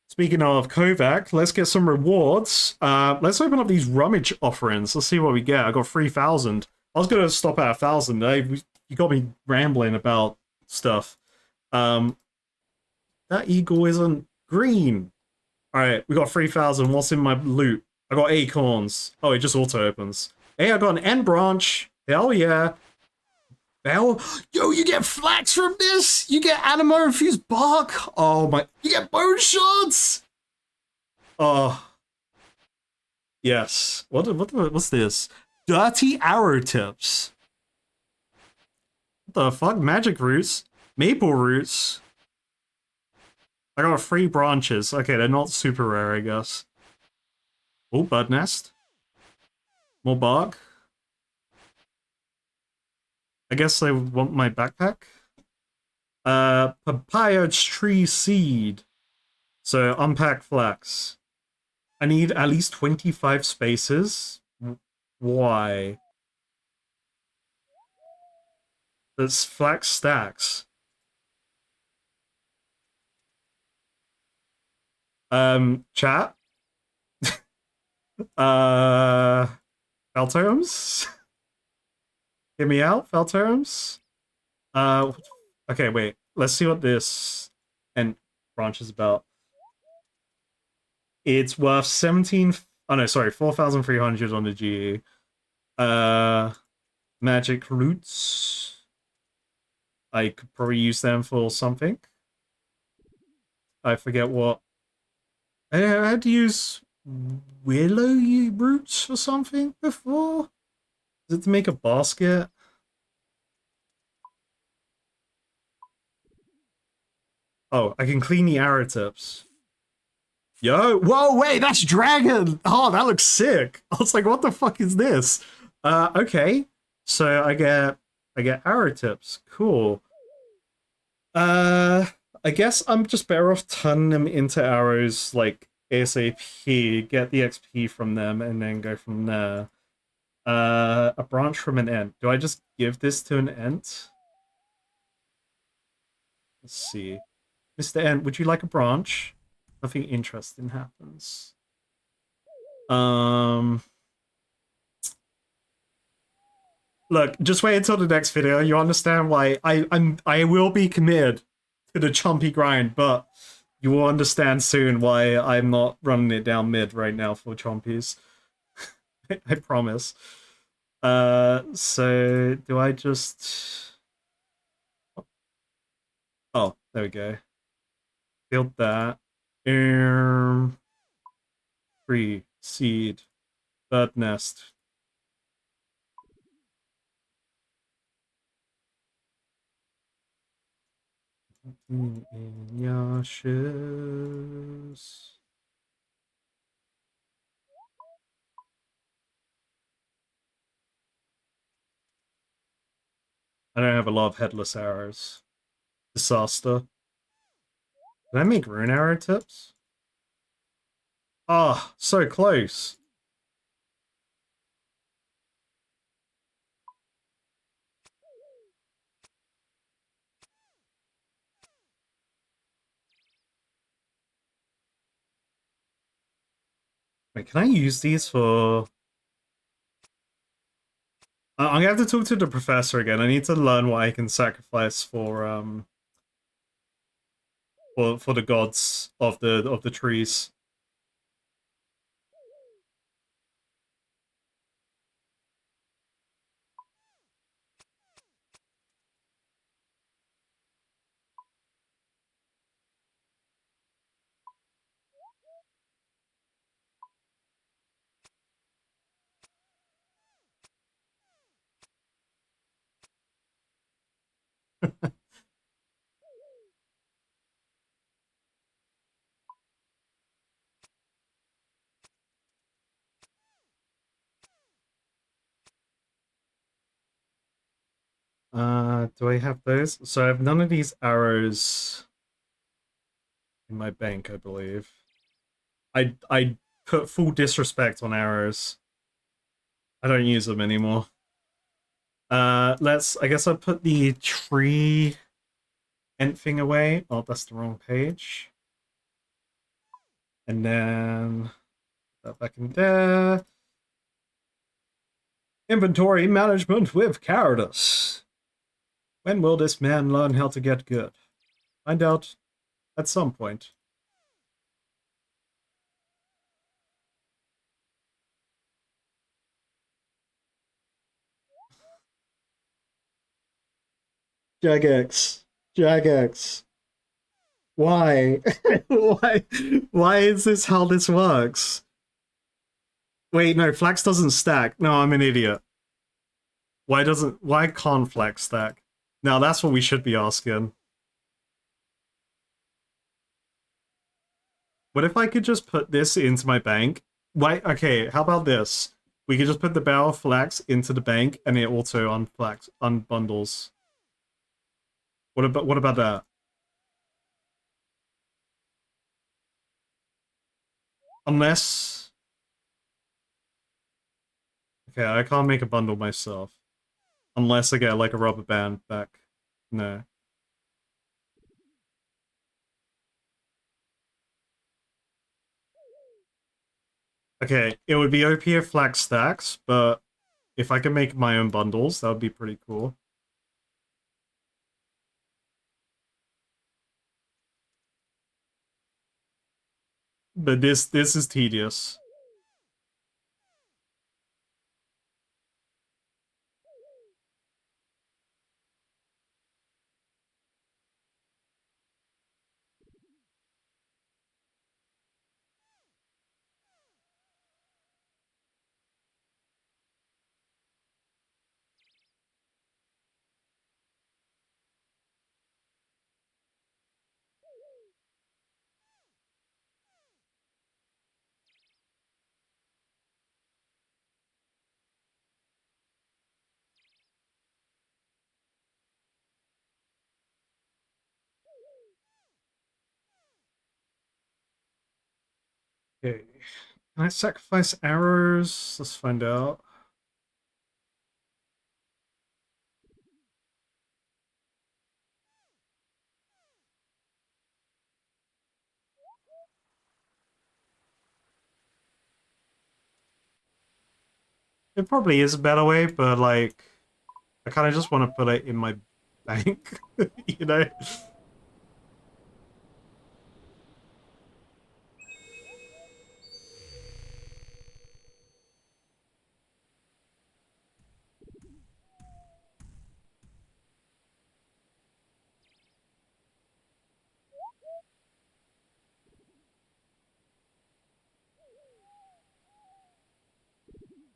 Speaking of Kovac, let's get some rewards. Let's open up these rummage offerings. Let's see what we get. I got 3,000. I was gonna stop at 1,000. You got me rambling about stuff. That eagle isn't green. All right, we got 3,000. What's in my loot? I got acorns. Oh, it just auto opens. Hey, I got an end branch. Hell yeah. Bell. Yo, you get flax from this? You get animo infused bark? Oh my, you get bone shards? Oh. Yes. What's this? Dirty arrow tips. What the fuck? Magic roots? Maple roots? I got 3 branches. Okay, they're not super rare, I guess. Oh, bird nest. More bark. I guess they want my backpack. Papaya tree seed. So unpack flax. I need at least 25 spaces. Why? There's flax stacks. Chat? Feltomes? Hear me out, Feltomes? Okay, wait. Let's see what this and branch is about. It's worth 17. Oh no, sorry, 4,300 on the GE. Magic roots. I could probably use them for something. I forget what. I had to use willow roots for something before. Is it to make a basket? Oh, I can clean the arrow tips. Yo, whoa, wait, that's dragon! Oh, that looks sick. I was like, what the fuck is this? Okay. So I get arrow tips. Cool. I I guess I'm just better off turning them into arrows like ASAP, get the XP from them, and then go from there. A branch from an ant. Do I just give this to an ant? Let's see. Mr. Ant, would you like a branch? Nothing interesting happens. Um, Look, just wait until the next video. You understand why I will be committed to the chumpy grind, but you will understand soon why I'm not running it down mid right now for chompies. I promise. So do I just? Oh, there we go. Build that. Tree, seed, bird nest. In your shoes. I don't have a lot of headless arrows. Disaster. Did I make rune arrow tips? Ah, oh, so close. Wait, can I use these for... I'm gonna have to talk to the professor again. I need to learn what I can sacrifice for the gods of the trees. Do I have those? So I have none of these arrows in my bank, I believe. I put full disrespect on arrows. I don't use them anymore. I guess I'll put the tree ent thing away. Oh, that's the wrong page. And then that back in there. Inventory management with Caratus. When will this man learn how to get good? Find out at some point. Jagex. Jagex. Why? Why? Why is this how this works? Wait, no, flax doesn't stack. No, I'm an idiot. Why can't flax stack? Now that's what we should be asking. What if I could just put this into my bank? Why? Okay, how about this? We could just put the barrel of flax into the bank and it auto unbundles. What about that? Unless... Okay, I can't make a bundle myself. Unless I get like a rubber band back. No. Okay, it would be OP if flax stacks, but if I can make my own bundles, that would be pretty cool. But this is tedious. Okay. Can I sacrifice arrows? Let's find out. It probably is a better way, but like, I kind of just want to put it in my bank, you know?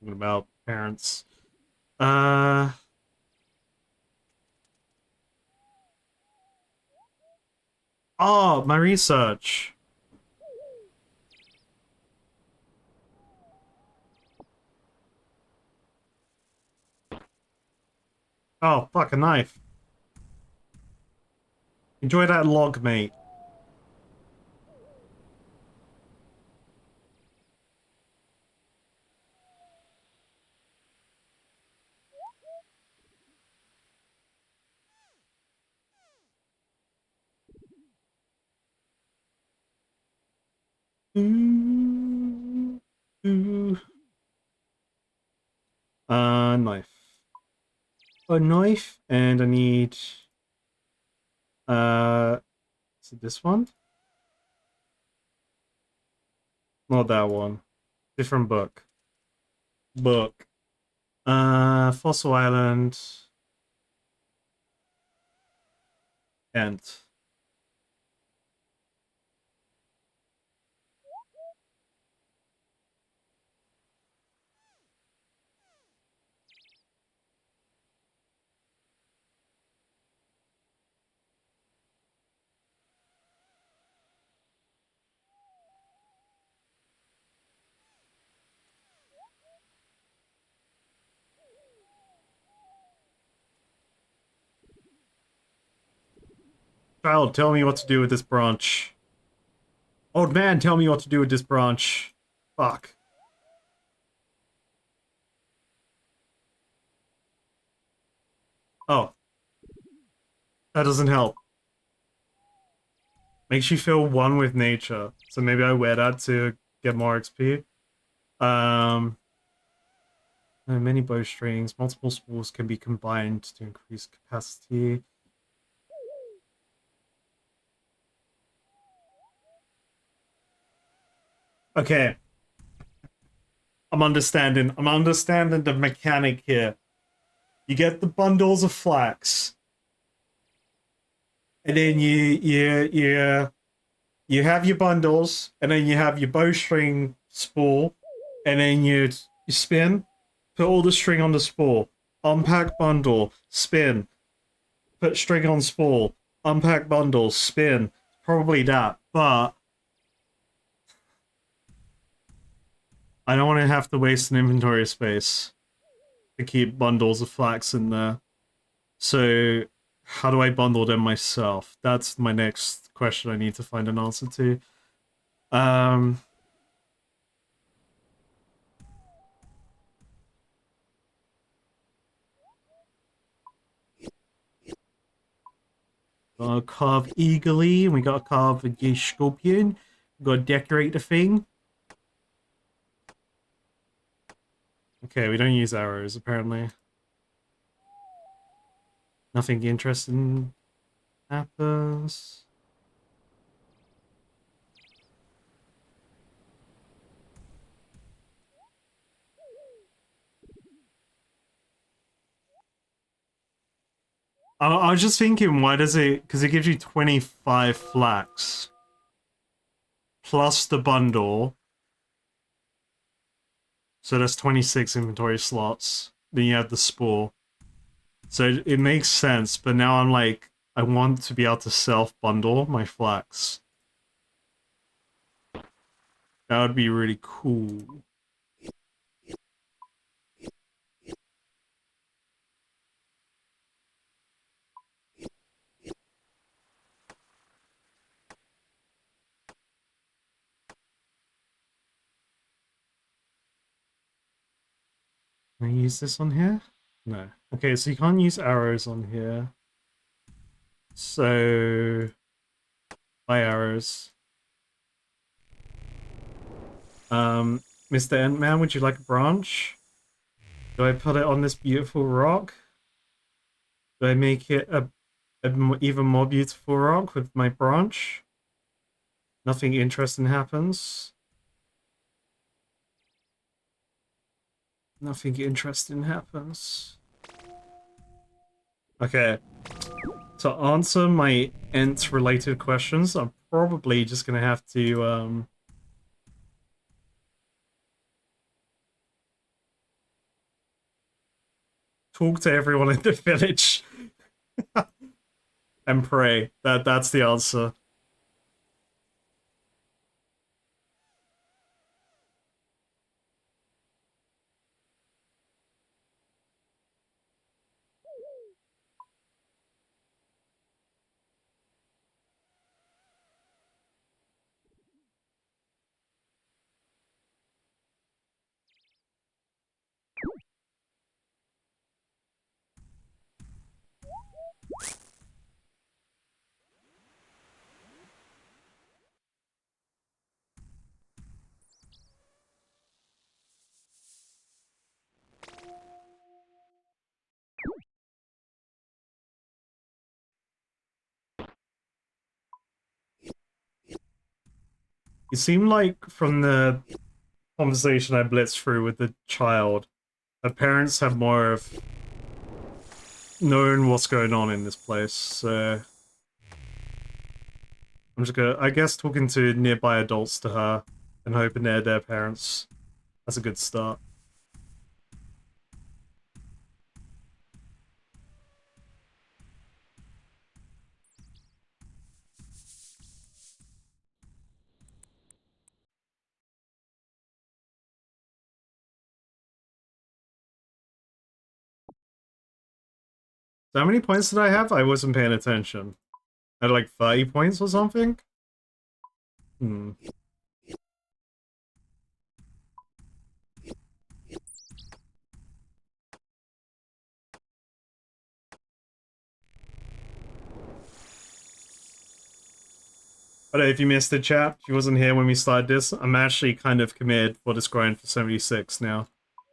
What about parents? Uh, oh, my research. Oh, fuck, a knife. Enjoy that log, mate. Ooh, ooh. Knife. A knife, and I need, is it this one? Not that one. Different book. Book. Fossil Island. And child, tell me what to do with this branch. Old man, tell me what to do with this branch. Fuck. Oh, that doesn't help. Makes you feel one with nature. So maybe I wear that to get more XP. Many bowstrings, multiple spools can be combined to increase capacity. Okay, I'm understanding. I'm understanding the mechanic here. You get the bundles of flax, and then you have your bundles, and then you have your bowstring spool, and then you spin, put all the string on the spool, unpack bundle, spin, put string on spool, unpack bundle, spin. Probably that, but I don't want to have to waste an inventory space to keep bundles of flax in there. So, how do I bundle them myself? That's my next question I need to find an answer to. Um, gotta carve eagerly, and we gotta carve a gay scorpion. We gotta decorate the thing. Okay, we don't use arrows, apparently. Nothing interesting happens. I was just thinking, why does it... Because it gives you 25 flax. Plus the bundle. So that's 26 inventory slots. Then you have the spool. So it makes sense, but now I'm like, I want to be able to self-bundle my flax. That would be really cool. Can I use this on here? No. Okay, so you can't use arrows on here. So... buy arrows. Mr. Ant-Man, would you like a branch? Do I put it on this beautiful rock? Do I make it a even more beautiful rock with my branch? Nothing interesting happens. Nothing interesting happens. Okay. To answer my Ent-related questions, I'm probably just gonna have to, talk to everyone in the village and pray. That's the answer. You seem like from the conversation I blitzed through with the child, her parents have more of known what's going on in this place, so I'm just gonna, I guess, talking to nearby adults to her and hoping they're their parents. That's a good start. So how many points did I have? I wasn't paying attention. I had like 30 points or something? Hmm. But if you missed the chat, she wasn't here when we started this. I'm actually kind of committed for this grind for 76 now.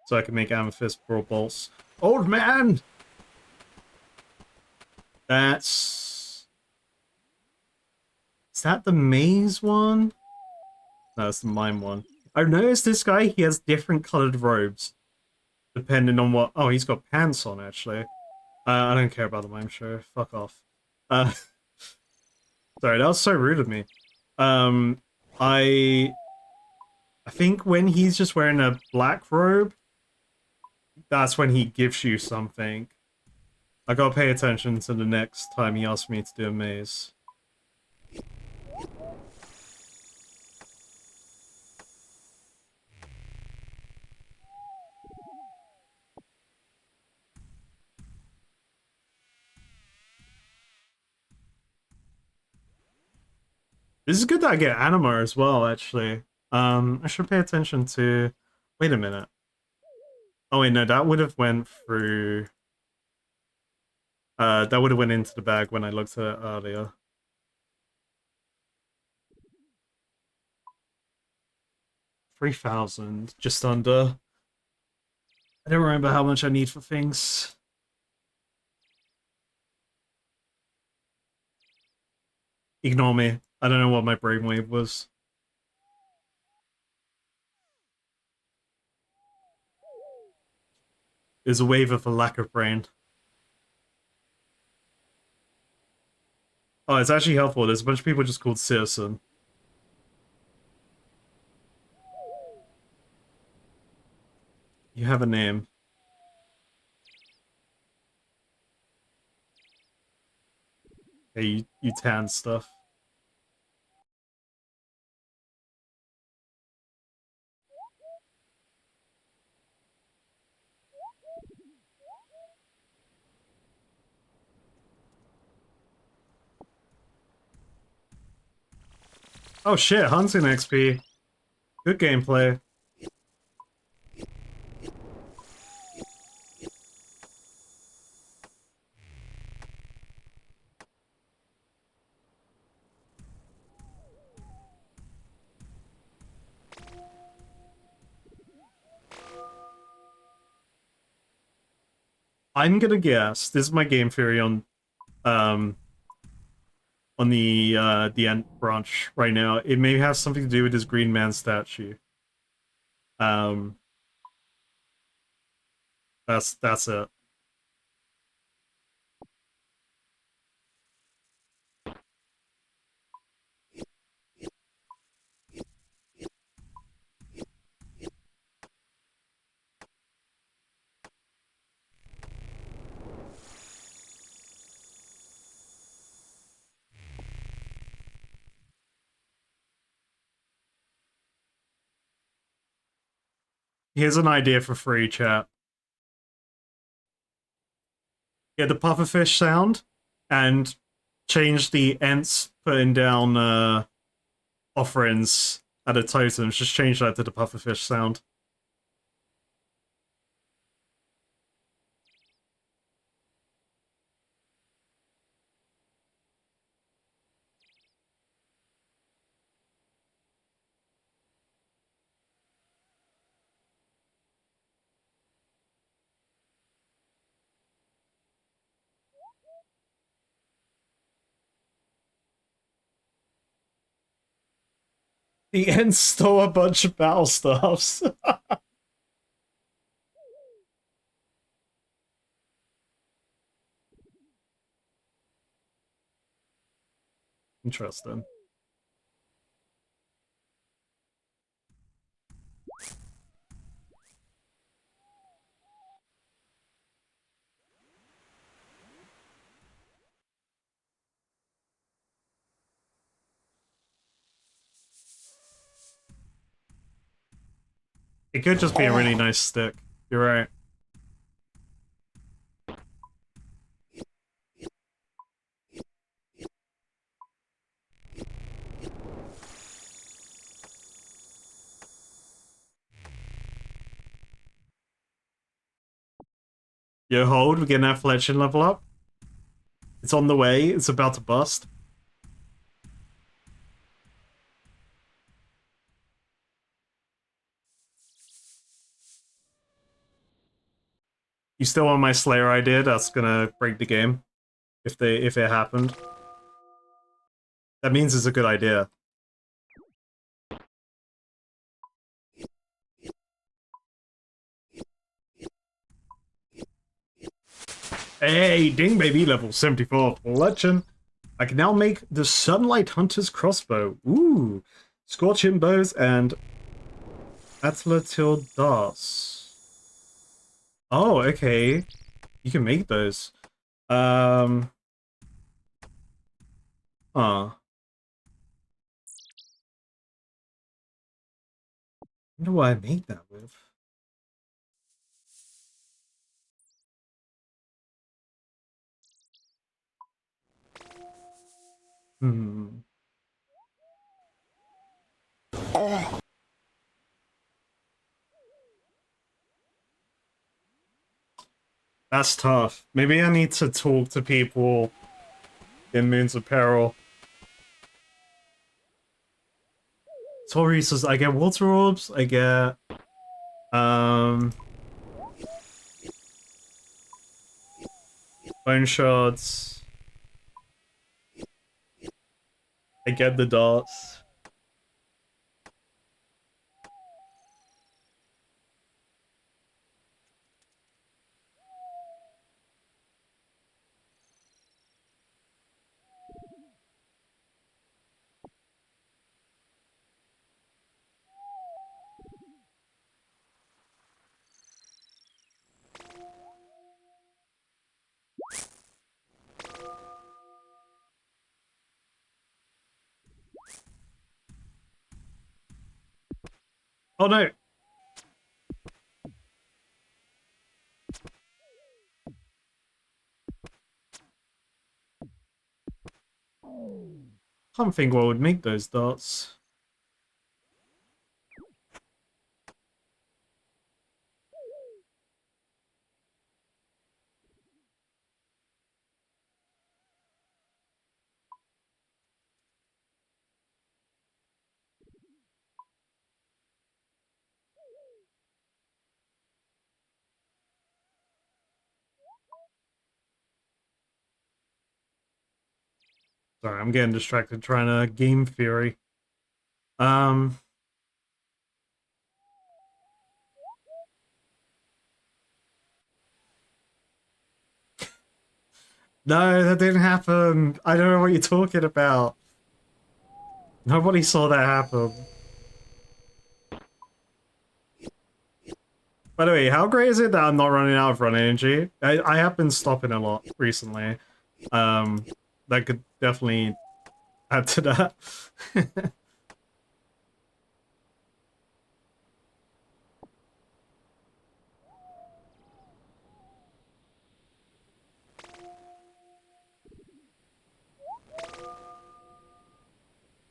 So I can make Amethyst Brawl Bolts. Old man! That's... Is that the maze one? No, it's the mime one. I've noticed this guy, he has different colored robes. Depending on what... Oh, he's got pants on, actually. I don't care about the mime show. Fuck off. Uh, sorry, that was so rude of me. Um, I think when he's just wearing a black robe, that's when he gives you something. I gotta pay attention to the next time he asks me to do a maze. This is good that I get anima as well, actually. I should pay attention to... Wait a minute. Oh wait, no, that would have went through... that would have went into the bag when I looked at it earlier. 3,000, just under. I don't remember how much I need for things. Ignore me. I don't know what my brainwave was. There's a wave of a lack of brain. Oh, it's actually helpful. There's a bunch of people just called Citizen. You have a name. Hey, you tan stuff. Oh shit, hunting XP. Good gameplay. I'm gonna guess. This is my game theory um on the Ant branch right now. It may have something to do with this Green Man statue. Um, that's it. Here's an idea for free, chat. Get the pufferfish sound and change the ants putting down offerings at a totems. Just change that to the pufferfish sound. The ants stole a bunch of battle staffs. Interesting. It could just be a really nice stick. You're right. Yo, hold, we're getting our fletching level up. It's on the way, it's about to bust. You still want my Slayer idea? That's gonna break the game. If it happened. That means it's a good idea. Hey, ding baby, level 74 fletching. I can now make the Sunlight Hunter's crossbow. Ooh. Scorching bows and Atlatil darts. Oh, okay. You can make those. Huh. I wonder what I made that with. Hmm. That's tough. Maybe I need to talk to people in Moons of Peril. Tori says, I get water orbs, I get bone shards, I get the darts. Oh no! Can't think what would make those darts. Sorry, I'm getting distracted trying to game theory. Um, no, that didn't happen. I don't know what you're talking about. Nobody saw that happen. By the way, how great is it that I'm not running out of run energy? I have been stopping a lot recently. Um, that could definitely add to that.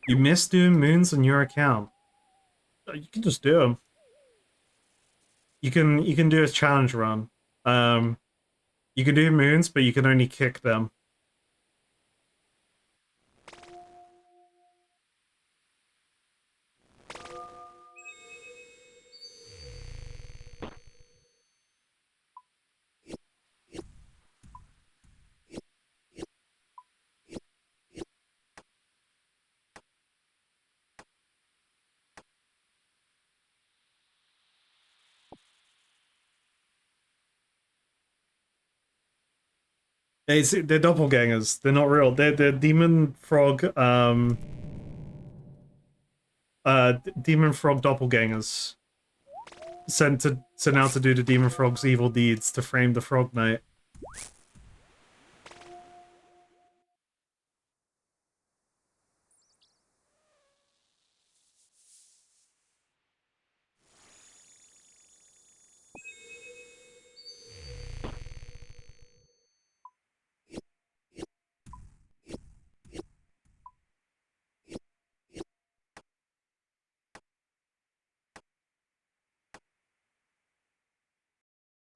You missed doing moons on your account. You can just do them. You can do a challenge run. Um, you can do moons, but you can only kick them. They're doppelgangers. They're not real. They're demon frog. Demon frog doppelgangers sent out to do the demon frog's evil deeds to frame the frog knight.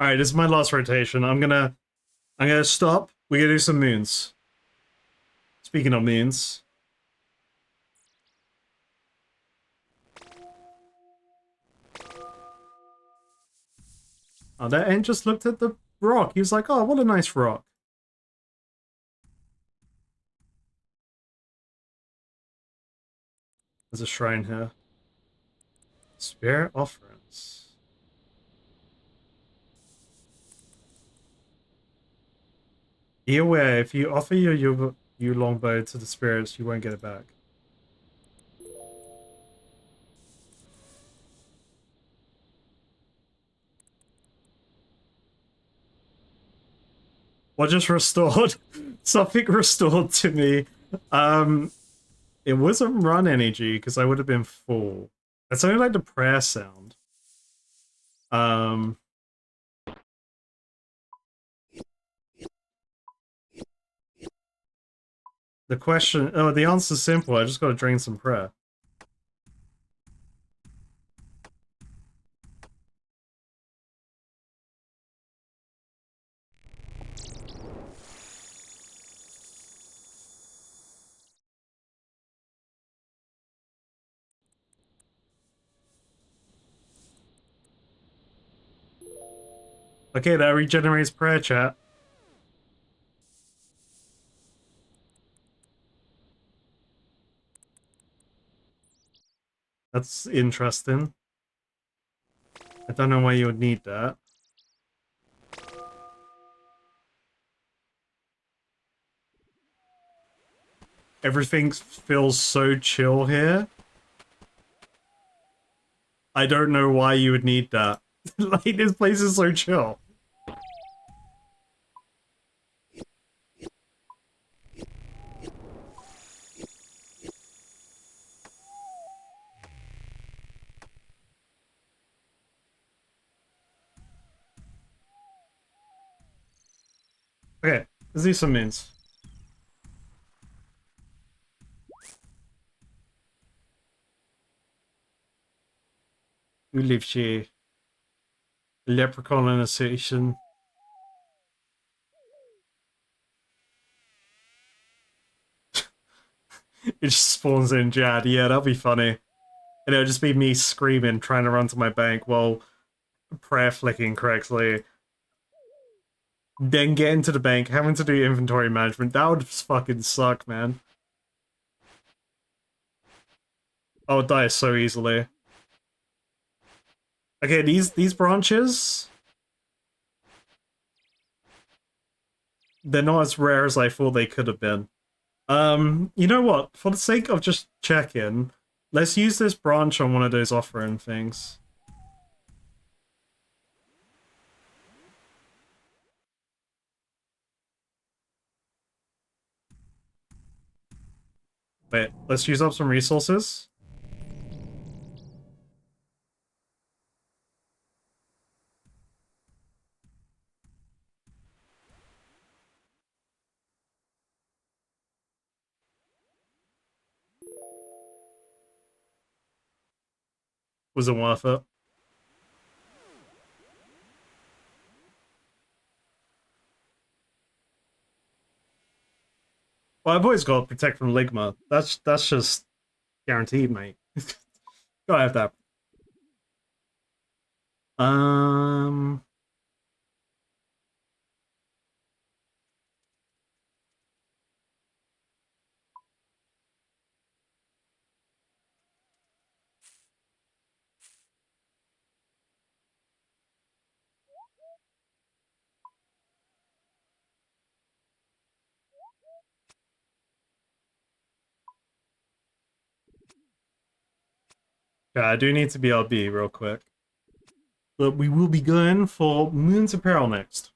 All right, this is my last rotation. I'm gonna stop. We're gonna do some moons. Speaking of moons, oh, that Ent just looked at the rock. He was like, "Oh, what a nice rock." There's a shrine here. Spirit offerings. Be aware, if you offer your longbow to the spirits, you won't get it back. What just restored? Something restored to me. It wasn't run energy because I would have been full. It's only like the prayer sound. Um, the question. Oh, the answer's simple. I just got to drain some prayer. Okay, that regenerates prayer, chat. That's interesting. I don't know why you would need that. Everything feels so chill here. I don't know why you would need that. Like, this place is so chill. Okay, let's do some mins. We live here. Leprechaun in a station. It just spawns in Jad. Yeah, that'll be funny. And it'll just be me screaming, trying to run to my bank while prayer flicking correctly. Then get into the bank, having to do inventory management. That would just fucking suck, man. Oh, it dies so easily. Okay, these branches, they're not as rare as I thought they could have been. You know what? For the sake of just checking, let's use this branch on one of those offering things. Wait, let's use up some resources. Was it worth it? Well, I've always got protect from Ligma. That's just guaranteed, mate. Gotta have that. Um, yeah, I do need to BLB real quick. But we will be going for Moon's Apparel next.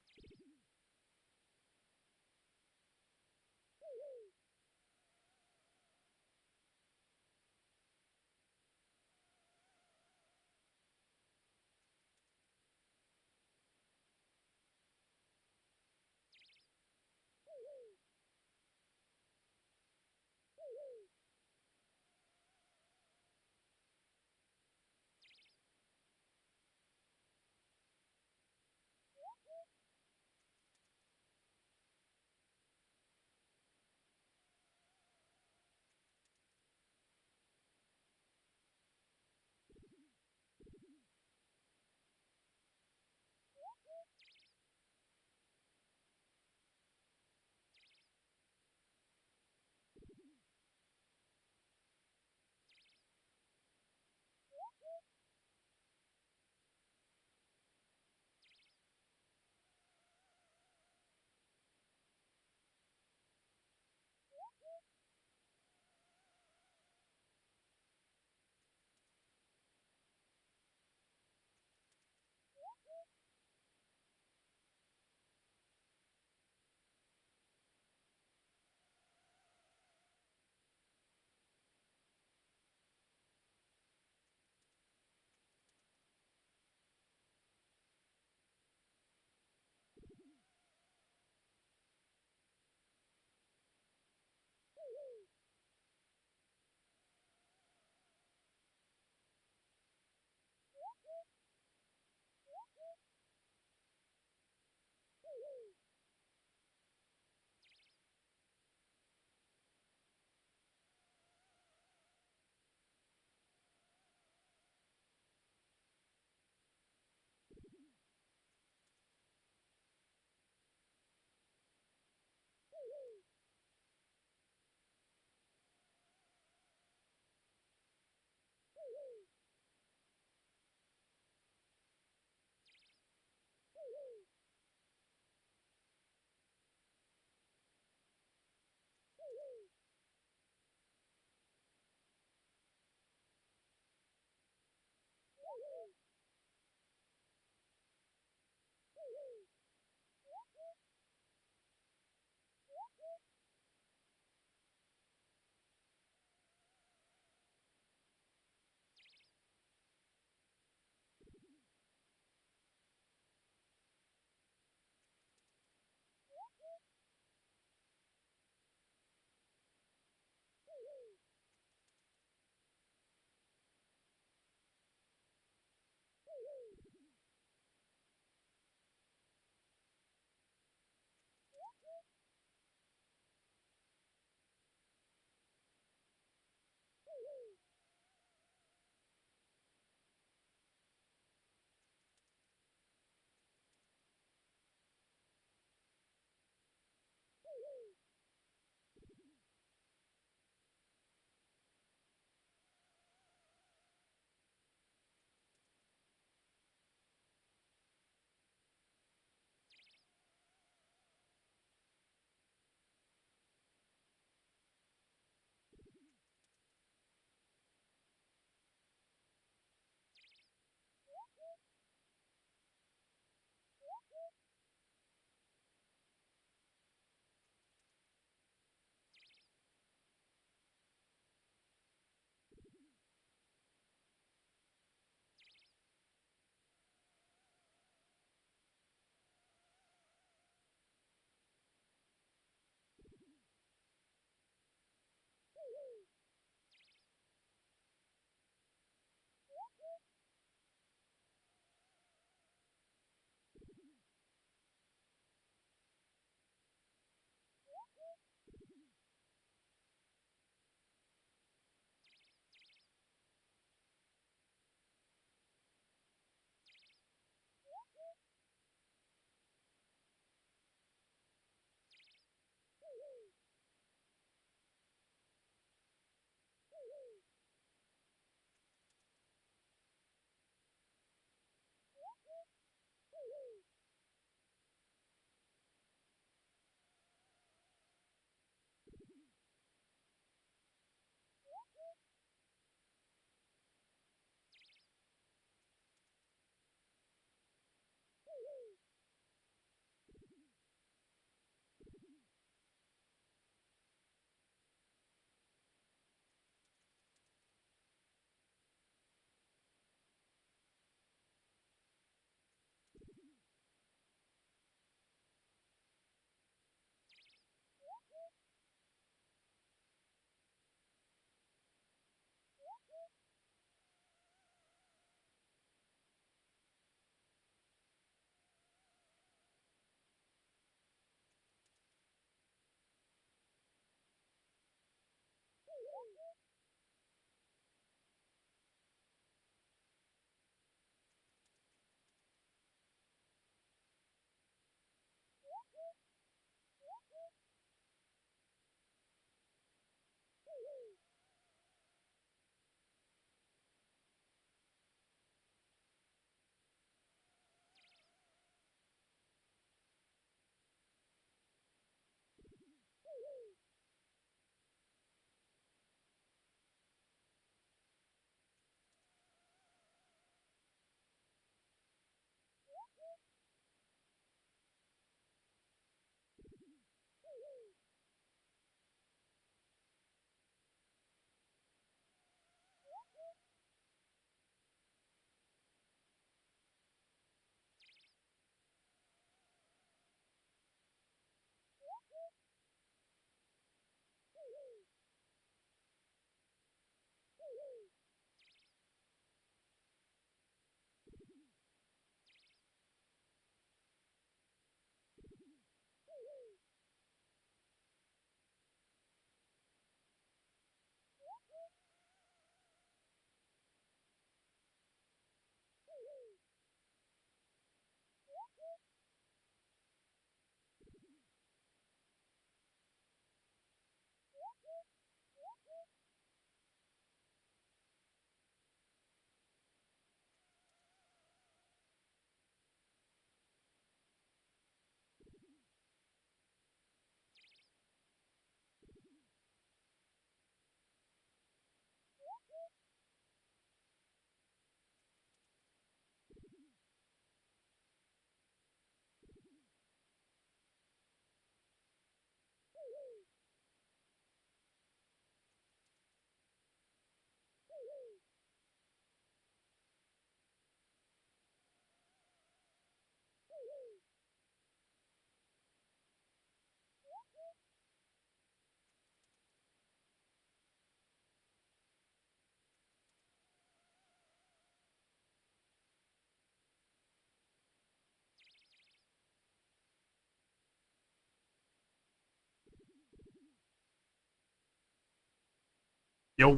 Yo.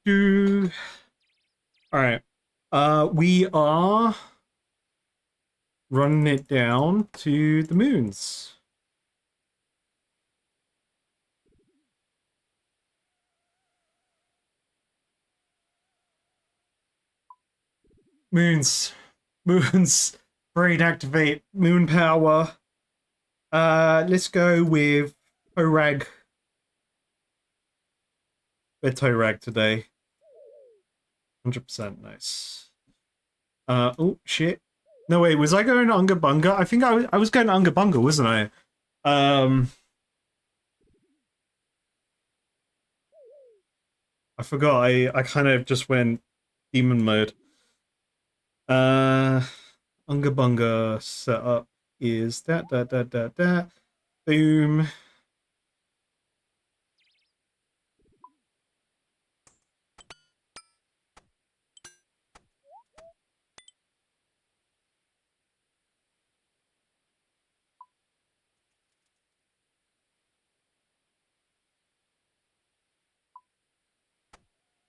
Do. All right. We are running it down to the moons. Moons. Moons. Brain activate. Moon power. Let's go with Torag. We're Torag today. 100% nice. Oh shit. No wait, was I going Unga Bunga? I think I was going Unga Bunga, wasn't I? I forgot. I kind of just went demon mode. Unga Bunga setup is that. Boom.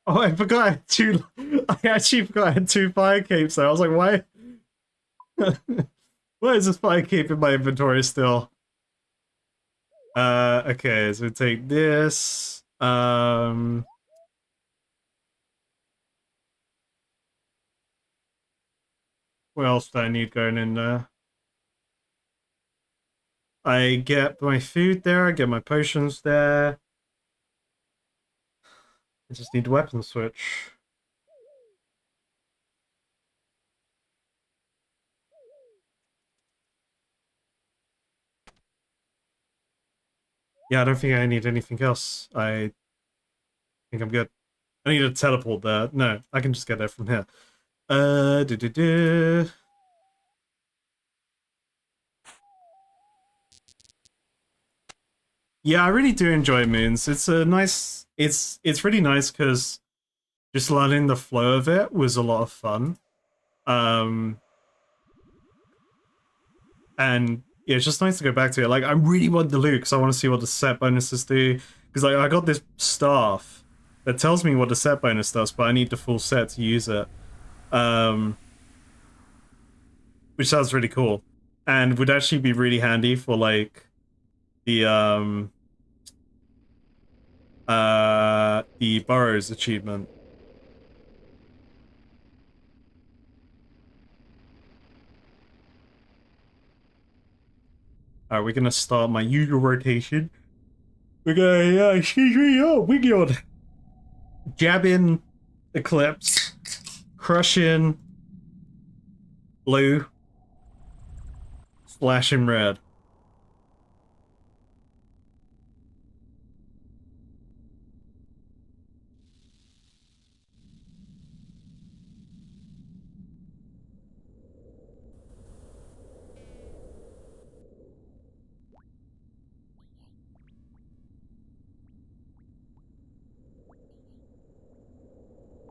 Oh, I forgot I had two. I actually forgot I had two fire capes. So I was like, why? Why is this fire cape in my inventory still? Okay, so take this. What else do I need going in there? I get my food there, I get my potions there. I just need a weapon switch. Yeah, I don't think I need anything else. I think I'm good. I need to teleport there. No, I can just get there from here. Do. Yeah, I really do enjoy moons. It's a nice. It's really nice because just learning the flow of it was a lot of fun. Um, and yeah, it's just nice to go back to it. Like, I really want the loot because I want to see what the set bonuses do. Because like, I got this staff that tells me what the set bonus does, but I need the full set to use it. Um, which sounds really cool, and would actually be really handy for like the Burrows achievement. Alright, we're gonna start my usual rotation. We're gonna, excuse me, oh, Wigion! Jab in Eclipse, crush in blue, slash in red.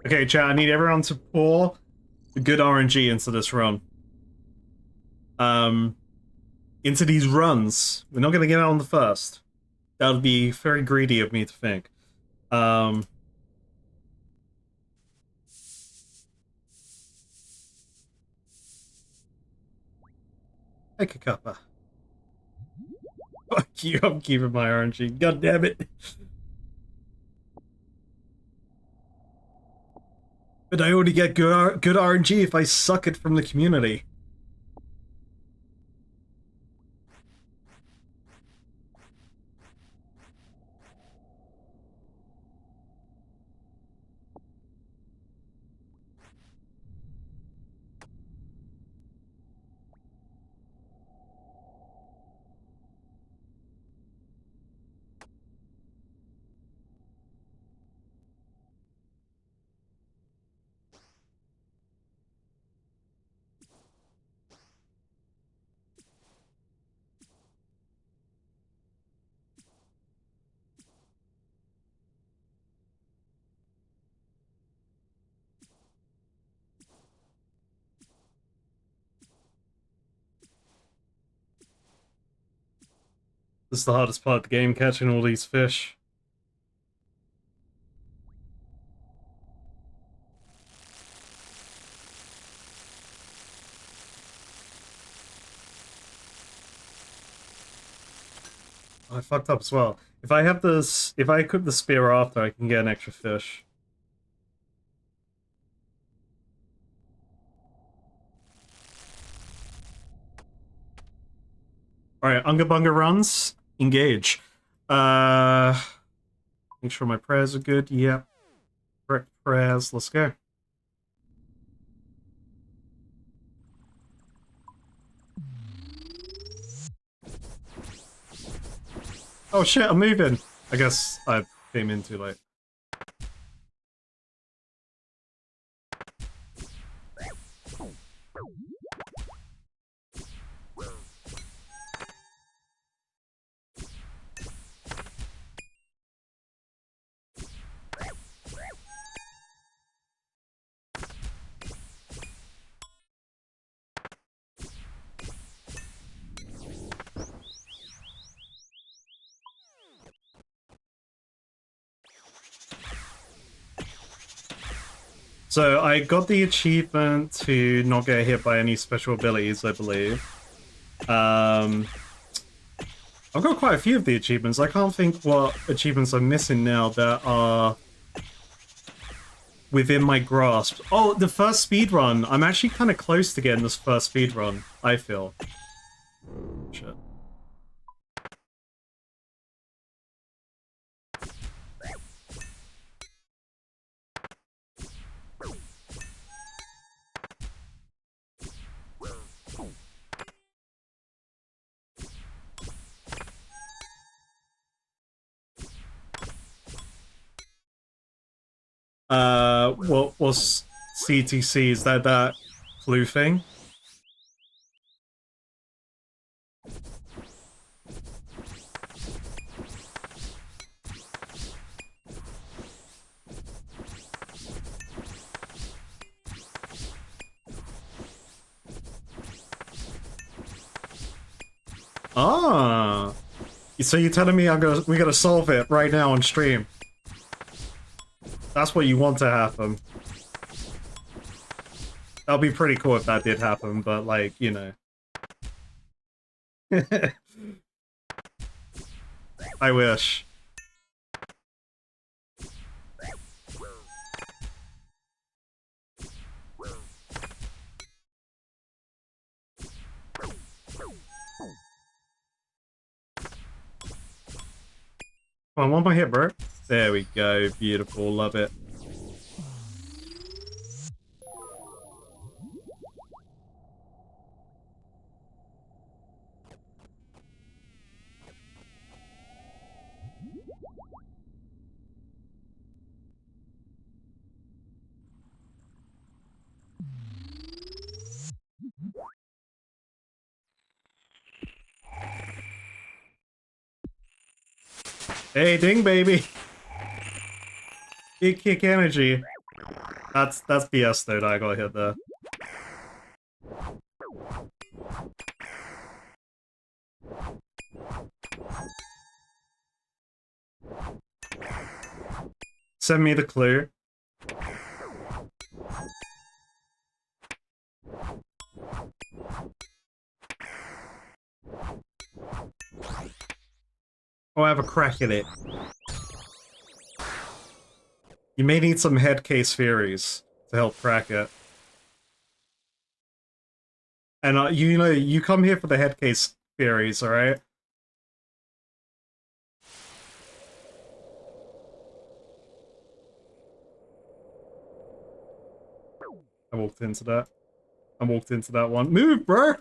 Okay, chat, I need everyone to pour good RNG into this run. Into these runs. We're not gonna get out on the first. That would be very greedy of me to think. Take a cuppa. Fuck you, I'm keeping my RNG. God damn it. But I only get good RNG if I suck it from the community. This is the hardest part of the game, catching all these fish. I fucked up as well. If I have this, if I equip the spear after, I can get an extra fish. Alright, Unga Bunga runs. Engage. Make sure my prayers are good. Yep. Correct prayers. Let's go. Oh shit, I'm moving. I guess I came in too late. So I got the achievement to not get hit by any special abilities, I believe. I've got quite a few of the achievements. I can't think what achievements I'm missing now that are within my grasp. Oh, the first speed run. I'm actually kind of close to getting this first speed run, I feel. Shit. What was CTC? Is that flu thing? Ah, so you're telling me we gotta solve it right now on stream? That's what you want to happen. That'll be pretty cool if that did happen, but like, you know. I wish. Come on, one more hit, bro. There we go. Beautiful. Love it. Hey, ding, baby. Big kick energy. That's BS though that I got hit there. Send me the clue. Oh, I have a crack at it. You may need some head case theories to help crack it. And you know, you come here for the head case theories, alright? I walked into that. I walked into that one. Move, bro!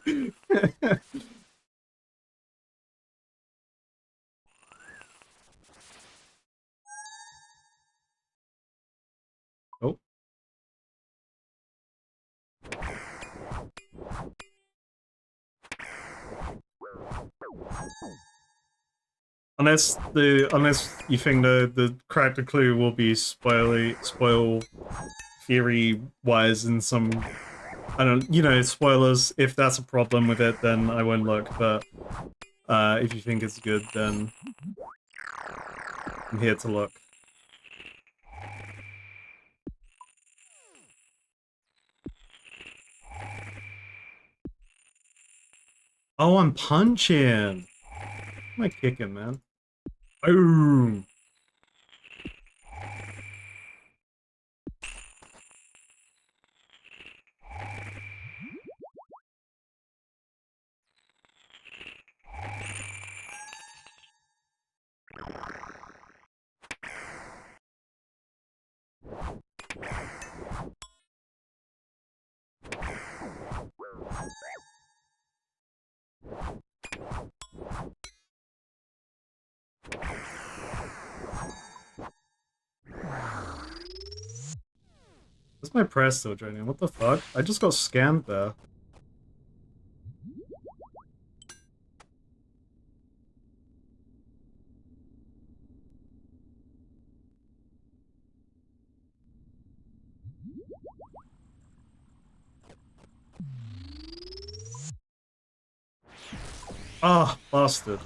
Oh. Unless you think the crack the clue will be spoil theory wise in some, I don't, you know, spoilers. If that's a problem with it, then I won't look. But If you think it's good, then I'm here to look. Oh, I'm punching. Am I kicking, man? Boom. What's my press still draining? What the fuck? I just got scammed there. Ah, bastard.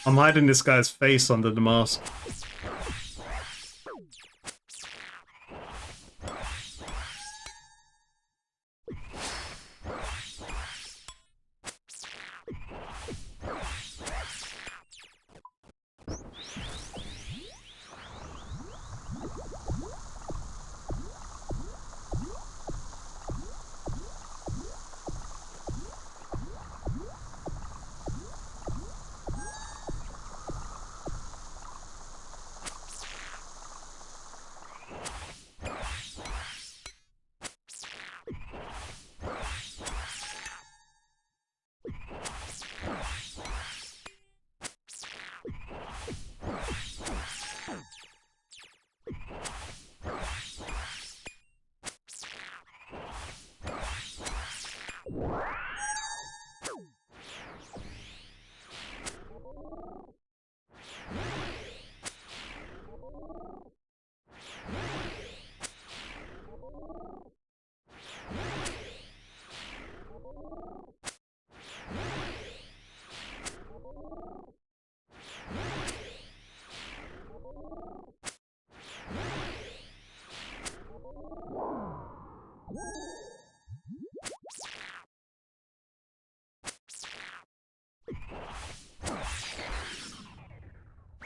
I'm hiding this guy's face under the mask.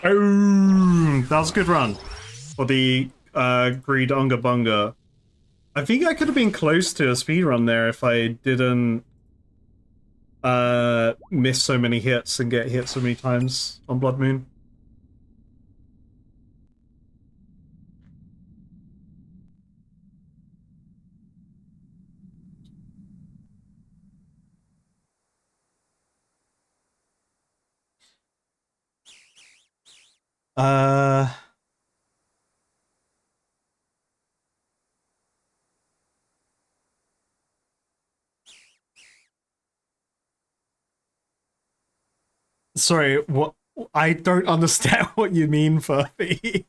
Boom! That was a good run. For the Greed Unga Bunga. I think I could have been close to a speedrun there if I didn't miss so many hits and get hit so many times on Blood Moon. Uh... Sorry, what? I don't understand what you mean, Furby.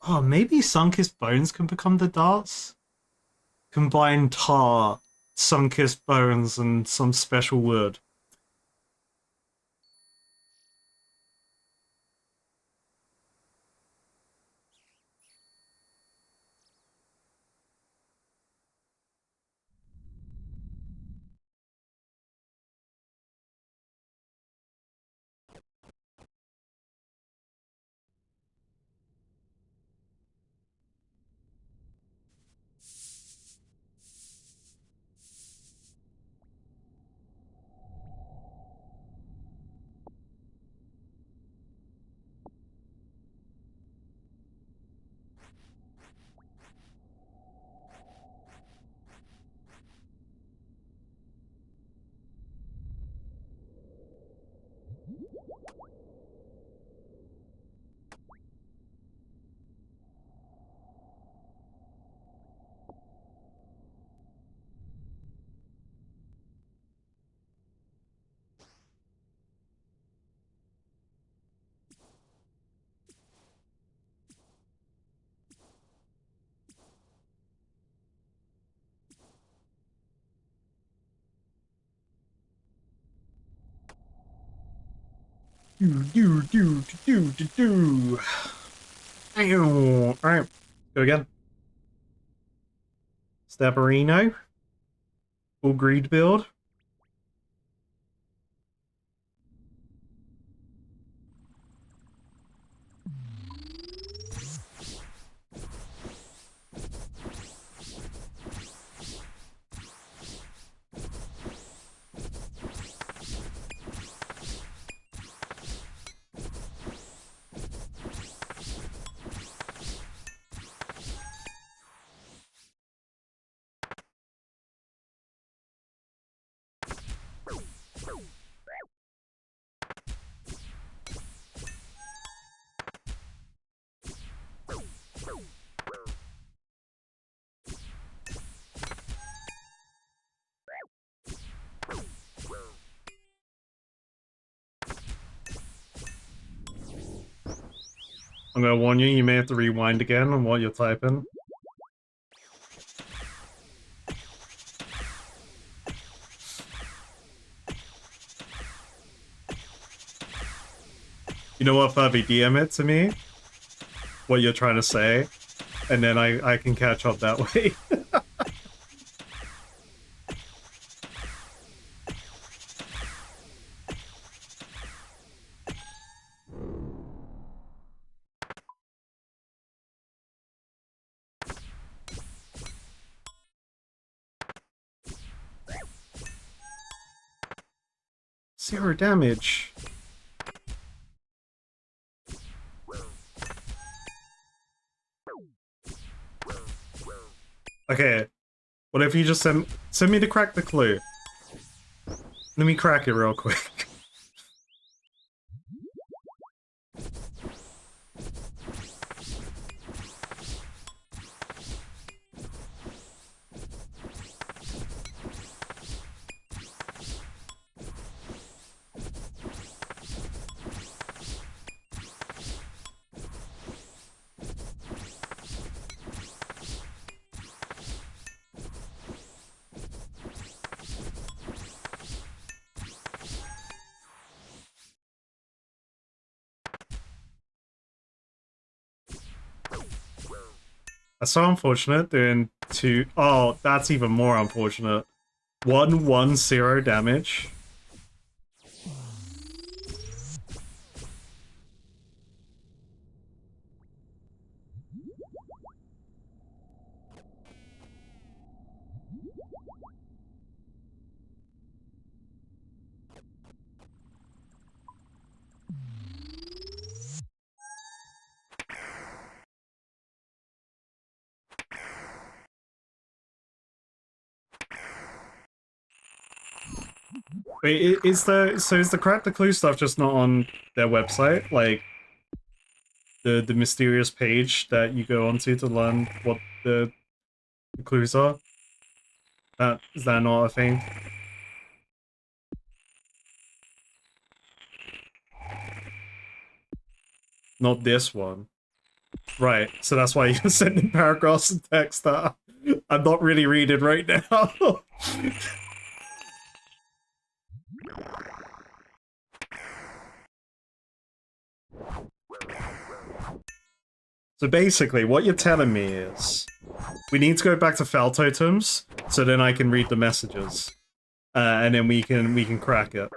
Oh, maybe Sunkissed Bones can become the darts? Combine tar, Sunkissed Bones, and some special wood. Do. Alright, go again. Stabarino. Full greed build. I'm gonna warn you, you may have to rewind again on what you're typing. You know what, Fubby? DM it to me, what you're trying to say, and then I can catch up that way. Zero damage. Okay, what if you just send me to crack the clue? Let me crack it real quick. That's so unfortunate doing two. Oh, that's even more unfortunate. 1-1-0 damage. Wait, is the crack the clue stuff just not on their website? Like the mysterious page that you go onto to learn what the clues are? Is that not a thing? Not this one. Right, so that's why you're sending paragraphs of text that I'm not really reading right now. So basically, what you're telling me is we need to go back to Fel Totems so then I can read the messages, and then we can crack it.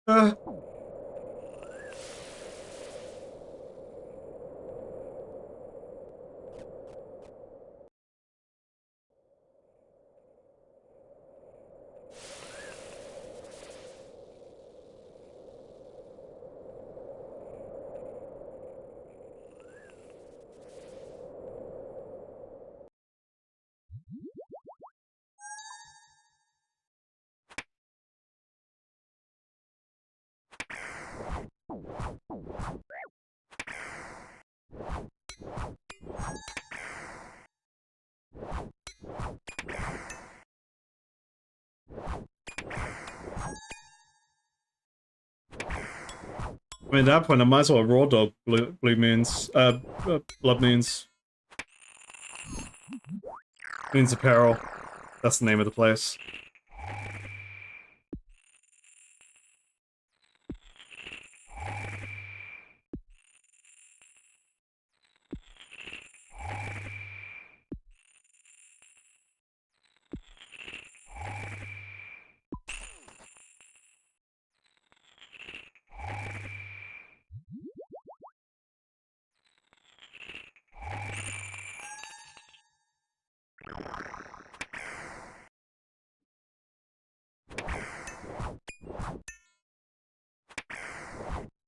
Uh. I mean, at that point, I might as well raw dog blue moons, blood moons. Moons of Peril. That's the name of the place.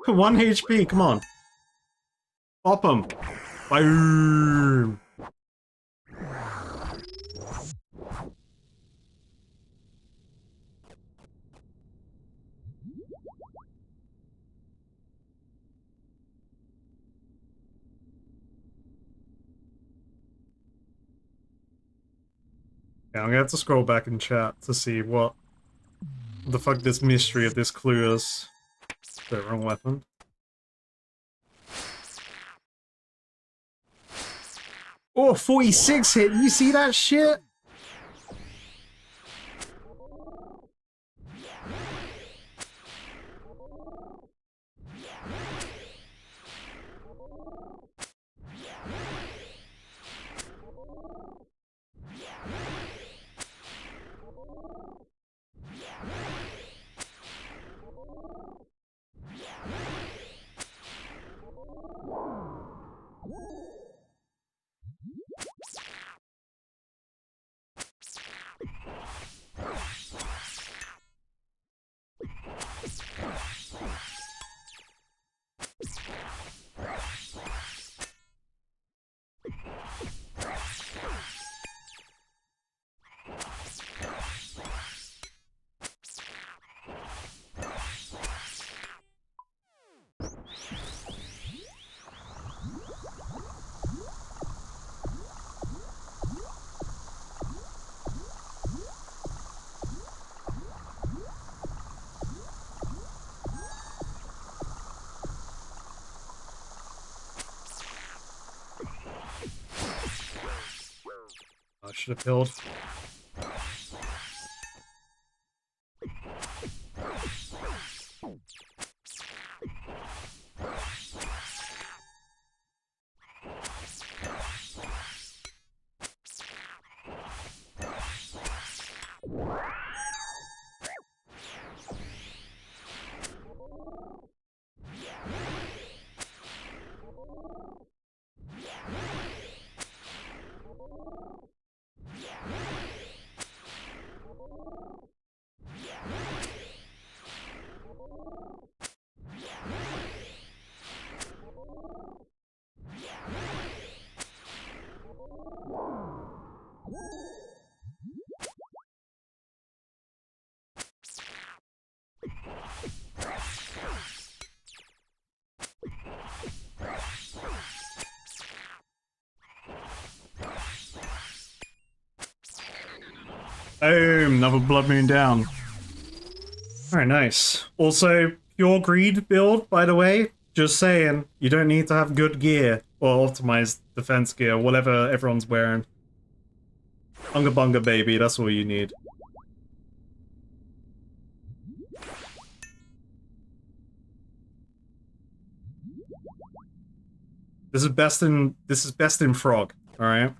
One HP, come on. Pop him. Boom. Yeah, I'm gonna have to scroll back in chat to see what the fuck this mystery of this clue is. The wrong weapon. Oh, 46 hit! You see that shit? I should have killed. Boom, another blood moon down. Alright, nice. Also, pure greed build, by the way. Just saying, you don't need to have good gear or optimized defense gear, whatever everyone's wearing. Unga bunga baby, that's all you need. This is best in frog, alright?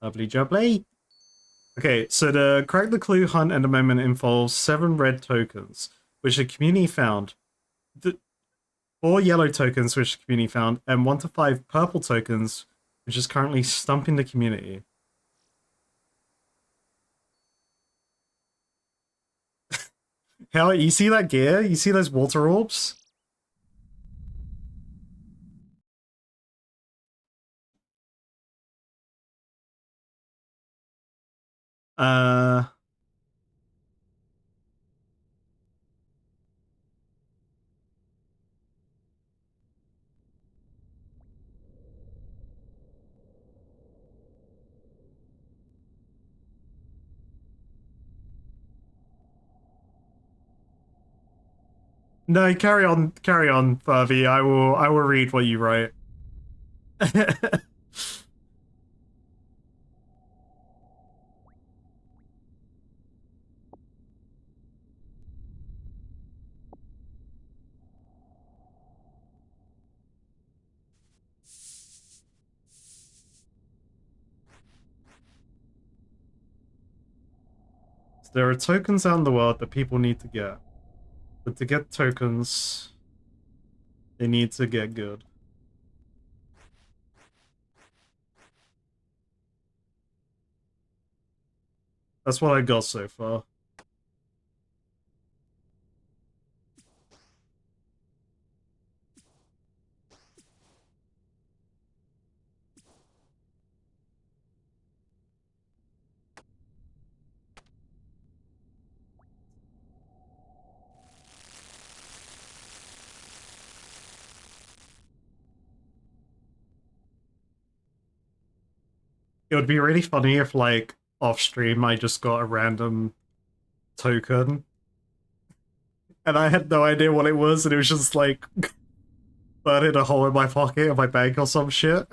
Lovely jubbly. Okay, so the crack the clue hunt at the moment involves 7 red tokens, which the community found. 4 yellow tokens, which the community found, and 1 to 5 purple tokens, which is currently stumping the community. How you see that gear? You see those water orbs? Uh, no, carry on, Furby. I will read what you write. There are tokens out in the world that people need to get. But to get tokens, they need to get good. That's what I got so far. It would be really funny if, like, off stream I just got a random token and I had no idea what it was, and it was just like burning a hole in my pocket of my bank or some shit.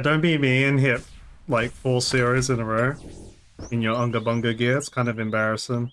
Don't be me and hit like 4 zeros in a row in your Unga Bunga gear. It's kind of embarrassing.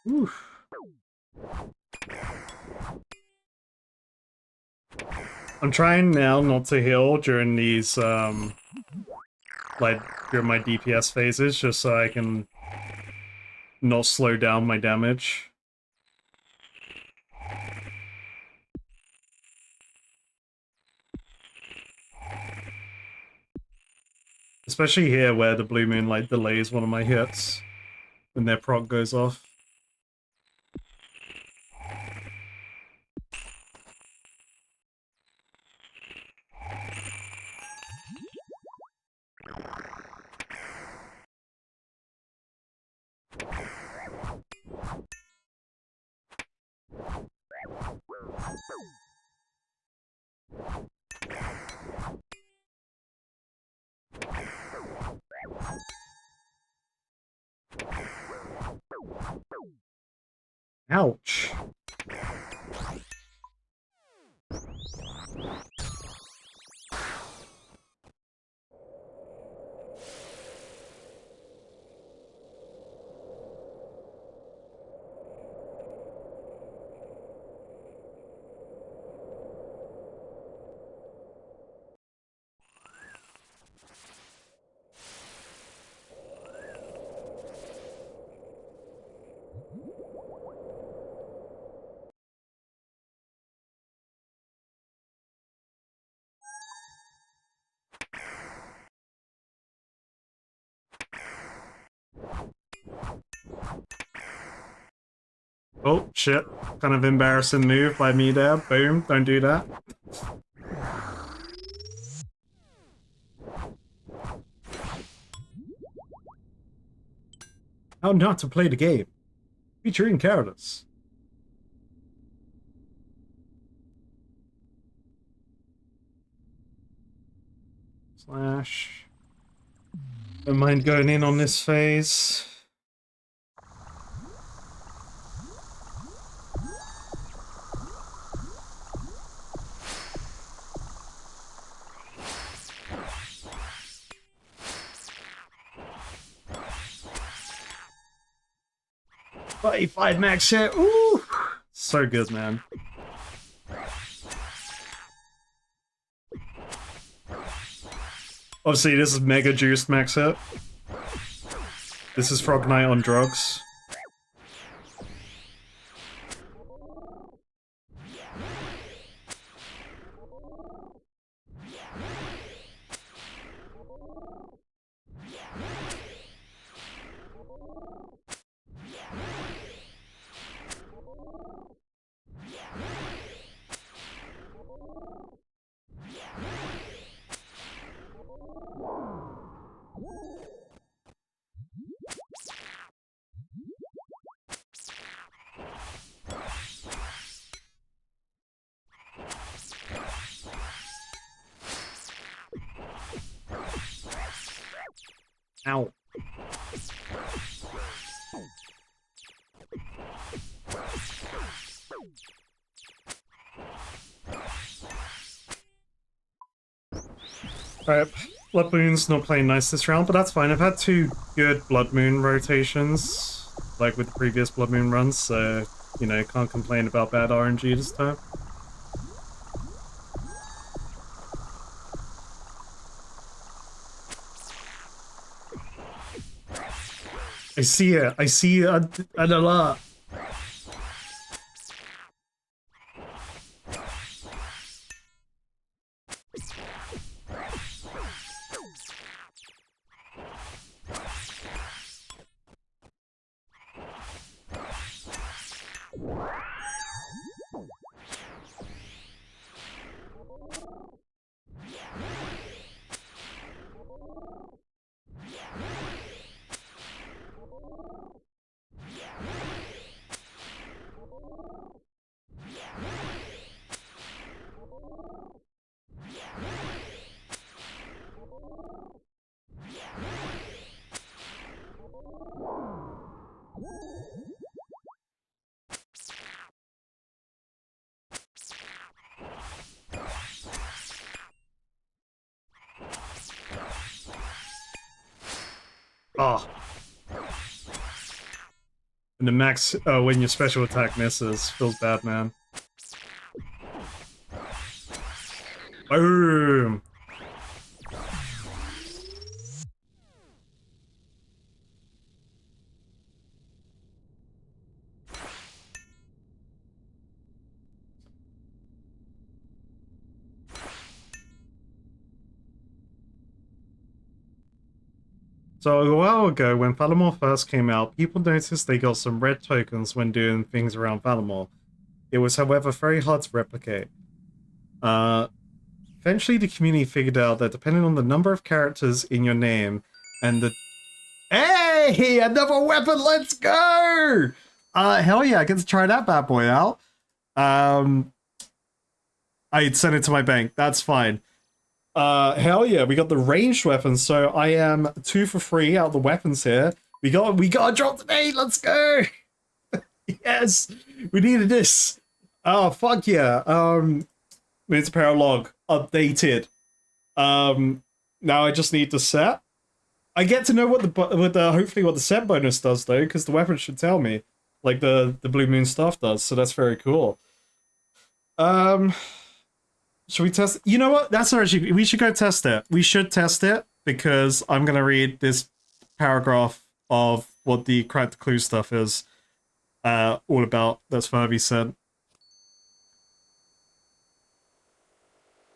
Oof. I'm trying now not to heal during these, like, during my DPS phases, just so I can not slow down my damage. Especially here, where the blue moon, like, delays one of my hits when their proc goes off. Ouch. Oh, shit. Kind of embarrassing move by me there. Boom, don't do that. How not to play the game. Featuring characters. Slash. Don't mind going in on this phase. $35 max hit. Ooh! So good, man. Obviously, this is mega juiced max hit. This is Frog Knight on drugs. Ow. Alright, Blood Moon's not playing nice this round, but that's fine. I've had 2 good Blood Moon rotations, like with the previous Blood Moon runs, so, you know, can't complain about bad RNG this time. I see it a lot. Oh. And the max, when your special attack misses, feels bad, man. Boom! So a while ago, when Valimor first came out, people noticed they got some red tokens when doing things around Valimor. It was, however, very hard to replicate. Uh, Eventually the community figured out that depending on the number of characters in your name and the... Hey! Another weapon, let's go! Hell yeah, I get to try that bad boy out. I'd send it to my bank, that's fine. Hell yeah, we got the ranged weapons, so I am 2 for 3 out of the weapons here. We got a drop today, let's go! Yes! We needed this! Oh, fuck yeah. It's Paralog, updated. Now I just need the set. I get to know what the hopefully what the set bonus does though, because the weapon should tell me, like the Blue Moon stuff does. So that's very cool. Should we test? You know what? That's actually we should go test it. We should test it because I'm gonna read this paragraph of what the cracked clue stuff is all about. That's Furby sent.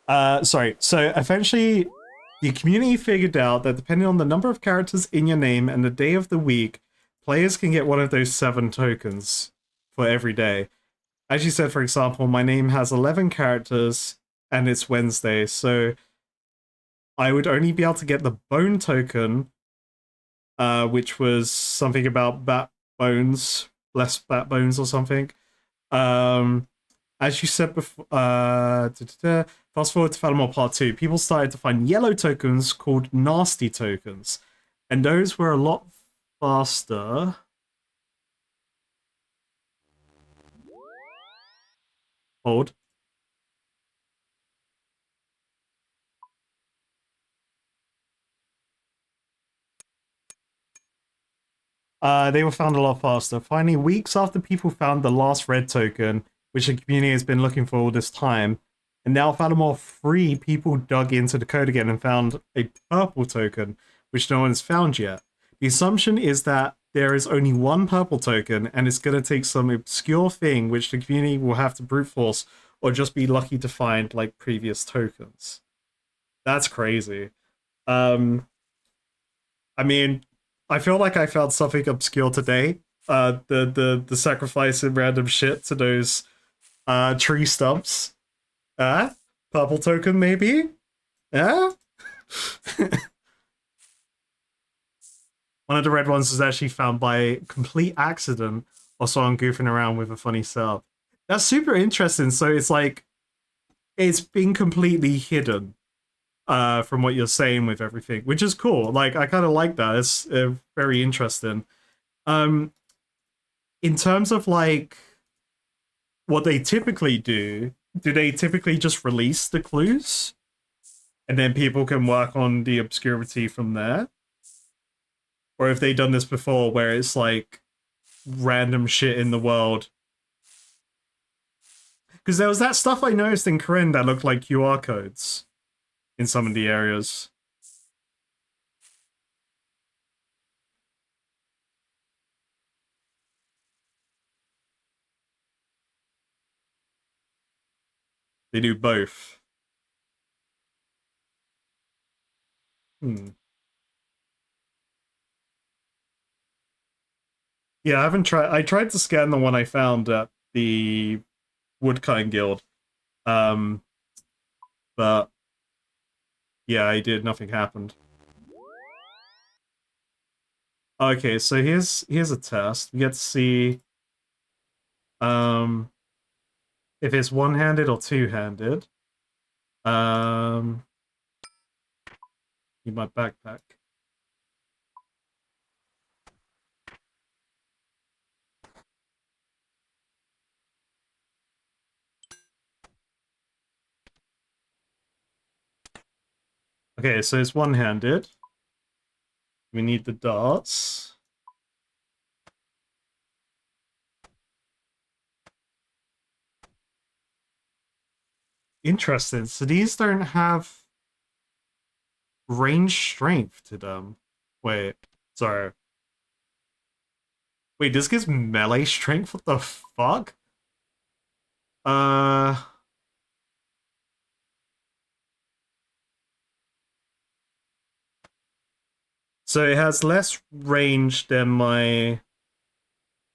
Sorry. So eventually, the community figured out that depending on the number of characters in your name and the day of the week, players can get one of those 7 tokens for every day. As you said, for example, my name has 11 characters and it's Wednesday, so I would only be able to get the bone token, which was something about bat bones, less bat bones or something. As you said before, fast forward to Valimor Part 2, people started to find yellow tokens called nasty tokens, and those were a lot faster. Hold. They were found a lot faster. Finally, weeks after people found the last red token, which the community has been looking for all this time, and now Valimor 3 people dug into the code again and found a purple token, which no one's found yet. The assumption is that there is only one purple token, and it's going to take some obscure thing which the community will have to brute force, or just be lucky to find like previous tokens. That's crazy. I mean, I feel like I found something obscure today. The sacrifice and random shit to those tree stumps. Purple token maybe? Yeah? One of the red ones was actually found by complete accident or someone goofing around with a funny cell. That's super interesting. So it's like it's been completely hidden from what you're saying with everything, which is cool. Like I kind of like that. It's very interesting. In terms of like what they typically do they typically just release the clues and then people can work on the obscurity from there? Or have they done this before where it's like random shit in the world? Because there was that stuff I noticed in Corinne that looked like QR codes in some of the areas. They do both. Hmm. Yeah, I haven't tried. I tried to scan the one I found at the Woodcutting Guild, um, but yeah, I did. Nothing happened. Okay, so here's a test. We get to see um if it's one-handed or two-handed. In my backpack. Okay, so it's one-handed. We need the darts. Interesting. So these don't have range strength to them. Wait, sorry. Wait, this gives melee strength? What the fuck? Uh... So it has less range than my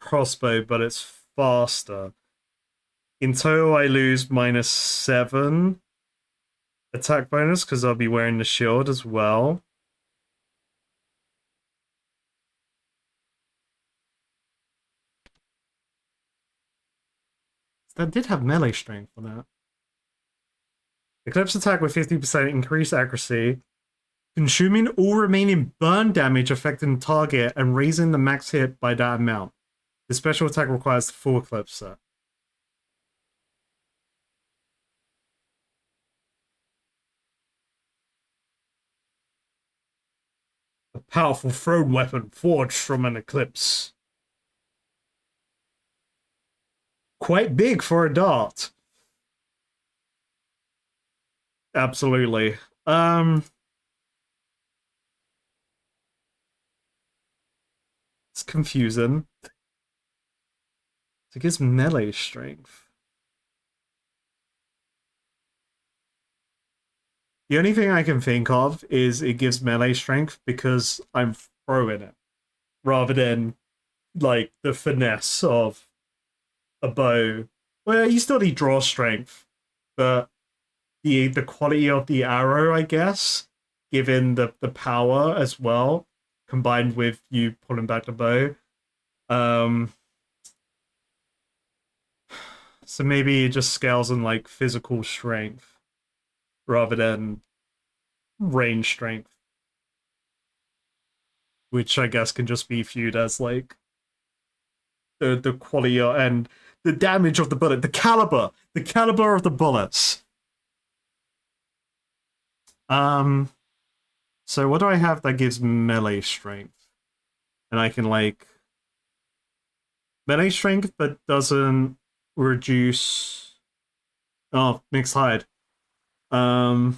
crossbow, but it's faster. In total, I lose -7 attack bonus because I'll be wearing the shield as well. That did have melee strength on that. Eclipse attack with 50% increased accuracy, consuming all remaining burn damage affecting the target and raising the max hit by that amount. The special attack requires the full Eclipse set. A powerful thrown weapon forged from an Eclipse. Quite big for a dart. Absolutely. It's confusing. It gives melee strength. The only thing I can think of is it gives melee strength because I'm throwing it, rather than like the finesse of a bow. Well, you still need draw strength, but the quality of the arrow, I guess, given the power as well, combined with you pulling back the bow. So maybe it just scales in like physical strength rather than range strength, which I guess can just be viewed as like the quality and the damage of the bullet, the caliber of the bullets. So what do I have that gives melee strength? And I can like melee strength, but doesn't reduce. Oh, mixed hide. I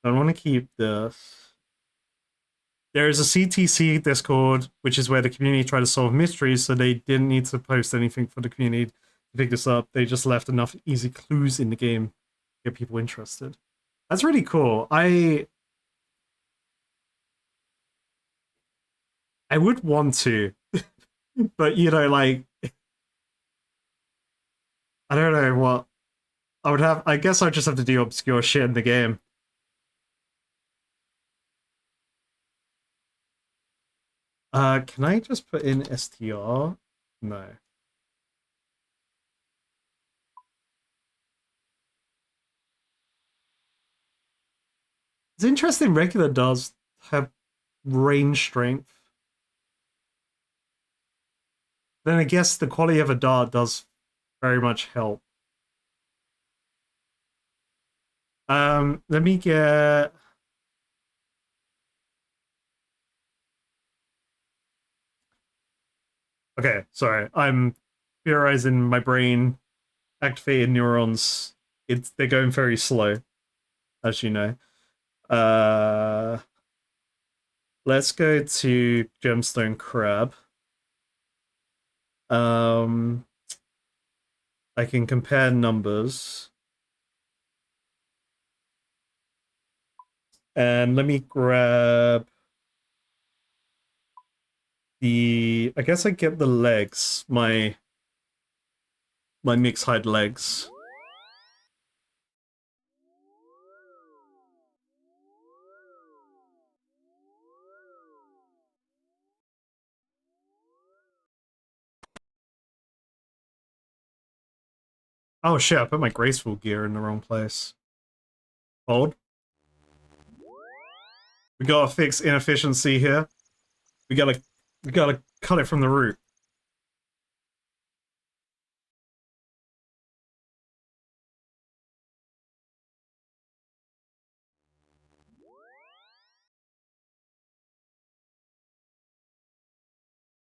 want to keep this. There is a CTC Discord, which is where the community try to solve mysteries, so they didn't need to post anything for the community to pick this up. They just left enough easy clues in the game to get people interested. That's really cool. I would want to, but you know, like I don't know what I would have. I guess I just have to do obscure shit in the game. Can I just put in STR? No. It's interesting. Regular does have range strength. Then I guess the quality of a dart does very much help. Let me get. Okay, sorry. I'm theorizing my brain, activated neurons. They're going very slow, as you know. Uh, let's go to Gemstone Crab. I can compare numbers. And let me grab the. I guess I get the legs. My mixed hide legs. Oh shit! I put my graceful gear in the wrong place. Hold. We gotta fix inefficiency here. We gotta cut it from the root.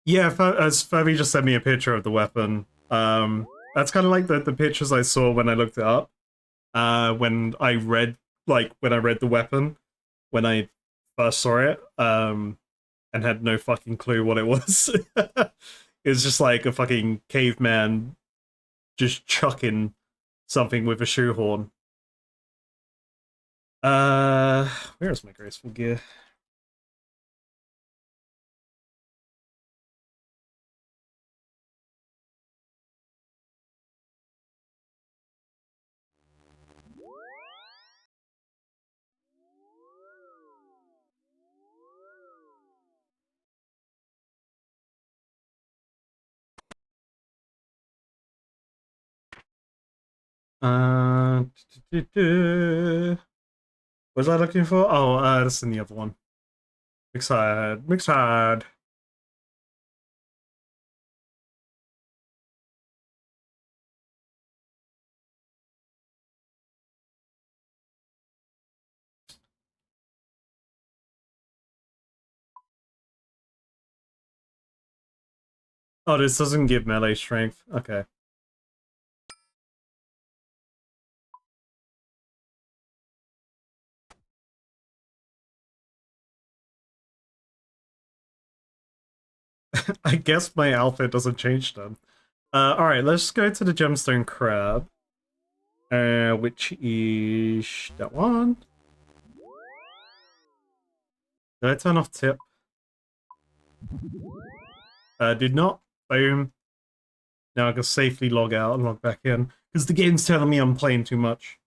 Yeah, as Fabi just sent me a picture of the weapon. That's kind of like the pictures I saw when I looked it up. When I read when I read the weapon when I first saw it. And had no fucking clue what it was. It was just like a fucking caveman just chucking something with a shoehorn. Where's my graceful gear? Uh, what was I looking for? Oh, that's in the other one. Mixed Mixed. Oh, this doesn't give melee strength. Okay. I guess my outfit doesn't change them. Alright, let's go to the gemstone crab. Which is that one. Did I turn off tip? Did not. Boom. Now I can safely log out and log back in. Because the game's telling me I'm playing too much.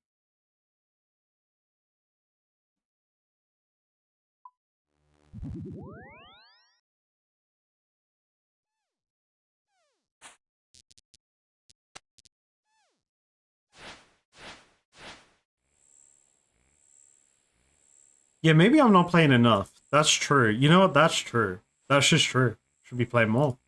Yeah, maybe I'm not playing enough. That's true. You know what? That's true. That's just true. Should be playing more.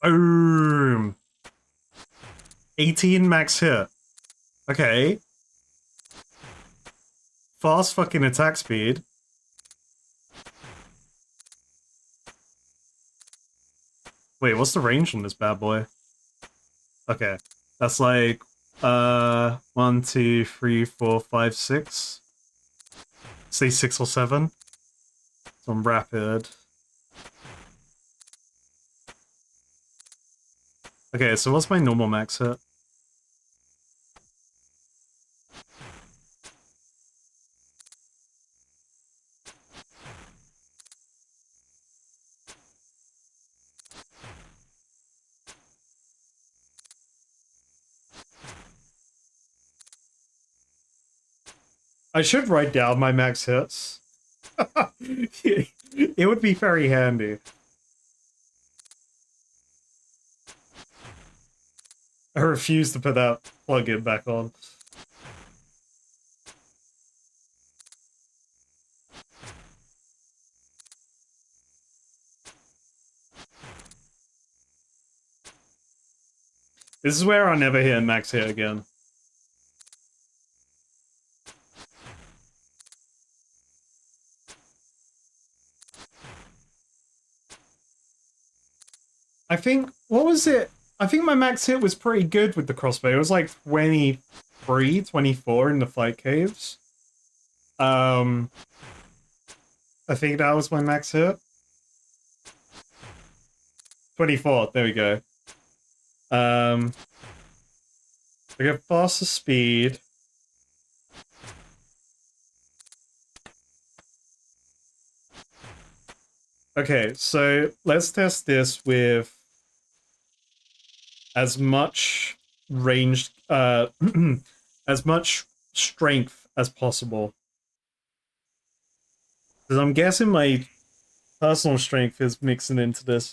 Boom. 18 max hit. Okay. Fast fucking attack speed. Wait, what's the range on this bad boy? Okay. That's like 1, 2, 3, 4, 5, 6. Say 6 or 7. So I'm rapid. Okay, so what's my normal max hit? I should write down my max hits. It would be very handy. I refuse to put that plug-in back on. This is where I'll never hit max hit again. I think, what was it? I think my max hit was pretty good with the crossbow. It was like 23, 24 in the fight caves. I think that was my max hit. 24, there we go. I get faster speed. Okay, so let's test this with as much ranged, as much strength as possible. Because I'm guessing my personal strength is mixing into this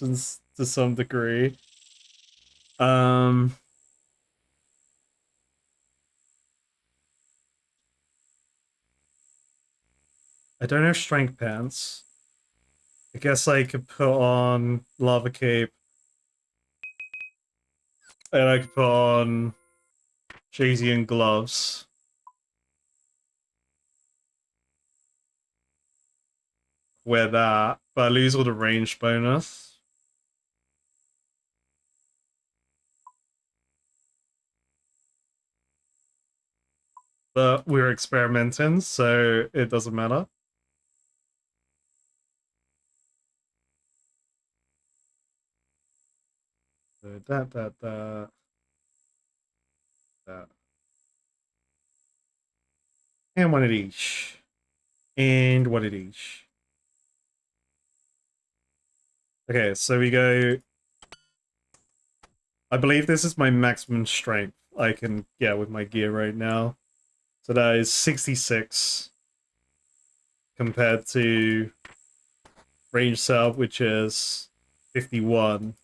to some degree. I don't have strength pants. I guess I could put on lava cape. And I could put on Jaysian gloves. Wear that, but I lose all the range bonus. But we're experimenting, so it doesn't matter. So that. And one of each. And one of each. Okay, so we go... I believe this is my maximum strength I can get with my gear right now. So that is 66 compared to range setup, which is 51.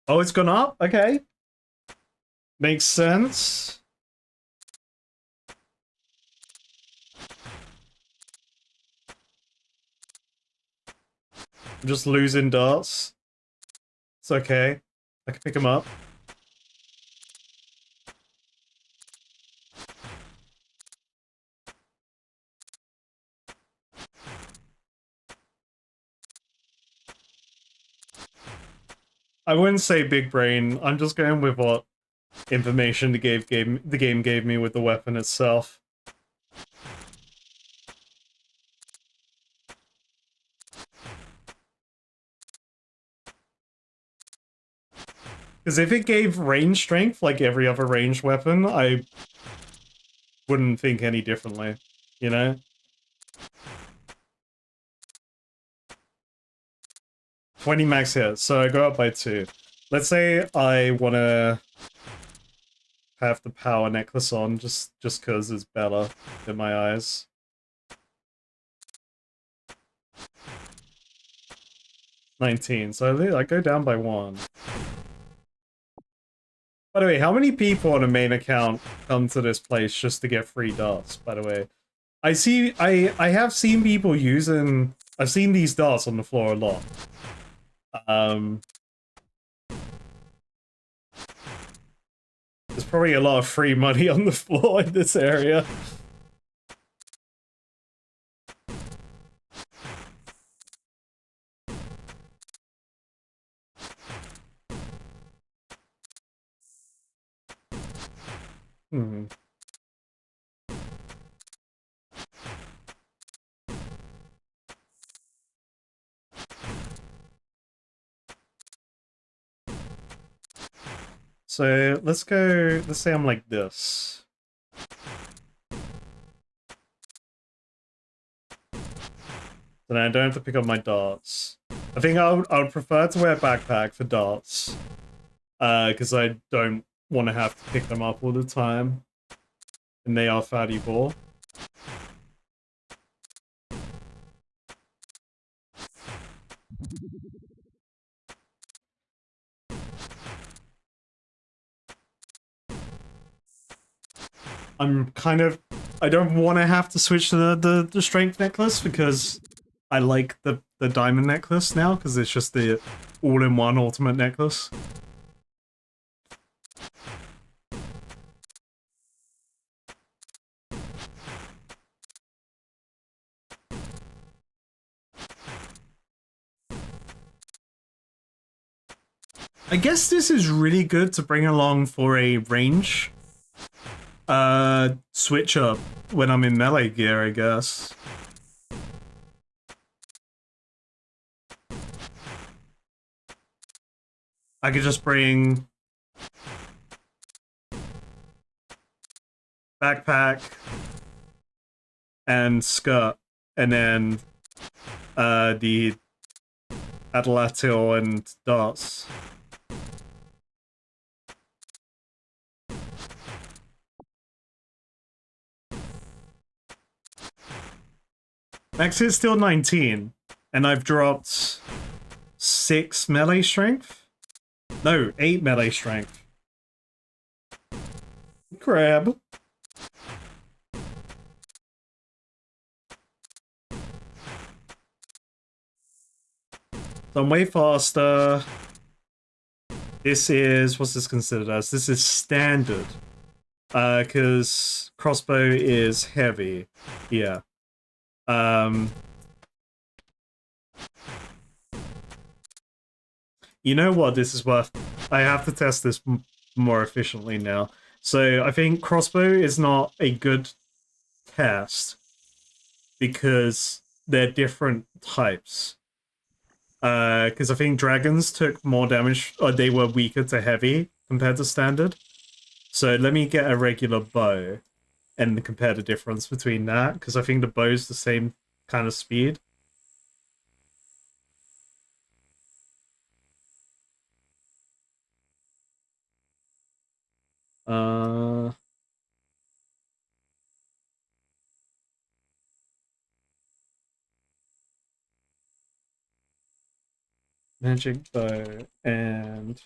Oh, it's gone up? Okay. Makes sense. I'm just losing darts. It's okay. I can pick them up. I wouldn't say big brain. I'm just going with what information the game gave me with the weapon itself. Because if it gave range strength like every other ranged weapon, I wouldn't think any differently, you know? $20 max hit, so I go up by 2. Let's say I want to have the power necklace on just because it's better in my eyes. $19, so I go down by 1. By the way, how many people on a main account come to this place just to get free darts, by the way? I have seen people using... I've seen these darts on the floor a lot. There's probably a lot of free money on the floor in this area. Hmm. So let's say I'm like this. Then I don't have to pick up my darts. I think I would prefer to wear a backpack for darts. Because I don't want to have to pick them up all the time. And they are valuable. I'm kind of... I don't want to have to switch to the strength necklace because I like the diamond necklace now because it's just the all-in-one ultimate necklace. I guess this is really good to bring along for a range switch up when I'm in melee gear, I guess. I could just bring backpack and skirt, and then the atlatl and darts. Max hit's still 19, and I've dropped 6 melee strength? No, 8 melee strength. Crab. So I'm way faster. This is, what's this considered as? This is standard. Because crossbow is heavy. Yeah. You know what? This is worth. I have to test this more efficiently now. So I think crossbow is not a good test because they're different types. Because I think dragons took more damage, or they were weaker to heavy compared to standard. So let me get a regular bow and compare the difference between that, because I think the bow's the same kind of speed. Uh, Magic bow and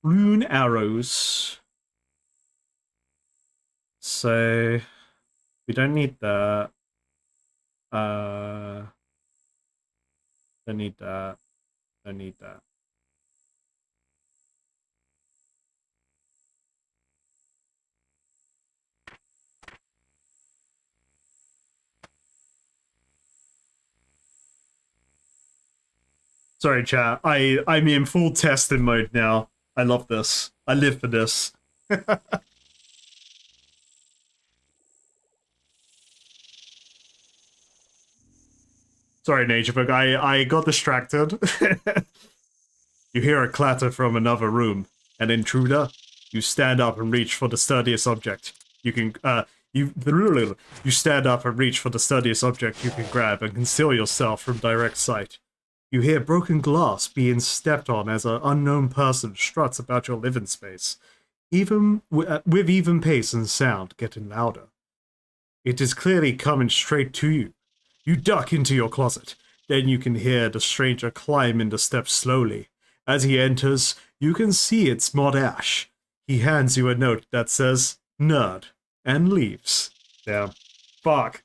rune arrows. So we don't need that. Don't need that. Don't need that. Sorry, chat. I'm in full testing mode now. I love this. I live for this. Sorry, Naturebug. I got distracted. You hear a clatter from another room. An intruder? You stand up and reach for the sturdiest object. You can you stand up and reach for the sturdiest object you can grab and conceal yourself from direct sight. You hear broken glass being stepped on as an unknown person struts about your living space, even with even pace and sound getting louder. It is clearly coming straight to you. You duck into your closet. Then you can hear the stranger climbing the steps slowly. As he enters, you can see it's Mod Ash. He hands you a note that says, "Nerd," and leaves. Damn. Fuck.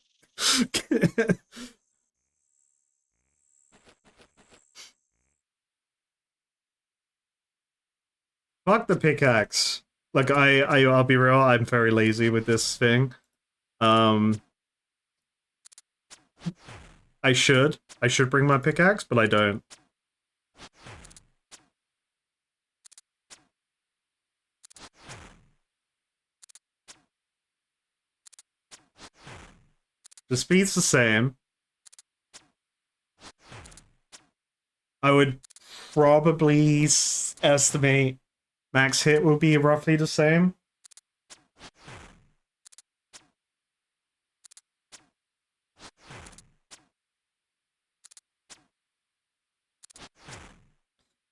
Fuck the pickaxe. Like, I'll be real, I'm very lazy with this thing. Um, I should bring my pickaxe, but I don't. The speed's the same. I would probably estimate max hit will be roughly the same.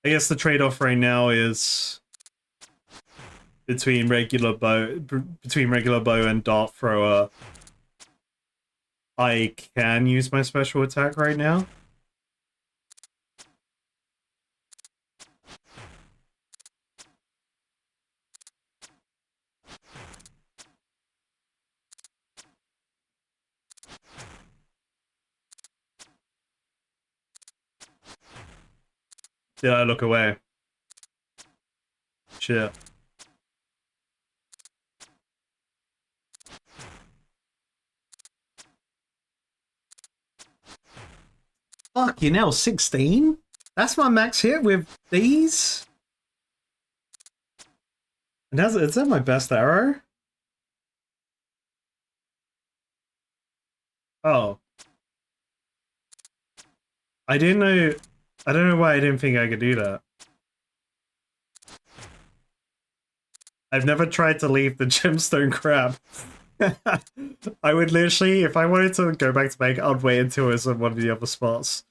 I guess the trade-off right now is between regular bow and dart thrower. I can use my special attack right now. Did I look away? Shit. Fuck, you know, 16? That's my max hit with these? And is that my best arrow? Oh. I don't know why I didn't think I could do that. I've never tried to leave the gemstone crab. I would literally, if I wanted to go back to bank, I'd wait until it was at one of the other spots.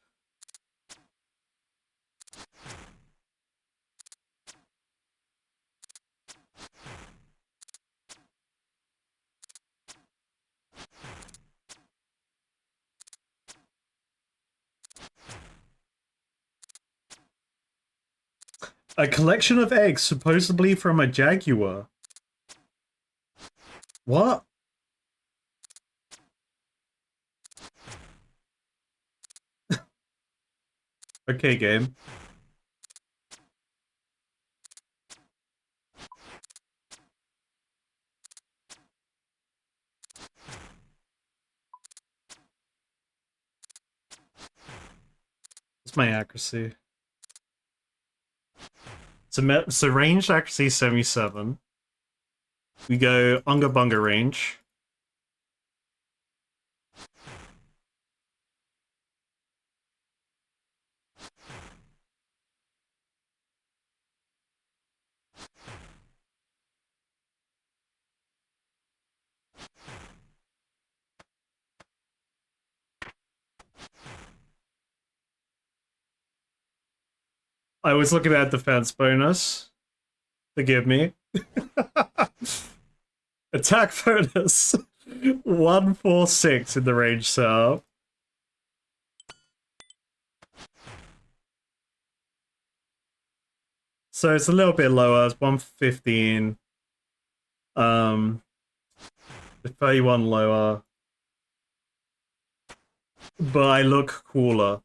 A collection of eggs, supposedly from a jaguar. What? Okay, game. What's my accuracy? So range accuracy 77. We go Unga Bunga range. I was looking at defense bonus. Forgive me. Attack bonus. 146 in the range setup. So it's a little bit lower. It's 115. 31 lower. But I look cooler.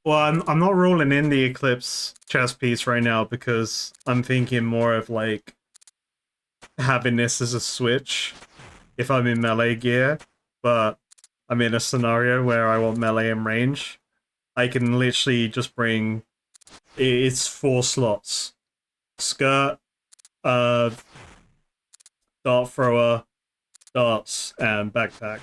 Well, I'm not rolling in the Eclipse chess piece right now because I'm thinking more of like having this as a switch if I'm in melee gear, but I'm in a scenario where I want melee and range. I can literally just bring it's 4 slots. Skirt, dart thrower, darts, and backpack.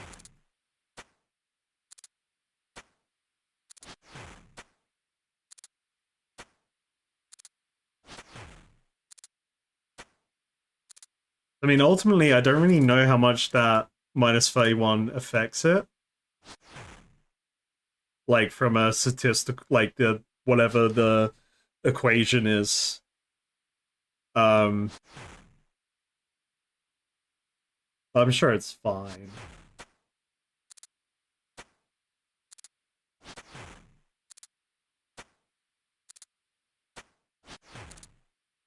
I mean, ultimately, I don't really know how much that minus 31 affects it. Like, from a statistic, like, the whatever the equation is. I'm sure it's fine.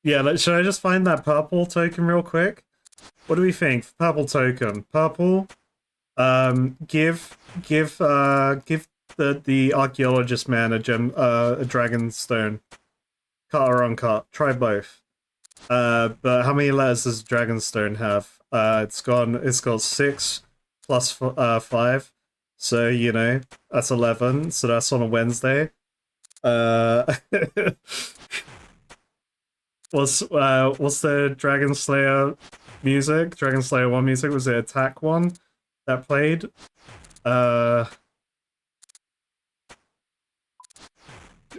Yeah, should I just find that purple token real quick? What do we think? Purple token. Purple. Give the archaeologist man a dragon stone. Cut or uncut. Try both. But how many letters does Dragonstone have? It's got 6 plus 5. So, you know, that's 11. So that's on a Wednesday. What's the Dragon Slayer music? Dragon Slayer 1 music? Was it Attack 1 that played?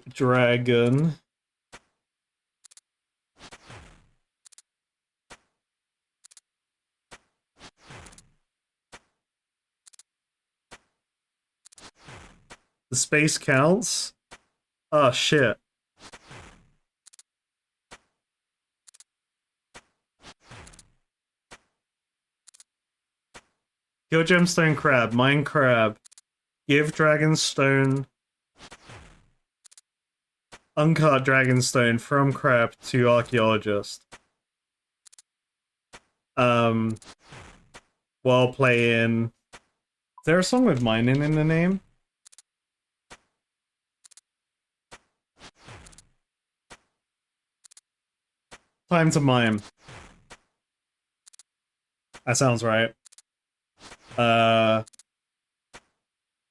Dragon. The space counts? Oh, shit. Kill Gemstone Crab, Mine Crab. Give Dragonstone... Uncut Dragonstone from Crab to Archaeologist. While playing... Is there a song with mining in the name? Time to mime. That sounds right.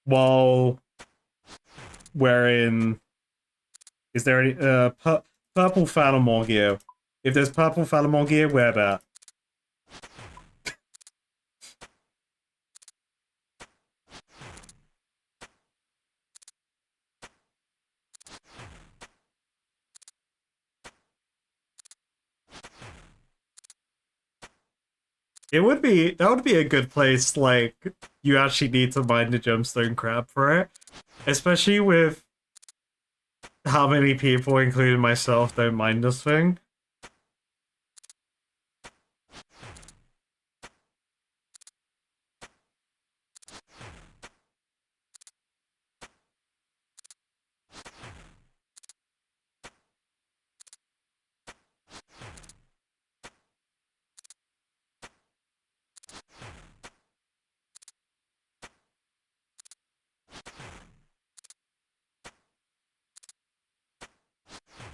While wherein is there any purple Falamore gear? If there's purple Falamore gear, wear that. That would be a good place, like, you actually need to mine the gemstone crab for it. Especially with how many people, including myself, don't mind this thing.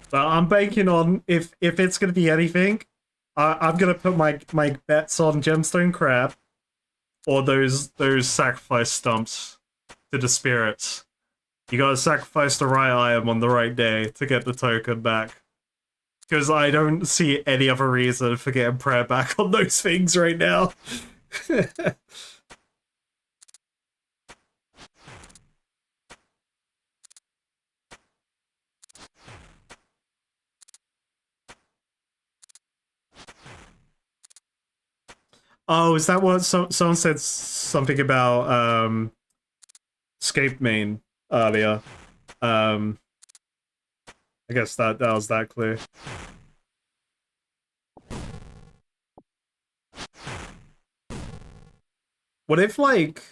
But I'm banking on if it's gonna be anything, I'm gonna put my bets on gemstone crab or those sacrifice stumps to the spirits. You gotta sacrifice the right item on the right day to get the token back. Because I don't see any other reason for getting prayer back on those things right now. Oh, is that what someone said something about escape main earlier? I guess that was that clear. What if, like,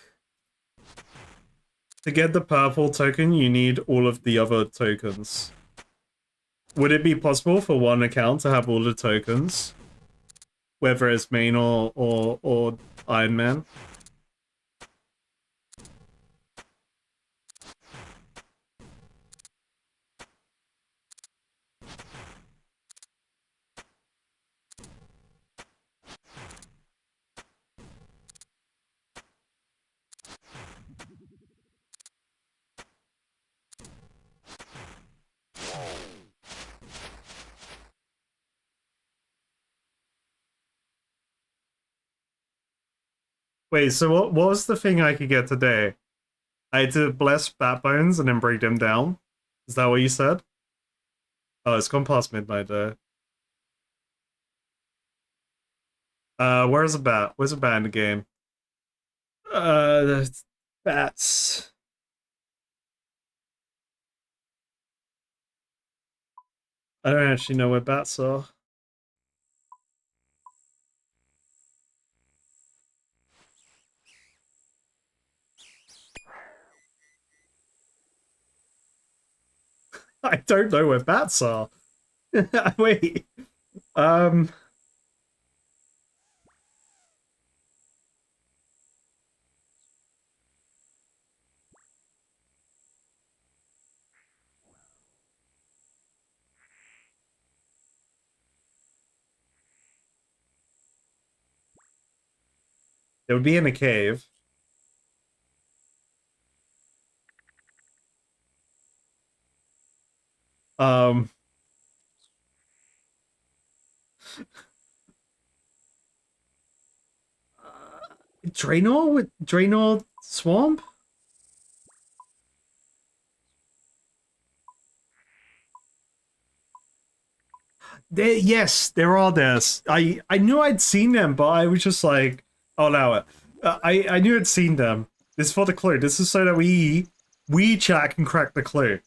to get the purple token, you need all of the other tokens? Would it be possible for one account to have all the tokens? Whether it's main or Iron Man? Wait, so what was the thing I could get today? I had to bless Batbones and then bring them down? Is that what you said? Oh, it's gone past midnight there. Where's a bat? Where's a bat in the game? The bats. I don't actually know where bats are. I don't know where bats are. Wait. Um. It would be in a cave. Um. Draenor with Draenor Swamp? Yes, there are this. I knew I'd seen them, but I was just like, oh no, I knew I'd seen them. This is for the clue. This is so that we chat can crack the clue.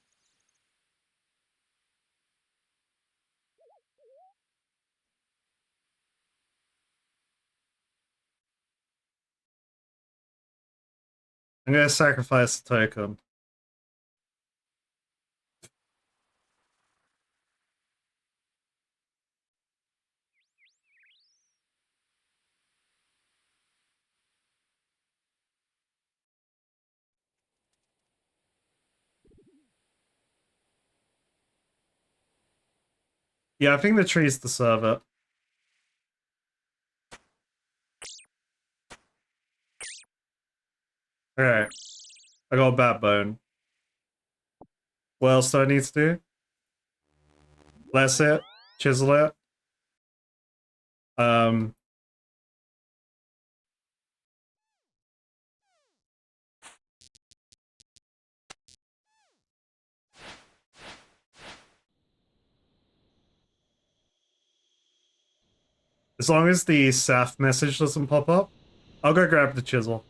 I'm gonna sacrifice the token. Yeah, I think the trees deserve it. Alright. I got a bat bone. What else do I need to do? Bless it. Chisel it. As long as the SAF message doesn't pop up, I'll go grab the chisel.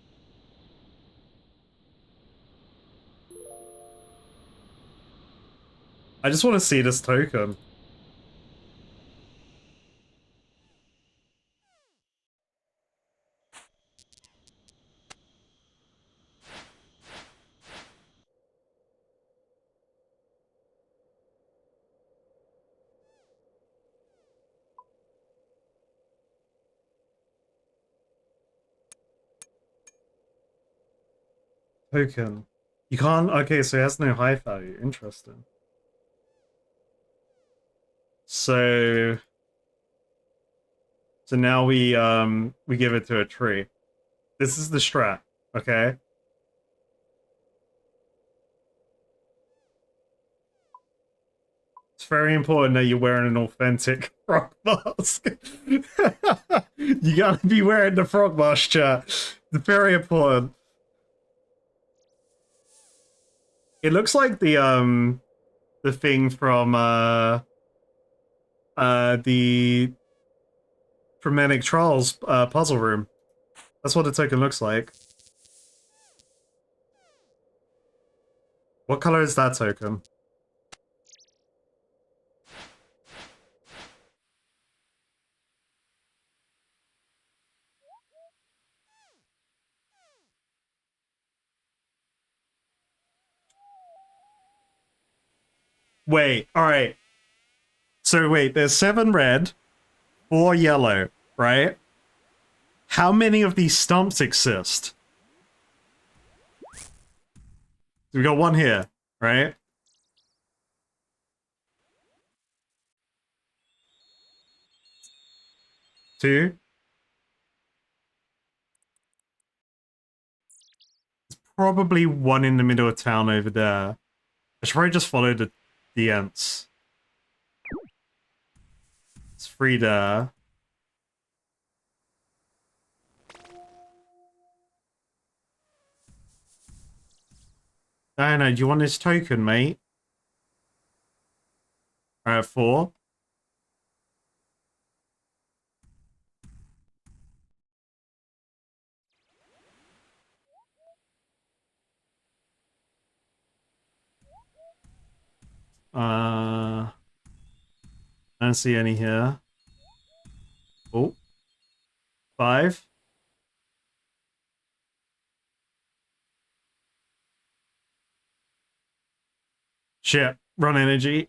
I just want to see this token. Token. You can't. Okay, so it has no high value. Interesting. So now we give it to a tree. This is the strat, okay? It's very important that you're wearing an authentic frog mask. You gotta be wearing the frog mask, chat. It's very important. It looks like the thing from the Frenetic Trials puzzle room. That's what the token looks like. What color is that token? Wait, alright. So wait, there's 7 red, 4 yellow, right? How many of these stumps exist? So we got 1 here, right? 2. Probably 1 in the middle of town over there. I should probably just follow the ants. It's 3 there. Diana, do you want this token, mate? Alright, 4. I don't see any here. Oh. 5. Shit. Run energy.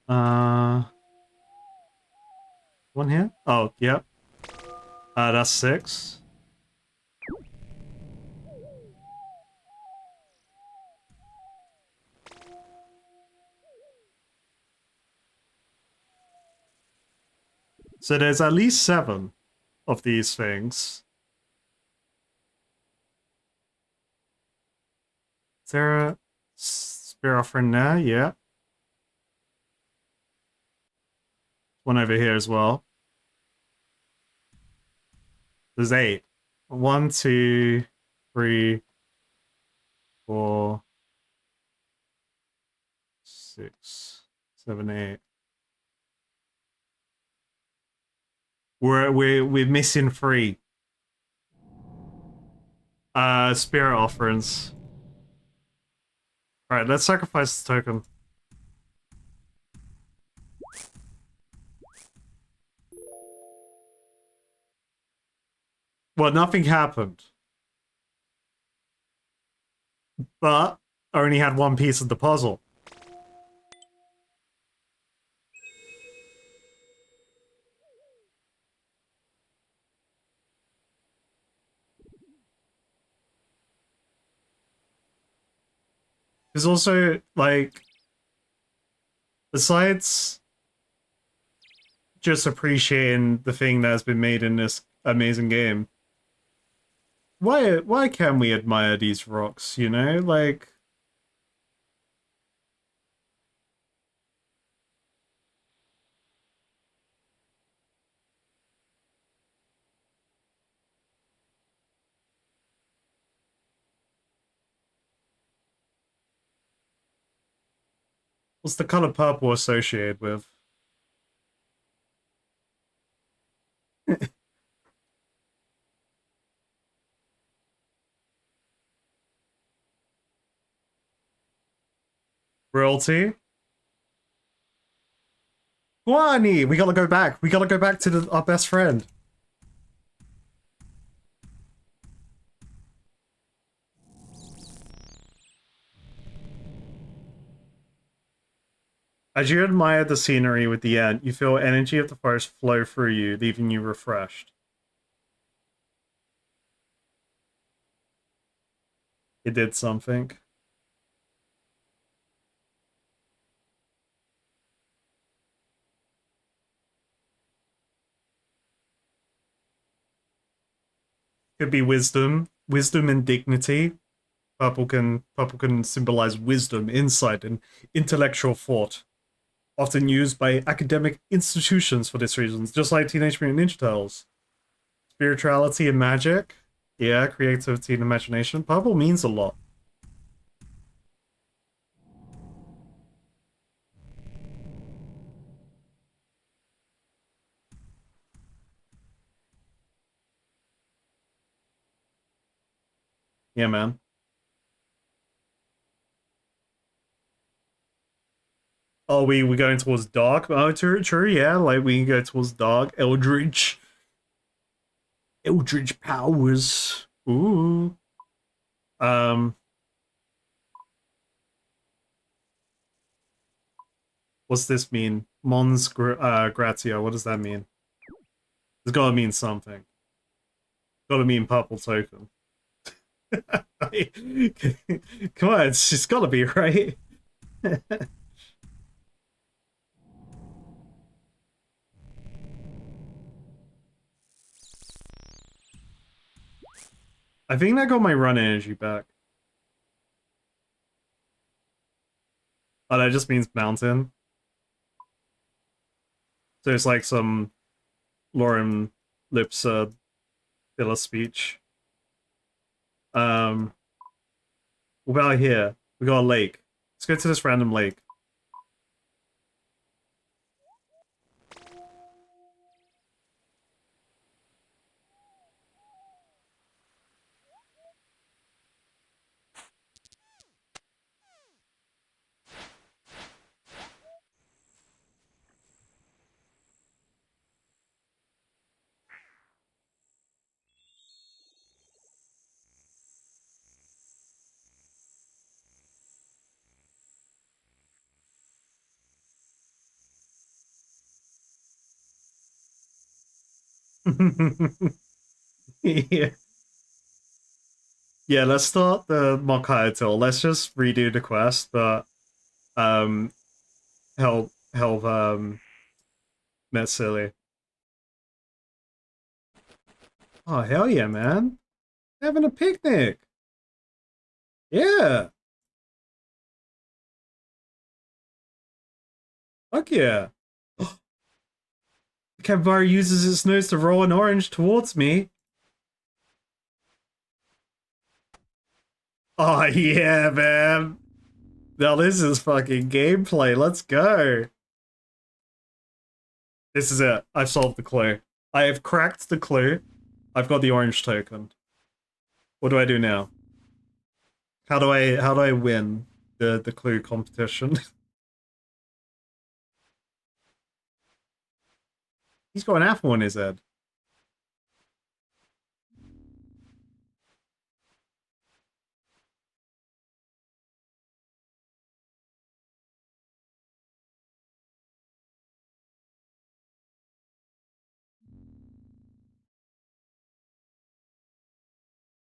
Uh, 1 here? Oh, yep. That's 6. So there's at least 7 of these things. Is there a spear offering there? Yeah. One over here as well. There's 8. 1, 2, 3, 4, 6, 7, 8. We're missing 3. Spirit offerings. Alright, let's sacrifice the token. Well, nothing happened. But I only had 1 piece of the puzzle. There's also, like, besides just appreciating the thing that has been made in this amazing game, why can we admire these rocks, you know? Like, what's the color purple associated with? Royalty? Guani! We gotta go back. We gotta go back to our best friend. As you admire the scenery with the ant, you feel energy of the forest flow through you, leaving you refreshed. It did something. Could be wisdom. Wisdom and dignity. Purple can symbolize wisdom, insight, and intellectual thought. Often used by academic institutions for this reason, just like Teenage Mutant Ninja Turtles. Spirituality and magic. Yeah, creativity and imagination. Purple means a lot. Yeah, man. Oh, we going towards dark? Oh, true, yeah. Like, we can go towards dark. Eldritch. Eldritch powers. Ooh. Um, what's this mean? Mons Gratia. What does that mean? It's gotta mean something. Gotta mean purple token. Come on, it's gotta be, right? I think I got my run energy back. Oh, that just means mountain. So it's like some Lauren Lips filler speech. Um, what about here? We got a lake. Let's go to this random lake. Yeah. Yeah, let's start the Mokai tool. Let's just redo the quest, but um help Met Silly. Oh hell yeah, man. Having a picnic. Yeah. Fuck yeah. The capybara uses its nose to roll an orange towards me. Oh yeah, man. Now this is fucking gameplay. Let's go. This is it. I've solved the clue. I have cracked the clue. I've got the orange token. What do I do now? How do I win the clue competition? He's got an apple in his head.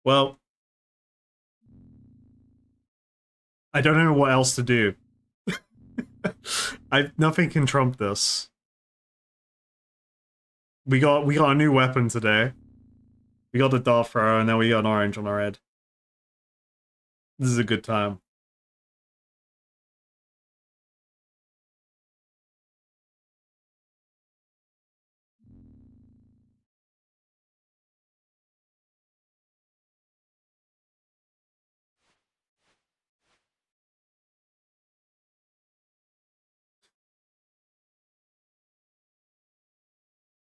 Well, I don't know what else to do. Nothing can trump this. We got a new weapon today. We got a dart thrower, and now we got an orange on our head. This is a good time.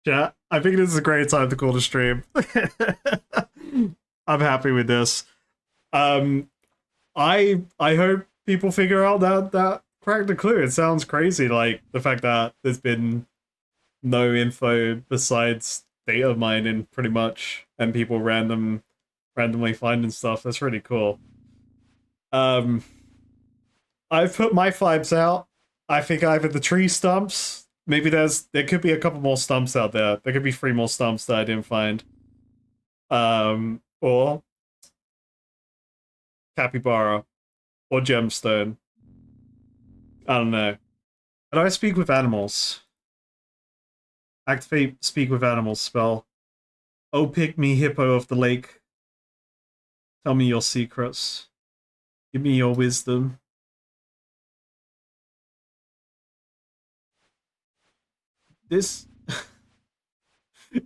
Yeah, I think this is a great time to call the stream. I'm happy with this. I hope people figure out that cracked the clue. It sounds crazy, like the fact that there's been no info besides data mining, pretty much, and people randomly finding stuff. That's really cool. I've put my vibes out. I think either the tree stumps. Maybe there could be a couple more stumps out there. There could be 3 more stumps that I didn't find. Or capybara, or gemstone. I don't know. How do I speak with animals? Activate speak with animals spell. Oh, pick me, hippo of the lake. Tell me your secrets. Give me your wisdom. This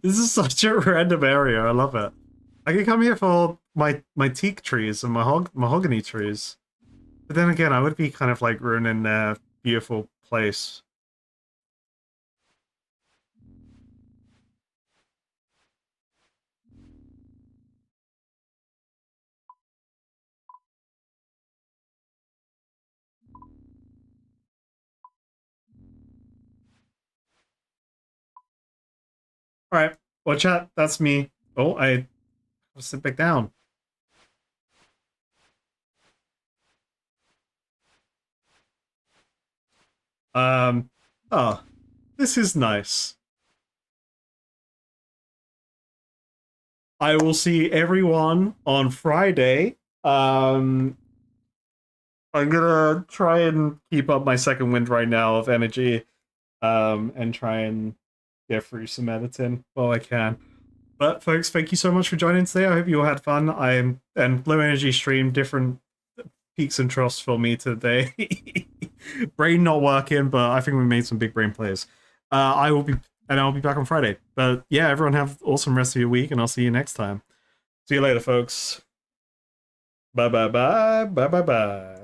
is such a random area. I love it. I can come here for my teak trees and mahogany trees, but then again, I would be kind of like ruining their beautiful place. All right, well, chat. That's me. Oh, I sit back down. Oh, this is nice. I will see everyone on Friday. I'm gonna try and keep up my second wind right now of energy, and try and get through some editing while I can. But folks, thank you so much for joining today. I hope you all had fun. And low energy stream, different peaks and troughs for me today. Brain not working, but I think we made some big brain plays. I'll be back on Friday. But yeah, everyone have an awesome rest of your week, and I'll see you next time. See you later, folks. Bye bye bye bye bye bye.